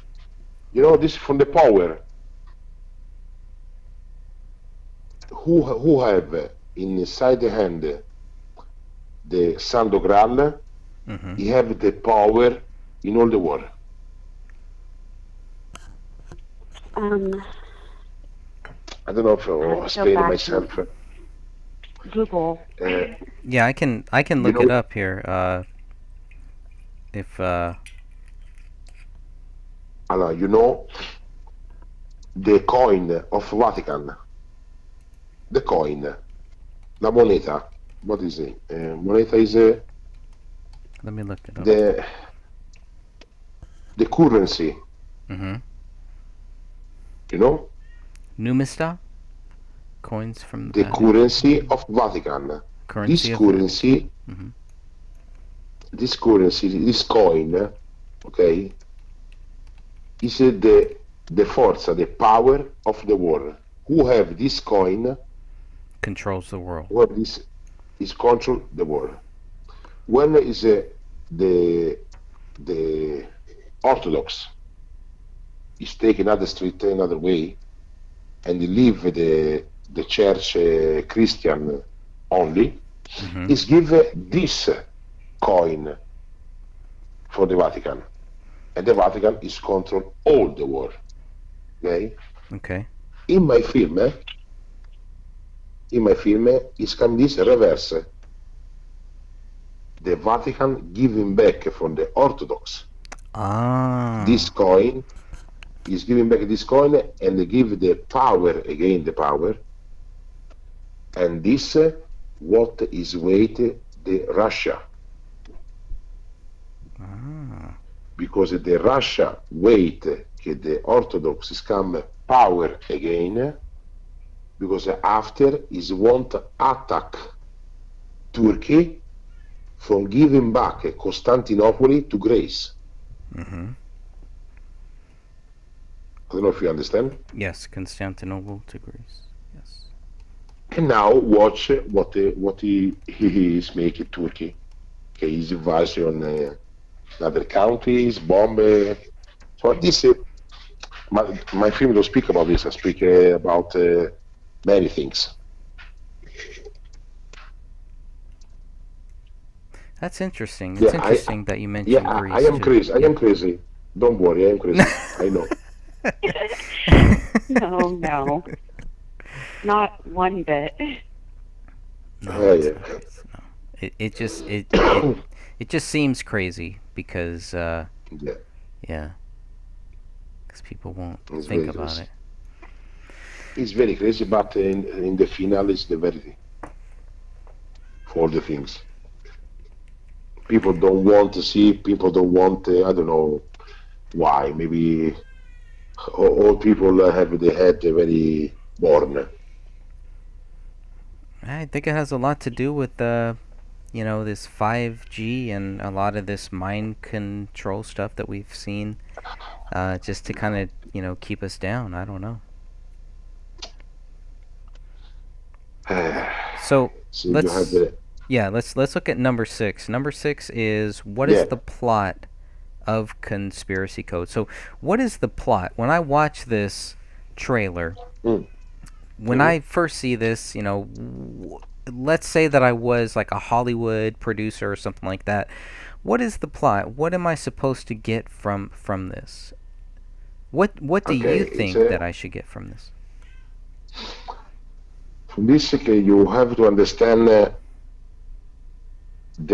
You know, this from the power. Who have inside the hand the Santo Graal, Mm-hmm. he have the power in all the world. I don't know if I I have to go explain back myself. Google. Yeah, I can look know- it up here. If Allora, you know the coin of Vatican, the coin, la moneta. What is it? Moneta is let me look it up. the currency. Mm-hmm. You know Numista? Coins from the Vatican. currency of Vatican. Currency This of currency, Mhm. this currency, this coin, okay, is the forza, the power of the world. Who have this coin? controls the world. Who have this is control the world. When is the Orthodox is take another street, another way, and leave the church Christian only, Mhm. is give this coin for the Vatican, and the Vatican is control all the world. Okay. Okay. In my film is come this reverse. The Vatican giving back from the Orthodox Ah. this coin, is giving back this coin, and they give the power again, the power, and this what is weight the Russia, Ah. because the Russia weight the Orthodox is come power again, because after is want attack Turkey from giving back Constantinople to Greece. Mm-hmm. I don't know if you understand. Yes, Constantinople to Greece. Yes. And now watch what he is making Turkey. Okay, his invasion other countries, bomb. So this my film don't speak about this. I speak about many things. That's interesting. Yeah, It's interesting that you mentioned Yeah, Greece. I am too. crazy. I am crazy. Don't worry, I am crazy. I know. No. Not one bit. No, Yeah, it's yeah. not crazy, no. It just it just seems crazy because Yeah, yeah, because people won't It's think very about crazy. it. it's very crazy, but in the final is the verity for all the things. People don't want to see. People don't want. I don't know why. Maybe all people have the head very born. I think it has a lot to do with this 5G and a lot of this mind control stuff that we've seen, just to kind of, keep us down. I don't know. So So you have the let's look at number 6. Number 6 is, what yeah. is the plot of Conspiracy Code? So what is the plot? When I watch this trailer, Mm. when I first see this, let's say that I was like a Hollywood producer or something like that. What is the plot? What am I supposed to get from this? What do Okay, you it's think that I should get from this? from this you have to understand the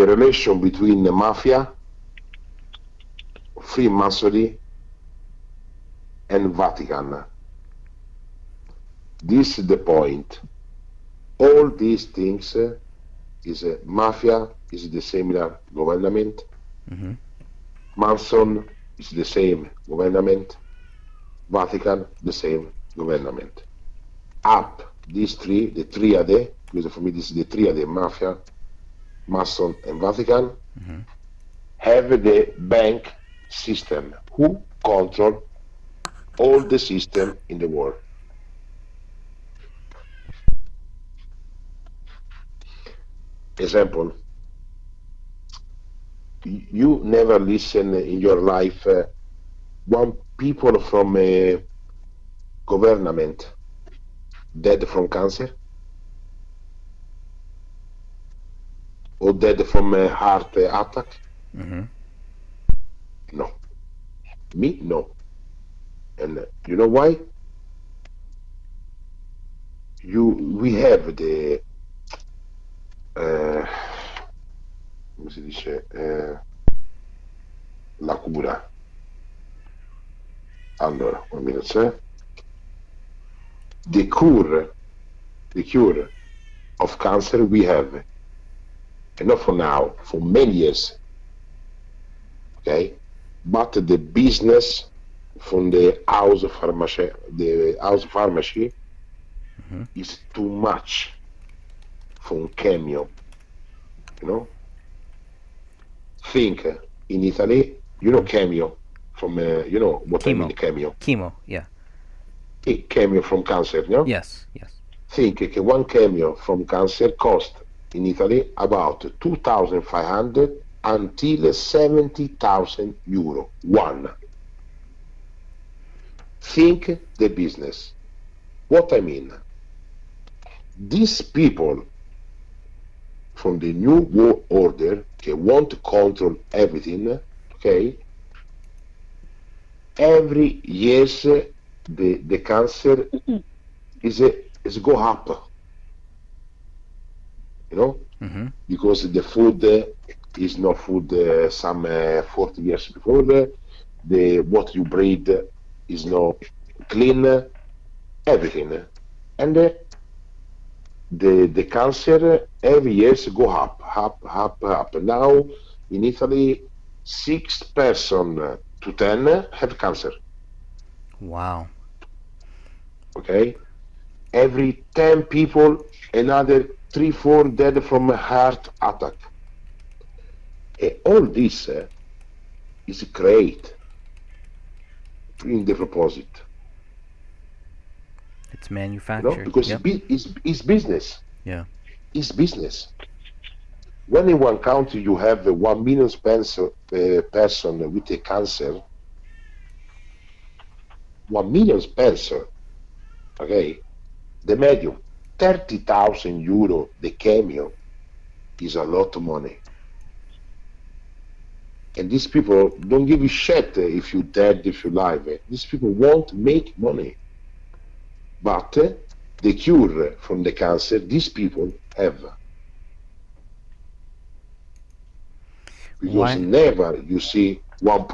relation between the mafia, Freemasonry, and Vatican. This is the point. All these things is mafia is the similar government. Mm-hmm. Manson is the same government. Vatican the same government. Up these three, the triade, because for me this is the triade: mafia, Mason, and Vatican, Mm-hmm. have the bank system who control all the system in the world. Example, you never listen in your life one people from a government dead from cancer or dead from a heart attack? Mm-hmm. No. Me? No. And you know why? We have the come si dice la cura. Allora, one minute, sir. The cure of cancer we have, and not for now, for many years. Okay, but the business from the house pharmacy, Mm-hmm. is too much from chemio. Think in Italy, chemio from what I mean chemio. Chemo, yeah. Chemio from cancer, no? Yes. Think that one chemio from cancer cost in Italy about 2,500 until 70,000 euro. One. Think the business. What I mean, these people from the new world order want to control everything, okay? Every years the cancer is go up, Mm-hmm. because the food is not food some 40 years before. The what you breathe is not clean, everything, and the cancer every year go up. Now in Italy, 6 person to 10 have cancer. Wow. Okay, every 10 people, another 3-4 dead from a heart attack. All this is great in the proposite. It's manufactured. Because Yep. it's business. Yeah. It's business. When in one country you have 1 million person with a cancer, 1 million person, okay, the medium, 30,000 euro, the chemio, is a lot of money. And these people don't give a shit if you're dead, if you're alive. These people want to make money. But the cure from the cancer, these people have. Because Why? never you see one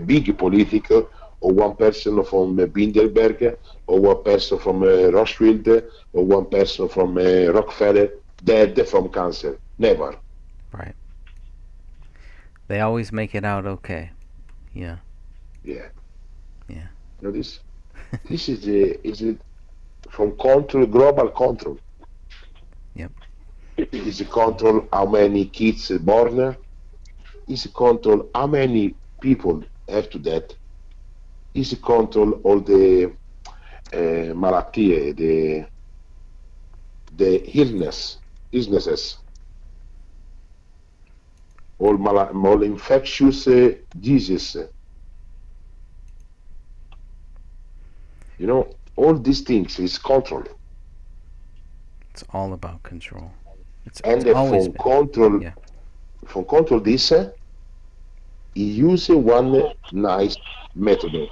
big politic, or one person from Bilderberg, or one person from Rothschild, or one person from Rockefeller dead from cancer. Never. Right. They always make it out okay. Yeah. Yeah. Yeah. This is from control, global control. Yep. Is control how many kids born. Is control how many people have to death. Is control all the malattie, the illnesses, all infectious diseases. You know, all these things is control. It's all about control. And It's always for been. control, Yeah. for control this, he use one nice method.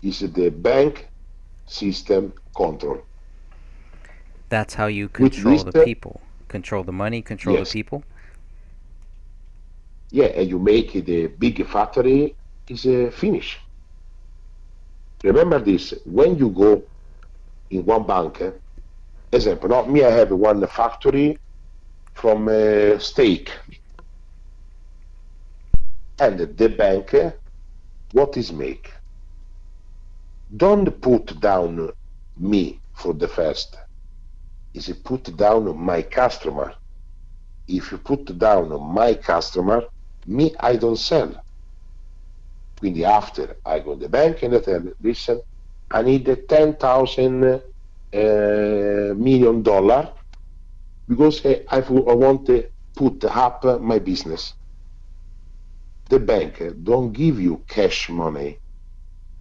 Is the bank system control. That's how you With control this, the people. Control the money, control the yes, people. yeah, and you make the big factory is finished. Remember this, when you go in one bank, example, not me, I have one factory from steak, and the bank, what is make? Don't put down me for the first, is put down my customer. If you put down my customer, me, I don't sell. Quindi after I go to the bank and I tell, listen, I need $10,000 million because I want to put up my business. The bank don't give you cash money,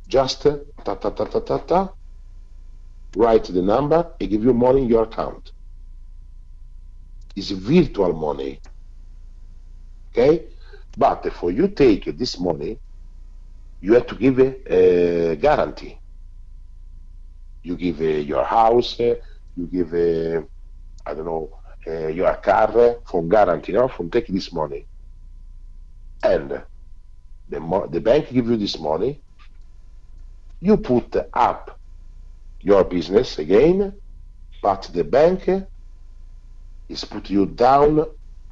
just ta ta ta ta ta ta, write the number and give you money in your account. It's virtual money, okay? But for you take this money, you have to give a guarantee. You give your house, you give, I don't know, your car for guarantee, no? For take this money. And the bank give you this money, you put up your business again, but the bank is put you down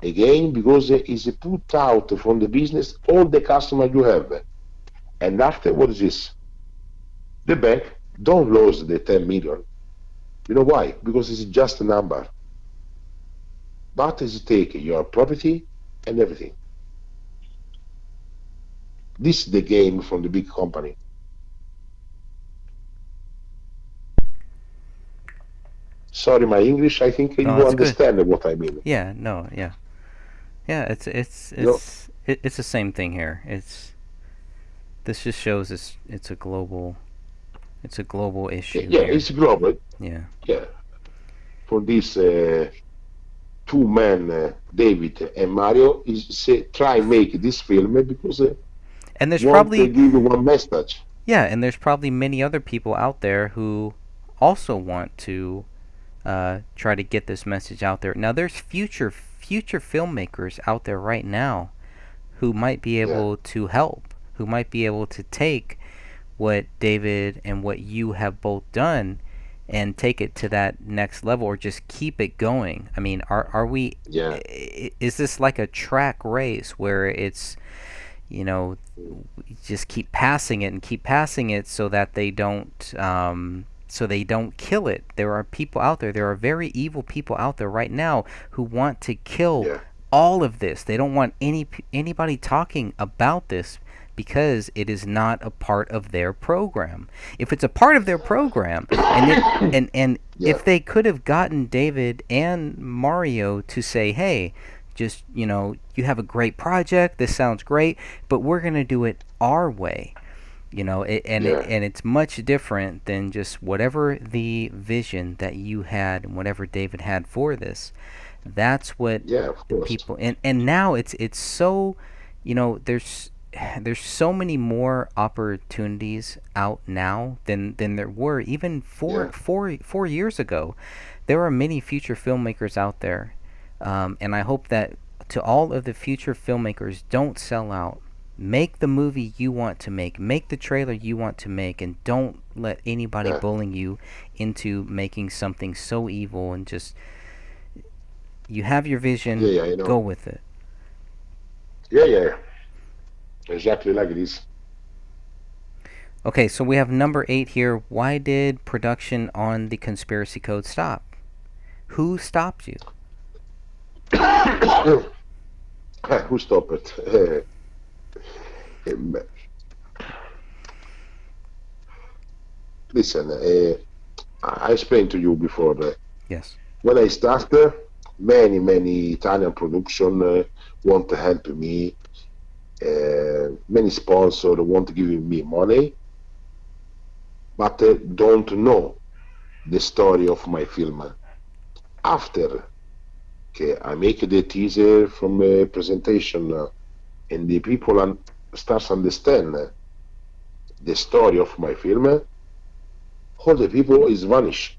again because it is put out from the business all the customer you have. And after what is this? The bank don't lose the 10 million. You know why? Because it's just a number. But it's take your property and everything. This is the game from the big company. Sorry, my English. I think No, you that's good. understand what I mean. Yeah. No. Yeah. Yeah. You know, It's the same thing here. This just shows it's a global issue yeah, here. it's global. Yeah. Yeah, for these two men, David and Mario, is try make this film because And there's want to probably give one message. and there's probably many other people out there who also want to try to get this message out there. Now there's future filmmakers out there right now who might be Yeah, able to help, who might be able to take what David and what you have both done and take it to that next level or just keep it going. I mean, are we yeah, is this like a track race where it's, you know, just keep passing it and keep passing it so that they don't kill it. There are people out there, there are very evil people out there right now who want to kill yeah, all of this. They don't want anybody talking about this because it is not a part of their program. If it's a part of their program, and yeah, if they could have gotten David and Mario to say, "Hey, just, you have a great project. This sounds great, but we're going to do it our way." yeah, And it's much different than just whatever the vision that you had and whatever David had for this. That's what yeah, of the course. people, and now it's so, there's so many more opportunities out now than there were even Yeah, 4 years ago. There are many future filmmakers out there, and I hope that to all of the future filmmakers, don't sell out. Make the movie you want to make the trailer you want to make, and don't let anybody yeah, bullying you into making something so evil. And just, you have your vision, yeah, yeah. You go know, with it. yeah, yeah, exactly like this. Okay, so we have number 8 here. Why did production on the Conspiracy Code stop? Who stopped you? Who stopped it? Listen, I explained to you before. Yes. When I started, many Italian production want to help me. Many sponsors want to give me money, but don't know the story of my film. After I make the teaser from the presentation, and the people starts understand the story of my film, all the people is vanish.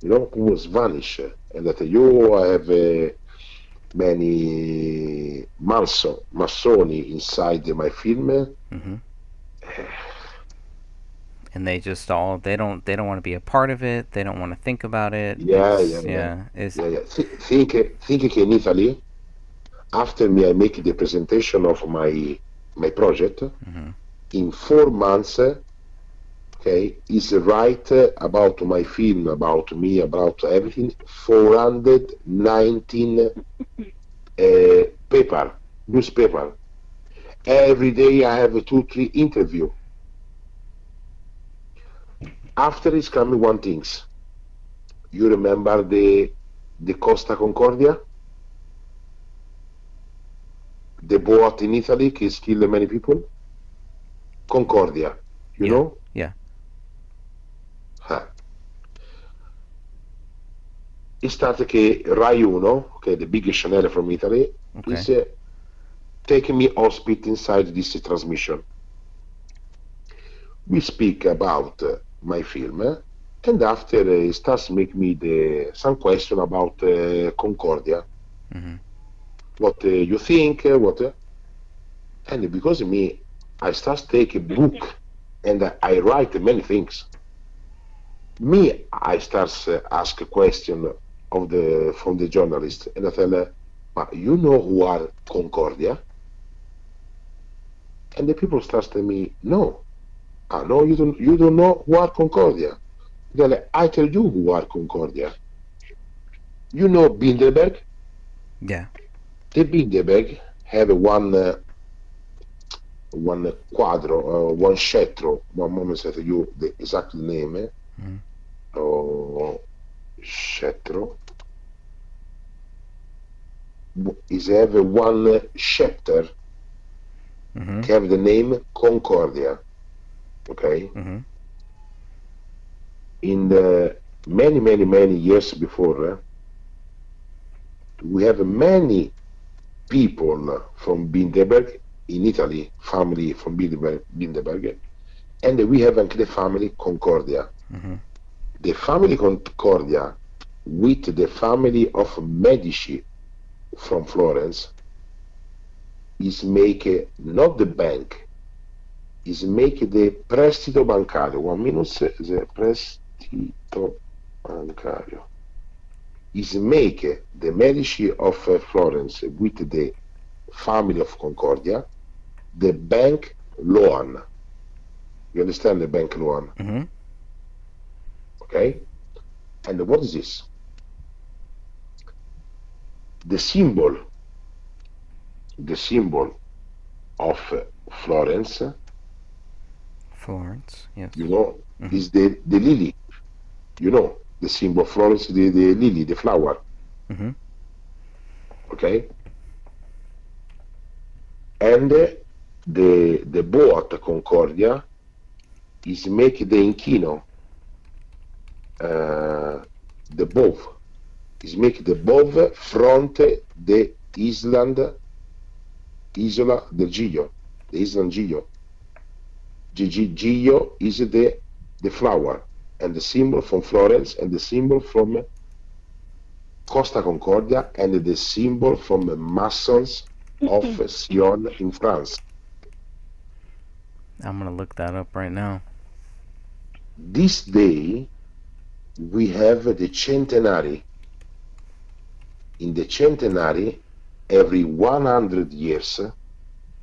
Who was vanish, and that you have many Massoni inside my film. Mm-hmm. And they just they don't want to be a part of it. They don't want to think about it. Yeah. Think in Italy, after me I make the presentation of my project, Mm-hmm. in 4 months, is write about my film, about me, about everything, 419 newspaper. Every day I have 2-3 interview. After is coming one things. You remember the Costa Concordia? The boat in Italy that killed many people? Concordia, you know? Yeah. È stato che Rai 1, the biggest channel from Italy, is taking me hospit inside this transmission. We speak about my film, and after he starts making me some question about Concordia. Mm-hmm. What you think? And because of me, I start take a book and I write many things. I start ask a question from the journalist, and I tell her, but you know who are Concordia? And the people start telling me, no. No, you don't know who are Concordia. I tell you who are Concordia. You know Bilderberg? Yeah. The Bilderberg have one quadro, one scettro. One moment, I tell you the exact name. Mm-hmm. Scettro. Is have one scepter. Mm-hmm. Have the name Concordia. Okay. Mm-hmm. In the many years before, we have many people from Bilderberg in Italy, family from Bilderberg, and we have the family Concordia. Mm-hmm. The family Concordia with the family of Medici from Florence is make not the bank, is make the prestito bancario. 1 minute, the prestito bancario. Is make the Medici of Florence with the family of Concordia the bank loan. You understand the bank loan? Mm-hmm. Okay? And what is this? The symbol of Florence, Yes. you know, Mm-hmm. is the lily. You know, the symbol of Florence, the lily, the flower. Mm-hmm. Okay? And the boat Concordia is make the inchino, the bow. Is make the bow front the Isola del Giglio, the island Giglio. Giglio is the flower, and the symbol from Florence, and the symbol from Costa Concordia, and the symbol from the Masons of Sion in France. I'm gonna look that up right now. This day we have the centenary. In the centenary, every 100 years,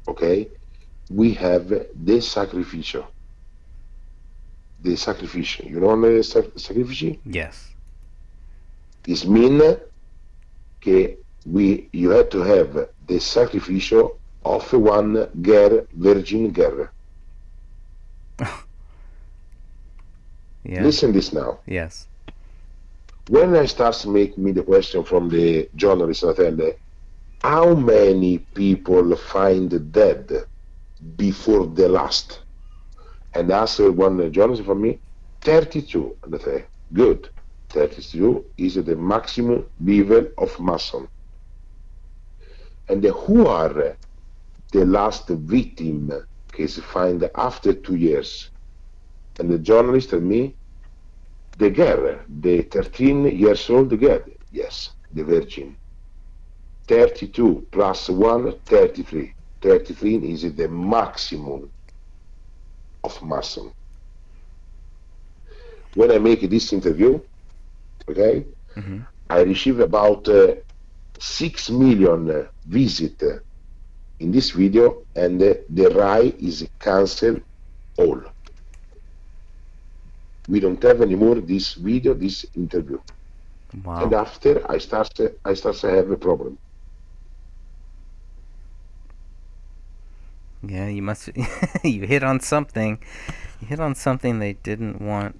okay, we have the sacrificio. the sacrifice. You know the sacrifice? Yes. This mean you have to have the sacrifice of one girl, virgin girl. Yeah. Listen this now. Yes. When I start making me the question from the journalist, I tell her, how many people find dead before the last? And answer one journalist for me, 32. And I say, good. 32 is the maximum level of Mason. And who are the last victim case find after 2 years? And the journalist tell me, the girl, the 13 years old girl. Yes, the virgin. 32 plus 1, 33. 33 is the maximum of Mason. When I make this interview, okay, I receive about 6 million visits in this video, and the RAI is cancelled all. We don't have anymore this video, this interview. Wow. And after I start to have a problem. Yeah, you must. You hit on something. You hit on something they didn't want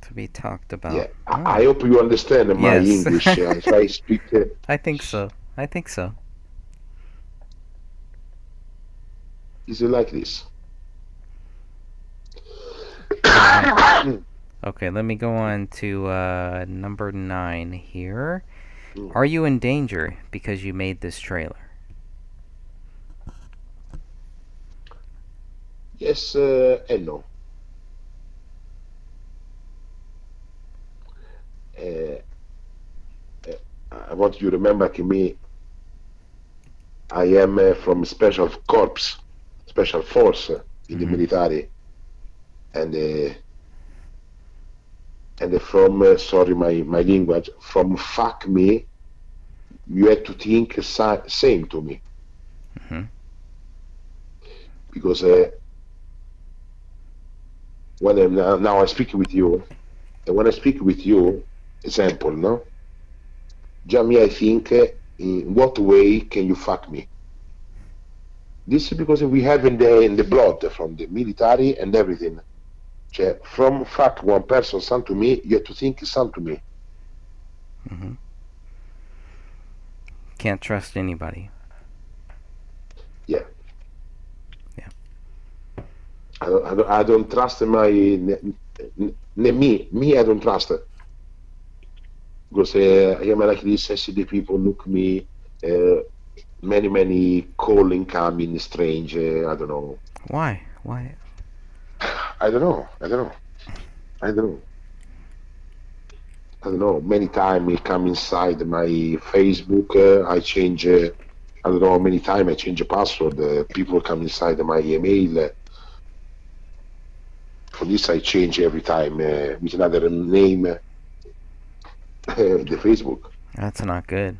to be talked about. Yeah, I hope you understand my Yes. English. If I speak, I think so. I think so. is it like this? Okay, let me go on to number 9 here. Are you in danger because you made this trailer? Yes and no. I want you to remember me. I am from Special Corps, Special Force in the military, and from sorry my language, from fuck me, you have to think same to me, because when now I speak with you, and when I speak with you, example, no, just me I think in what way can you fuck me? This is because we have in the blood from the military and everything. From fuck one person, son to me, you have to think son to me. Can't trust anybody. Yeah. Yeah. I don't trust me. I don't trust it. Because I am like this. I see the people look me. Many calling coming strange. I don't know. Why? I don't know. Many times it come inside my Facebook. I change. I don't know. Many times I change a password. People come inside my email. For this I change every time with another name. The Facebook. That's not good.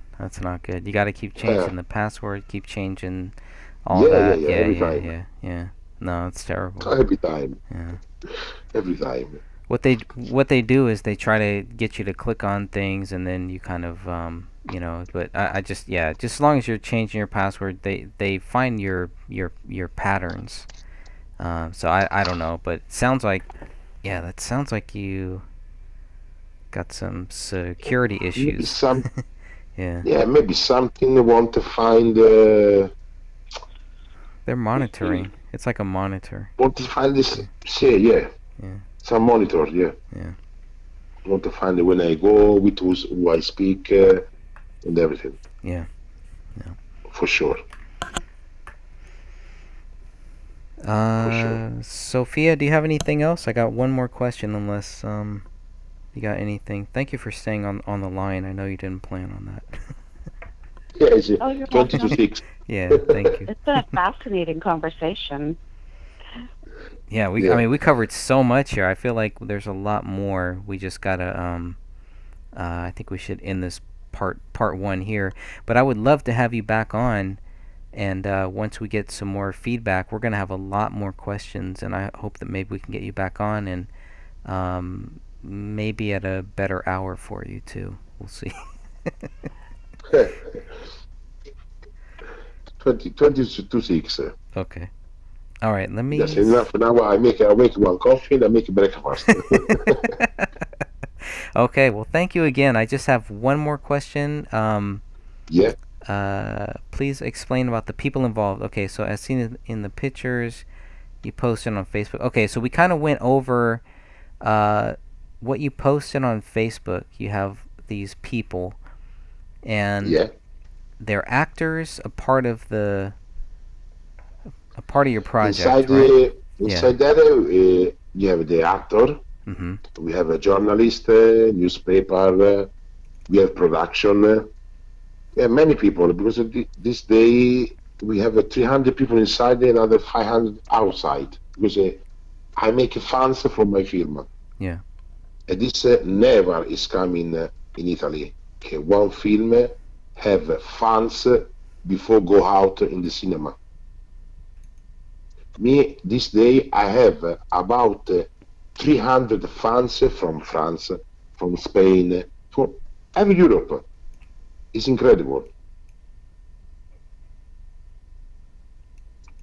You got to keep changing the password. Keep changing all Yeah, that. every time. Yeah. No, it's terrible. Every time. Yeah. Every time. What they do is they try to get you to click on things, and then you kind of But I just as long as you're changing your password, they find your patterns. So I don't know, but it sounds like that sounds like you got some security issues. Yeah, maybe something they want to find. They're monitoring. It's like a monitor. Want to find this? Yeah. Some monitor. Yeah. Want to find it when I go, with who I speak, and everything. Yeah. For sure. Sophia, do you have anything else? I got one more question, unless you got anything. Thank you for staying on the line. I know you didn't plan on that. Yeah, it's you're 20 to welcome. 6. Yeah, thank you. It's been a fascinating conversation. Yeah, I mean, we covered so much here. I feel like there's a lot more. We just gotta I think we should end this part 1 here. But I would love to have you back on And once we get some more feedback, we're going to have a lot more questions, and I hope that maybe we can get you back on, and maybe at a better hour for you too. We'll see. 20 to 6. Okay. All right. Let me. That's enough. Now I make one coffee and I make breakfast. Okay. Well, thank you again. I just have one more question. Yeah. Please explain about the people involved. Okay. So as seen in the pictures you posted on Facebook. Okay. So we kind of went over what you posted on Facebook. You have these people, and Yeah. they're actors, a part of your project, Inside right? inside that you have the actor. Mm-hmm. We have a journalist, newspaper. We have production. Yeah, many people, because this day we have 300 people inside and another 500 outside. Because I make fans for my film. Yeah. And this never is coming in Italy. Okay, one film have fans before go out in the cinema. Me, this day I have about 300 fans from France, from Spain, from every Europe. It's incredible.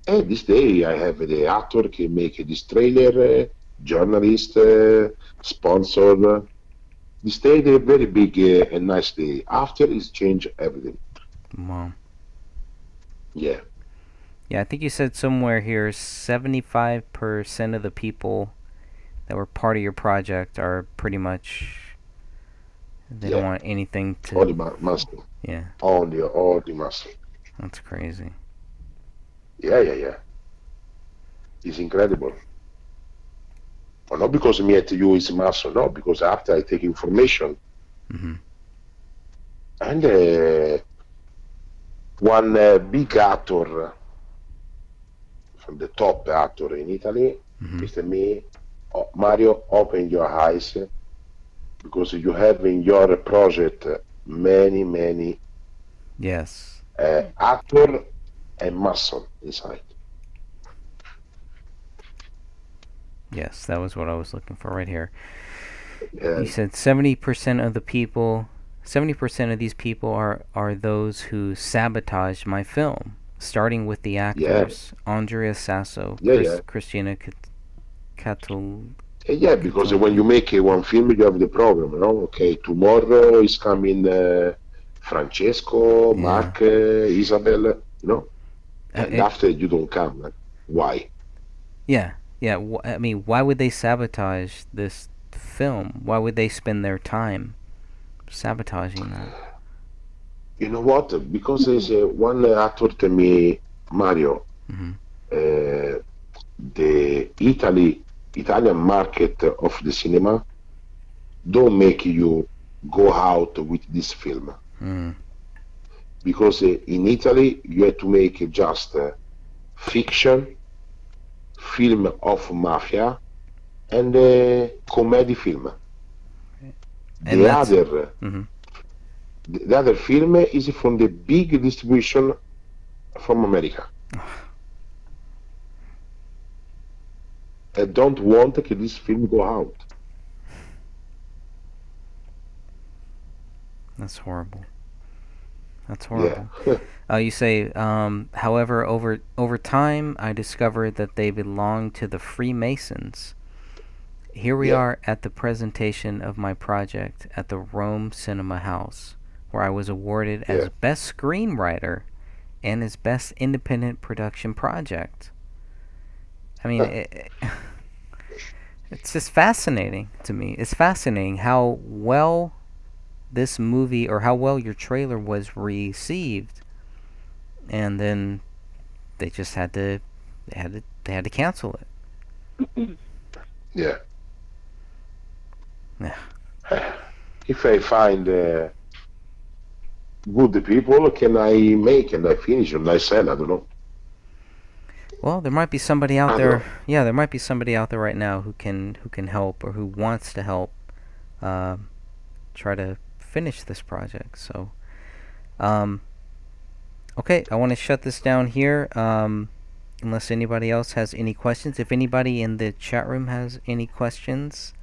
And this day I have the actor can make this trailer, journalist, sponsor. This day is a very big and nice day. After it's changed everything. Wow. Yeah. Yeah, I think you said somewhere here 75% of the people that were part of your project are pretty much, they don't want anything to. All the muscle. Yeah. All the muscle. That's crazy. Yeah. It's incredible. Well, not because me at you is muscle, no, because after I take information. Mm-hmm. And one big actor, from the top actor in Italy, Mr. Me, Mario, open your eyes, because you have in your project many Yes. actor and muscle inside. Yes, that was what I was looking for right here. You said 70% of the people, 70% of these people are those who sabotaged my film, starting with the actors, Andrea Sasso, Christina Catul. Yeah, because when you make one film, you have the program, you know? Okay, tomorrow is coming Francesco, Mark, Isabel, you know? And after you don't come. Why? Yeah. I mean, why would they sabotage this film? Why would they spend their time sabotaging that? You know what? Because there's one actor to me, Mario. The Italian market of the cinema don't make you go out with this film. Because in Italy you have to make just fiction, film of mafia, and comedy film. And the other film is from the big distribution from America. I don't want that this film go out. That's horrible. You say, however, over time, I discovered that they belong to the Freemasons. Here we are at the presentation of my project at the Rome Cinema House, where I was awarded as Best Screenwriter and as Best Independent Production Project. I mean, it's just fascinating to me. It's fascinating how well this movie, or how well your trailer was received, and then they just had to cancel it. Yeah. If I find good people, can I make and I finish and I sell? I don't know. Well, there might be somebody out there. Yeah, there might be somebody out there right now who can help, or who wants to help try to finish this project. So, Okay, I want to shut this down here. Unless anybody else has any questions. If anybody in the chat room has any questions,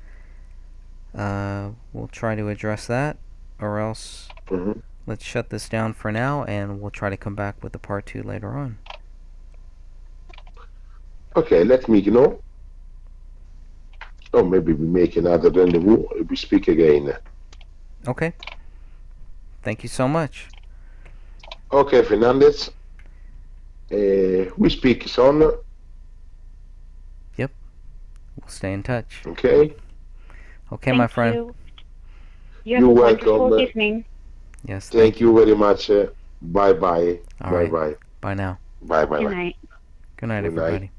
we'll try to address that. Or else, Mhm. let's shut this down for now, and we'll try to come back with the part 2 later on. Okay, let me know. Or maybe we make another rendezvous. We speak again. Okay. Thank you so much. Okay, Fernandez. We speak soon. We'll stay in touch. Okay. Okay, my Thank friend. you. You have You're a wonderful welcome. evening. Yes, Thank you very much. Bye bye. All Bye right. bye. Bye now. Bye bye Good bye. night. Good night, Good night. everybody.